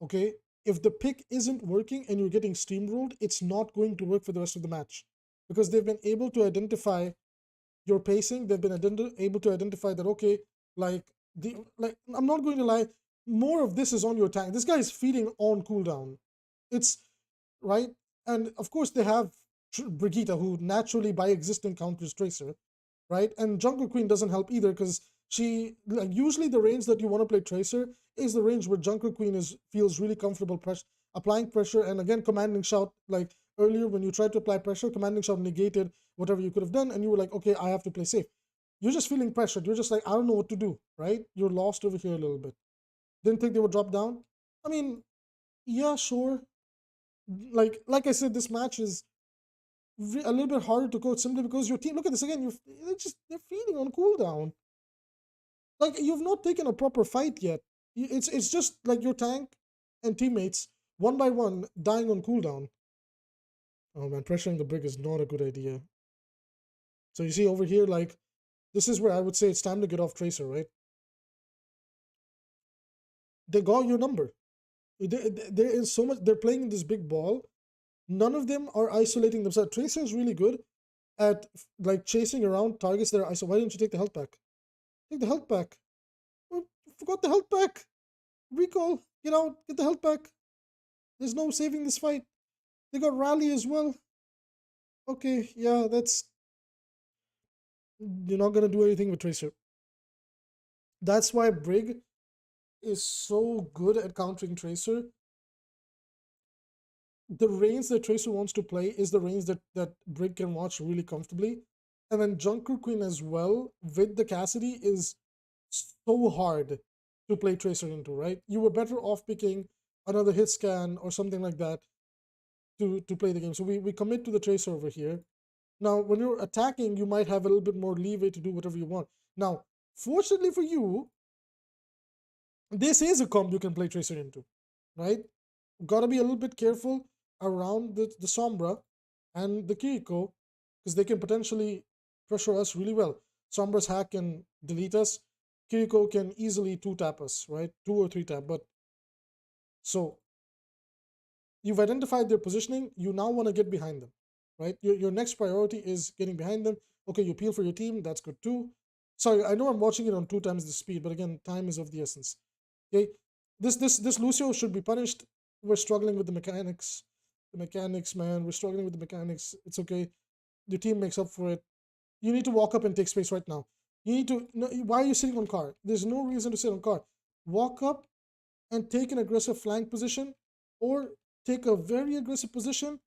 S1: Okay? If the pick isn't working and you're getting steamrolled, it's not going to work for the rest of the match. Because they've been able to identify your pacing, they've been able to identify that, okay, like I'm not going to lie, more of this is on your tank. This guy is feeding on cooldown. It's right, and of course they have Brigitte, who naturally by existing counters Tracer, right? And Jungle Queen doesn't help either, because she like usually the range that you want to play Tracer is the range where Jungle Queen feels really comfortable applying pressure, and again commanding shout. Like earlier when you tried to apply pressure, commanding shout negated whatever you could have done, and you were like, okay, I have to play safe. You're just feeling pressured. You're just like, I don't know what to do, right? You're lost over here a little bit. Didn't think they would drop down. I mean, yeah, sure. Like I said, this match is a little bit harder to coach simply because your team. Look at this again. They're feeding on cooldown. Like you've not taken a proper fight yet. It's just like your tank and teammates one by one dying on cooldown. Oh man, pressuring the brick is not a good idea. So you see over here, like this is where I would say it's time to get off Tracer, right? They got your number. There is so much. They're playing in this big ball. None of them are isolating themselves. Tracer is really good at like chasing around targets that are isolated. Why didn't you take the health pack? Take the health pack. Oh, forgot the health pack. Recall. Get out. Get the health pack. There's no saving this fight. They got rally as well. Okay, yeah, that's you're not gonna do anything with Tracer. That's why Brig is so good at countering Tracer. The range that Tracer wants to play is the range that Brig can watch really comfortably. And then Junker Queen as well with the Cassidy is so hard to play Tracer into, right? You were better off picking another hit scan or something like that to play the game. So we commit to the Tracer over here. Now, when you're attacking, you might have a little bit more leeway to do whatever you want. Now, fortunately for you, this is a comp you can play Tracer into, right? Gotta be a little bit careful around the Sombra and the Kiriko, because they can potentially pressure us really well. Sombra's hack can delete us. Kiriko can easily 2-tap us, right? 2 or 3-tap. But so you've identified their positioning. You now want to get behind them, right? Your next priority is getting behind them. Okay, you peel for your team. That's good too. Sorry, I know I'm watching it on 2 times the speed, but again, time is of the essence. Okay, this Lucio should be punished. We're struggling with the mechanics. The mechanics, man. We're struggling with the mechanics. It's okay. Your team makes up for it. You need to walk up and take space right now. You need to. No, why are you sitting on car? There's no reason to sit on car. Walk up and take an aggressive flank position, or take a very aggressive position.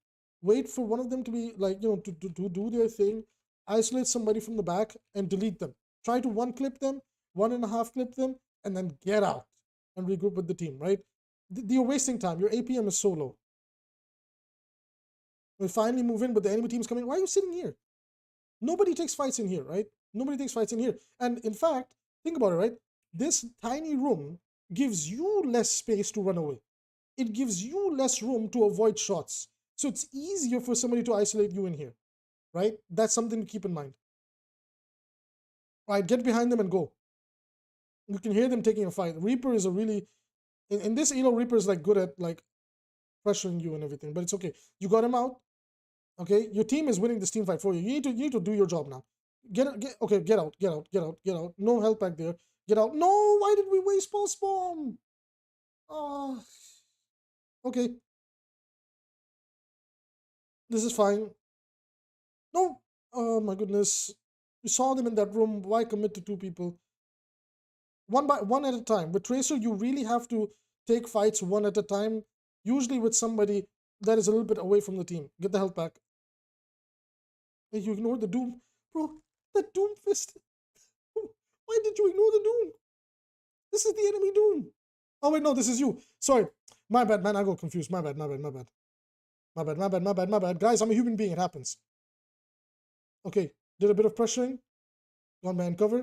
S1: Wait for one of them to be like, to do their thing. Isolate somebody from the back and delete them. Try to one clip them, 1.5 clip them, and then get out and regroup with the team, right? You're wasting time. Your APM is so low. We finally move in, but the enemy team's coming. Why are you sitting here? Nobody takes fights in here, right? Nobody takes fights in here. And in fact, think about it, right? This tiny room gives you less space to run away. It gives you less room to avoid shots. So it's easier for somebody to isolate you in here, right? That's something to keep in mind. All right, get behind them and go. You can hear them taking a fight. Reaper is a really, in this elo, Reaper is like good at like pressuring you and everything, but it's okay. You got him out. Okay, your team is winning this team fight for you. You need to do your job now. Get out. No help back there. Get out. No, why did we waste pulse bomb? Okay. This is fine. No. Oh my goodness. You saw them in that room. Why commit to two people? One at a time. With Tracer, you really have to take fights one at a time. Usually with somebody that is a little bit away from the team. Get the health back. You ignored the Doom. Bro, the Doom fist. Why did you ignore the Doom? This is the enemy Doom. Oh wait, no, this is you. Sorry. My bad, man. I got confused. My bad. Guys, I'm a human being. It happens. Okay. Did a bit of pressuring. Got man cover.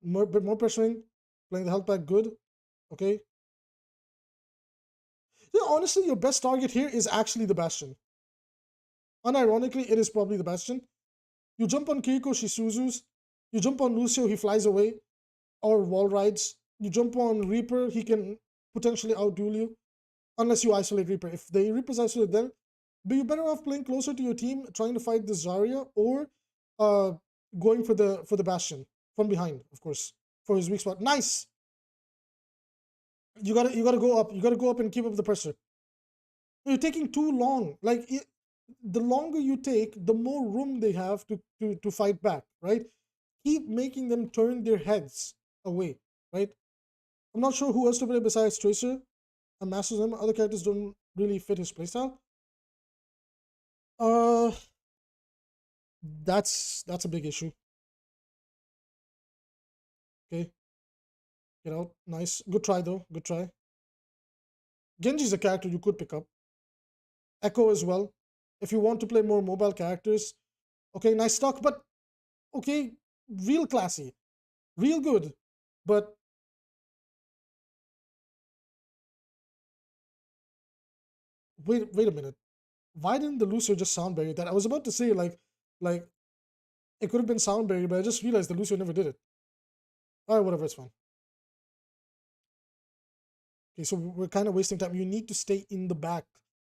S1: Bit more pressuring. Playing the health back good. Okay. Yeah, honestly, your best target here is actually the Bastion. Unironically, it is probably the Bastion. You jump on Kiriko, she Suzus. You jump on Lucio, he flies away. Or wall rides. You jump on Reaper, he can potentially outduel you. Unless you isolate Reaper. If the Reaper's isolate them, but you're better off playing closer to your team, trying to fight the Zarya, or going for the Bastion. From behind, of course. For his weak spot. Nice! You gotta go up. You gotta go up and keep up the pressure. You're taking too long. Like the longer you take, the more room they have to fight back, right? Keep making them turn their heads away, right? I'm not sure who else to play besides Tracer and Master Zim. Other characters don't really fit his playstyle. That's a big issue. Okay. Get out. Nice. Good try though. Good try. Genji's a character you could pick up. Echo as well. If you want to play more mobile characters. Okay, nice stock, but okay, real classy. Real good. But wait a minute. Why didn't the Lucio just sound barrier that? I was about to say like it could have been sound barrier, but I just realized the Lucio never did it. Alright, whatever, it's fine. Okay, so we're kind of wasting time. You need to stay in the back.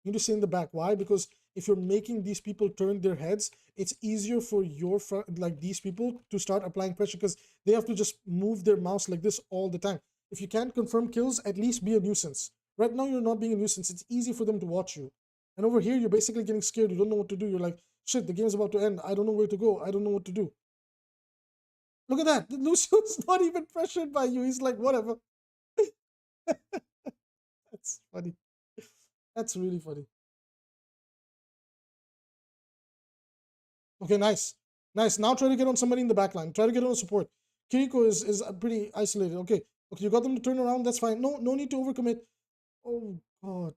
S1: You need to stay in the back. Why? Because if you're making these people turn their heads, it's easier for your front, like these people, to start applying pressure because they have to just move their mouse like this all the time. If you can't confirm kills, at least be a nuisance. Right now, you're not being a nuisance. It's easy for them to watch you. And over here, you're basically getting scared. You don't know what to do. You're like, shit, the game's about to end. I don't know where to go. I don't know what to do. Look at that. Lucio's not even pressured by you. He's like, whatever. That's funny. That's really funny. Okay, nice. Nice. Now try to get on somebody in the back line. Try to get on support. Kiriko is pretty isolated. Okay. Okay, you got them to turn around. That's fine. No need to overcommit. Oh, God.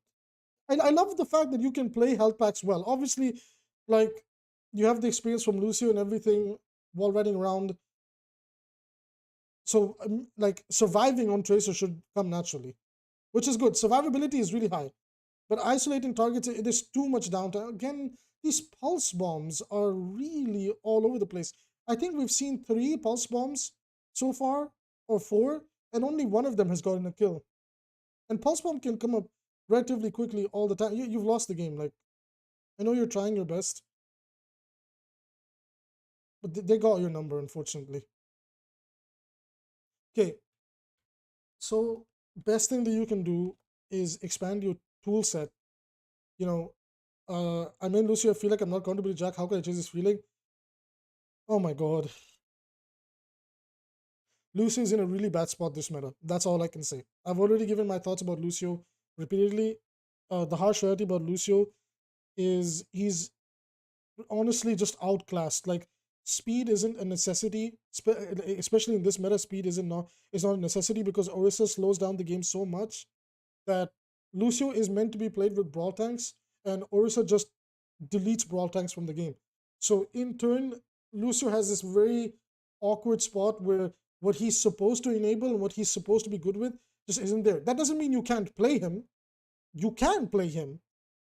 S1: I love the fact that you can play health packs well. Obviously, like, you have the experience from Lucio and everything while riding around. So, like, surviving on Tracer should come naturally, which is good. Survivability is really high. But isolating targets, it is too much downtime. Again, these pulse bombs are really all over the place. I think we've seen 3 pulse bombs so far, or 4, and only one of them has gotten a kill. And pulse bomb can come up relatively quickly all the time. You've lost the game. Like, I know you're trying your best, but they got your number, unfortunately. Okay, so best thing that you can do is expand your tool set. You know, I mean, Lucio, I feel like I'm not accountable to Jack. How can I change this feeling? Oh my God. Lucio is in a really bad spot this meta. That's all I can say. I've already given my thoughts about Lucio repeatedly. The harsh reality about Lucio is he's honestly just outclassed. Like, speed isn't a necessity, especially in this meta. Speed is not a necessity because Orisa slows down the game so much that Lucio is meant to be played with brawl tanks, and Orisa just deletes brawl tanks from the game. So in turn, Lucio has this very awkward spot where what he's supposed to enable and what he's supposed to be good with just isn't there. That doesn't mean you can't play him. You can play him.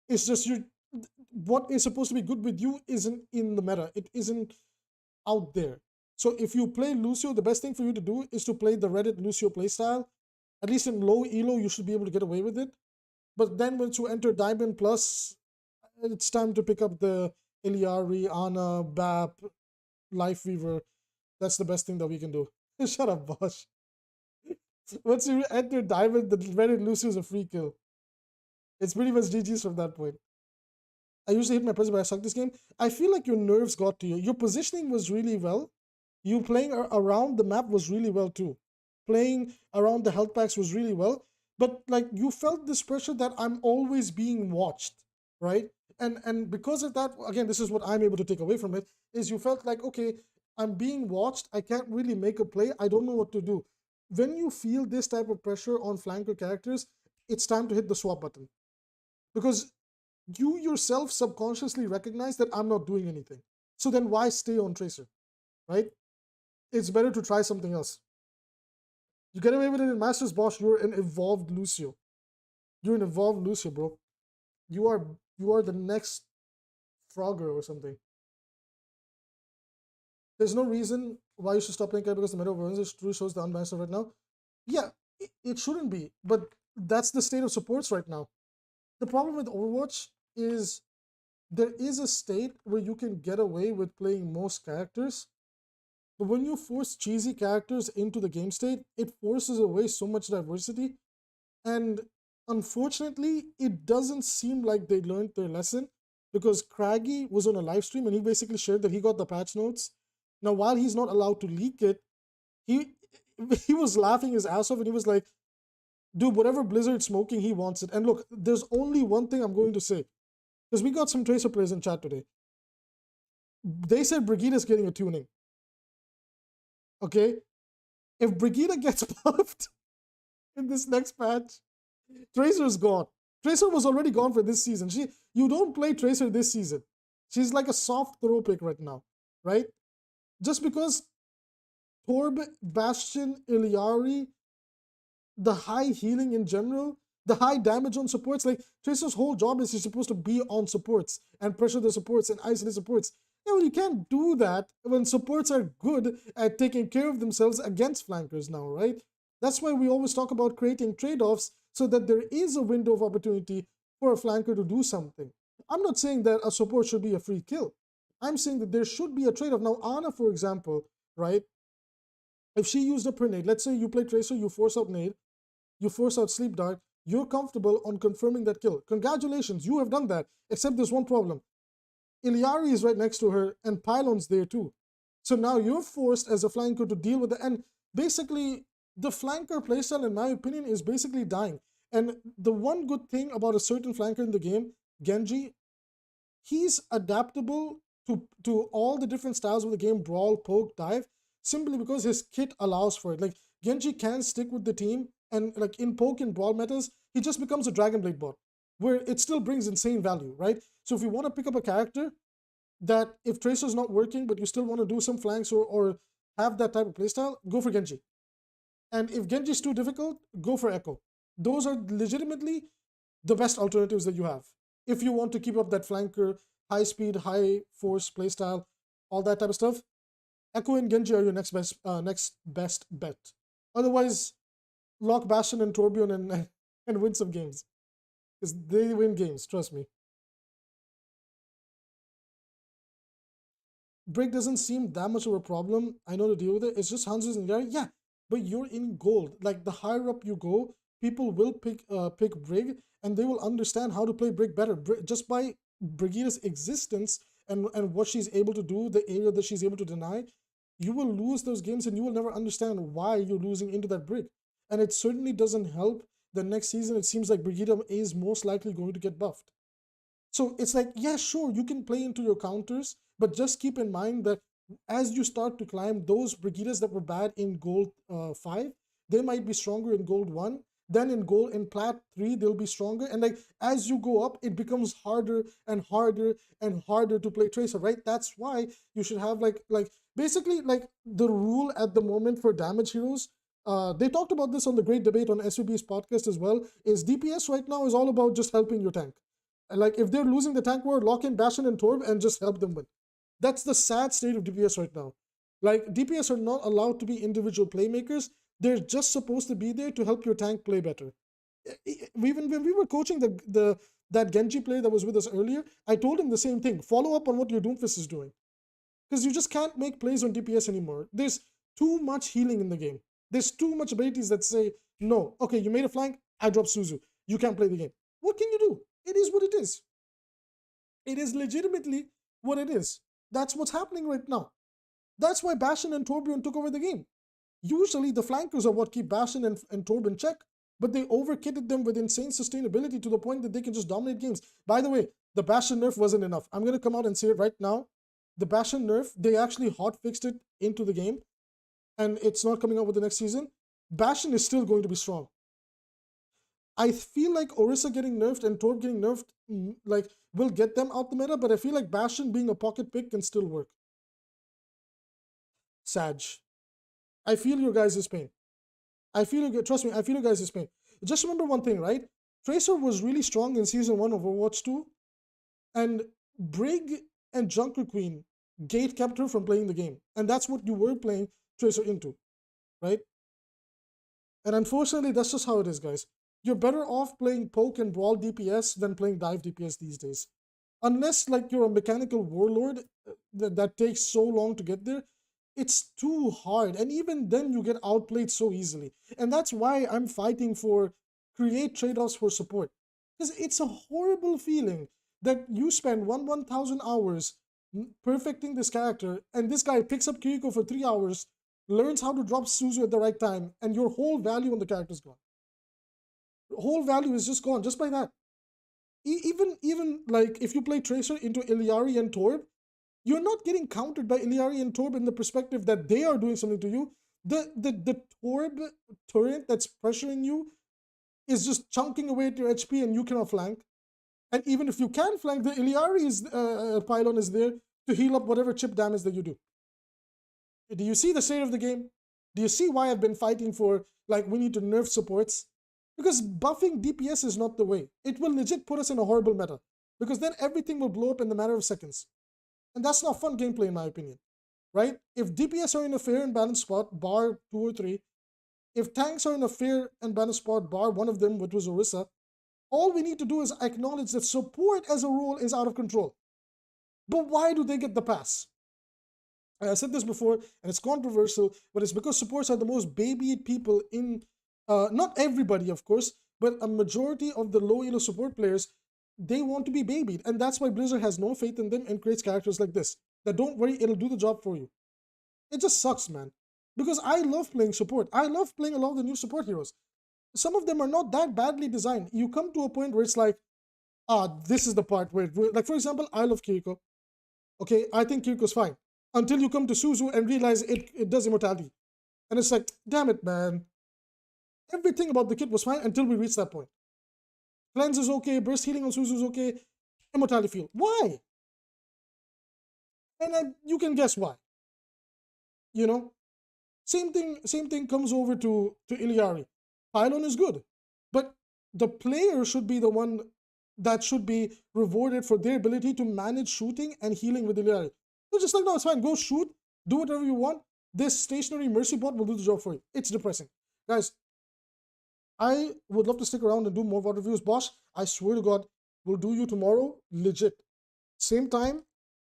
S1: It's just what is supposed to be good with you isn't in the meta. It isn't out there. So if you play Lucio, the best thing for you to do is to play the Reddit Lucio playstyle. At least in low elo, you should be able to get away with it. But then once you enter Diamond Plus, it's time to pick up the Iliari, Ana, Bap, Life Weaver. That's the best thing that we can do. Shut up, Bosch. Once you enter Diamond, the Reddit Lucio is a free kill. It's pretty much GG's from that point. I usually hit my pressure, but I suck this game. I feel like your nerves got to you. Your positioning was really well. You playing around the map was really well too. Playing around the health packs was really well. But like you felt this pressure that I'm always being watched, right? And because of that, again, this is what I'm able to take away from it, is you felt like, okay, I'm being watched. I can't really make a play. I don't know what to do. When you feel this type of pressure on flanker characters, it's time to hit the swap button. Because you yourself subconsciously recognize that I'm not doing anything. So then why stay on Tracer, right? It's better to try something else. You get away with it in Masters, Bosch. You're an evolved Lucio. You're an evolved Lucio, bro. You are the next Frogger or something. There's no reason why you should stop playing because the meta of Overwatch truly shows the unbalanced right now. Yeah, it shouldn't be, but that's the state of supports right now. The problem with Overwatch is there is a state where you can get away with playing most characters, but when you force cheesy characters into the game state, it forces away so much diversity. And unfortunately, it doesn't seem like they learned their lesson, because Craggy was on a live stream and he basically shared that he got the patch notes. Now, while he's not allowed to leak it, he was laughing his ass off and he was like, dude, whatever Blizzard's smoking, he wants it. And look, there's only one thing I'm going to say, because we got some Tracer players in chat today. They said Brigida's getting a tuning. Okay? If Brigida gets buffed in this next patch, Tracer's gone. Tracer was already gone for this season. You don't play Tracer this season. She's like a soft throw pick right now, right? Just because Torb, Bastion, Iliari, the high healing in general, the high damage on supports, like Tracer's whole job is she's supposed to be on supports and pressure the supports and isolate supports. Yeah, well, you can't do that when supports are good at taking care of themselves against flankers now, right? That's why we always talk about creating trade-offs so that there is a window of opportunity for a flanker to do something. I'm not saying that a support should be a free kill. I'm saying that there should be a trade-off. Now, Ana, for example, right? If she used up her nade, let's say you play Tracer, you force out nade, you force out Sleep Dart, you're comfortable on confirming that kill. Congratulations, you have done that, except there's one problem. Iliari is right next to her, and Pylon's there too. So now you're forced as a flanker to deal with it, and basically, the flanker playstyle, in my opinion, is basically dying. And the one good thing about a certain flanker in the game, Genji, he's adaptable to all the different styles of the game, brawl, poke, dive, simply because his kit allows for it. Like, Genji can stick with the team, and like in poke and brawl metas, he just becomes a Dragon Blade bot, where it still brings insane value, right? So if you want to pick up a character that, if Tracer's not working, but you still want to do some flanks or have that type of playstyle, go for Genji. And if Genji is too difficult, go for Echo. Those are legitimately the best alternatives that you have. If you want to keep up that flanker, high speed, high force playstyle, all that type of stuff, Echo and Genji are your next best bet. Otherwise, lock Bastion and Torbjorn and win some games. Because they win games, trust me. Break doesn't seem that much of a problem. I know to deal with it. It's just Hanses and Yari. Yeah, but you're in gold. Like, the higher up you go, people will pick Brig, and they will understand how to play Brig better. Just by Brigida's existence and what she's able to do, the area that she's able to deny, you will lose those games and you will never understand why you're losing into that Brig. And it certainly doesn't help that next season it seems like Brigida is most likely going to get buffed. So it's like, yeah, sure, you can play into your counters, but just keep in mind that as you start to climb, those Brigidas that were bad in Gold 5, they might be stronger in Gold 1, Then in gold, in plat 3, they'll be stronger. And like as you go up, it becomes harder and harder and harder to play Tracer, right? That's why you should have like basically like the rule at the moment for damage heroes. They talked about this on the Great Debate on SVB's podcast as well. Is DPS right now is all about just helping your tank. Like if they're losing the tank war, lock in Bastion and Torb and just help them win. That's the sad state of DPS right now. Like DPS are not allowed to be individual playmakers. They're just supposed to be there to help your tank play better. Even when we were coaching the that Genji player that was with us earlier, I told him the same thing. Follow up on what your Doomfist is doing. Because you just can't make plays on DPS anymore. There's too much healing in the game. There's too much abilities that say, no, okay, you made a flank, I drop Suzu. You can't play the game. What can you do? It is what it is. It is legitimately what it is. That's what's happening right now. That's why Bastion and Torbjorn took over the game. Usually the flankers are what keep Bastion and Torb in check, but they overkitted them with insane sustainability to the point that they can just dominate games. By the way, the Bastion nerf wasn't enough. I'm going to come out and say it right now. The Bastion nerf, they actually hotfixed it into the game, and it's not coming out with the next season. Bastion is still going to be strong. I feel like Orisa getting nerfed and Torb getting nerfed like will get them out the meta, but I feel like Bastion being a pocket pick can still work. Sag. I feel your guys' pain. Trust me, I feel your guys' pain. Just remember one thing, right? Tracer was really strong in Season 1 of Overwatch 2, and Brig and Junker Queen gate kept her from playing the game. And that's what you were playing Tracer into, right? And unfortunately, that's just how it is, guys. You're better off playing poke and brawl DPS than playing dive DPS these days. Unless like you're a mechanical warlord that takes so long to get there, it's too hard. And even then you get outplayed so easily. And that's why I'm fighting for create trade-offs for support. Because it's a horrible feeling that you spend 1,000 hours perfecting this character, and this guy picks up Kiriko for 3 hours, learns how to drop Suzu at the right time, and your whole value on the character is gone. The whole value is just gone just by that. Even like if you play Tracer into Illari and Torb, you're not getting countered by Illari and Torb in the perspective that they are doing something to you. The Torb turret that's pressuring you is just chunking away at your HP and you cannot flank. And even if you can flank, the Illari's pylon is there to heal up whatever chip damage that you do. Do you see the state of the game? Do you see why I've been fighting for, like, we need to nerf supports? Because buffing DPS is not the way. It will legit put us in a horrible meta. Because then everything will blow up in the matter of seconds. And that's not fun gameplay in my opinion. Right? If DPS are in a fair and balanced spot, bar 2 or 3, if tanks are in a fair and balanced spot, bar one of them, which was Orisa, all we need to do is acknowledge that support as a role is out of control. But why do they get the pass? I said this before, and it's controversial, but it's because supports are the most babied people in, not everybody, of course, but a majority of the low elo support players, they want to be babied. And that's why Blizzard has no faith in them and creates characters like this. That don't worry, it'll do the job for you. It just sucks, man. Because I love playing support. I love playing a lot of the new support heroes. Some of them are not that badly designed. You come to a point where it's like, this is the part where, like for example, I love Kiriko. Okay, I think Kiriko's fine. Until you come to Suzu and realize it does immortality. And it's like, damn it, man. Everything about the kit was fine until we reached that point. Cleanse is okay, burst healing on Suzu is okay, immortality field. Why? And you can guess why. You know? Same thing comes over to Illari. Pylon is good. But the player should be the one that should be rewarded for their ability to manage shooting and healing with Illari. They're just like, no, it's fine. Go shoot. Do whatever you want. This stationary mercy bot will do the job for you. It's depressing. Guys, I would love to stick around and do more VOD reviews. Boss, I swear to God, we'll do you tomorrow. Legit. Same time.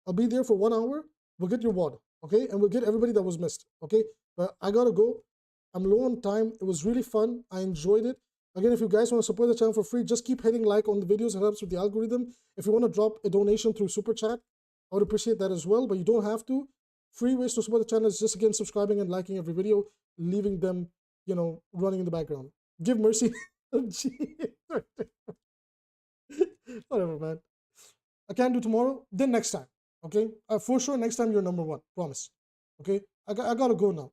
S1: I'll be there for 1 hour. We'll get your VOD. Okay? And we'll get everybody that was missed. Okay? But I gotta go. I'm low on time. It was really fun. I enjoyed it. Again, if you guys want to support the channel for free, just keep hitting like on the videos. It helps with the algorithm. If you want to drop a donation through Super Chat, I would appreciate that as well, but you don't have to. Free ways to support the channel is just, again, subscribing and liking every video, leaving them, you know, running in the background. Give mercy. Whatever, man. I can't do tomorrow, then next time, okay? For sure, next time you're number 1, promise, okay? I gotta go now.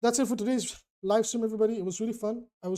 S1: That's it for today's live stream, everybody. It was really fun. I was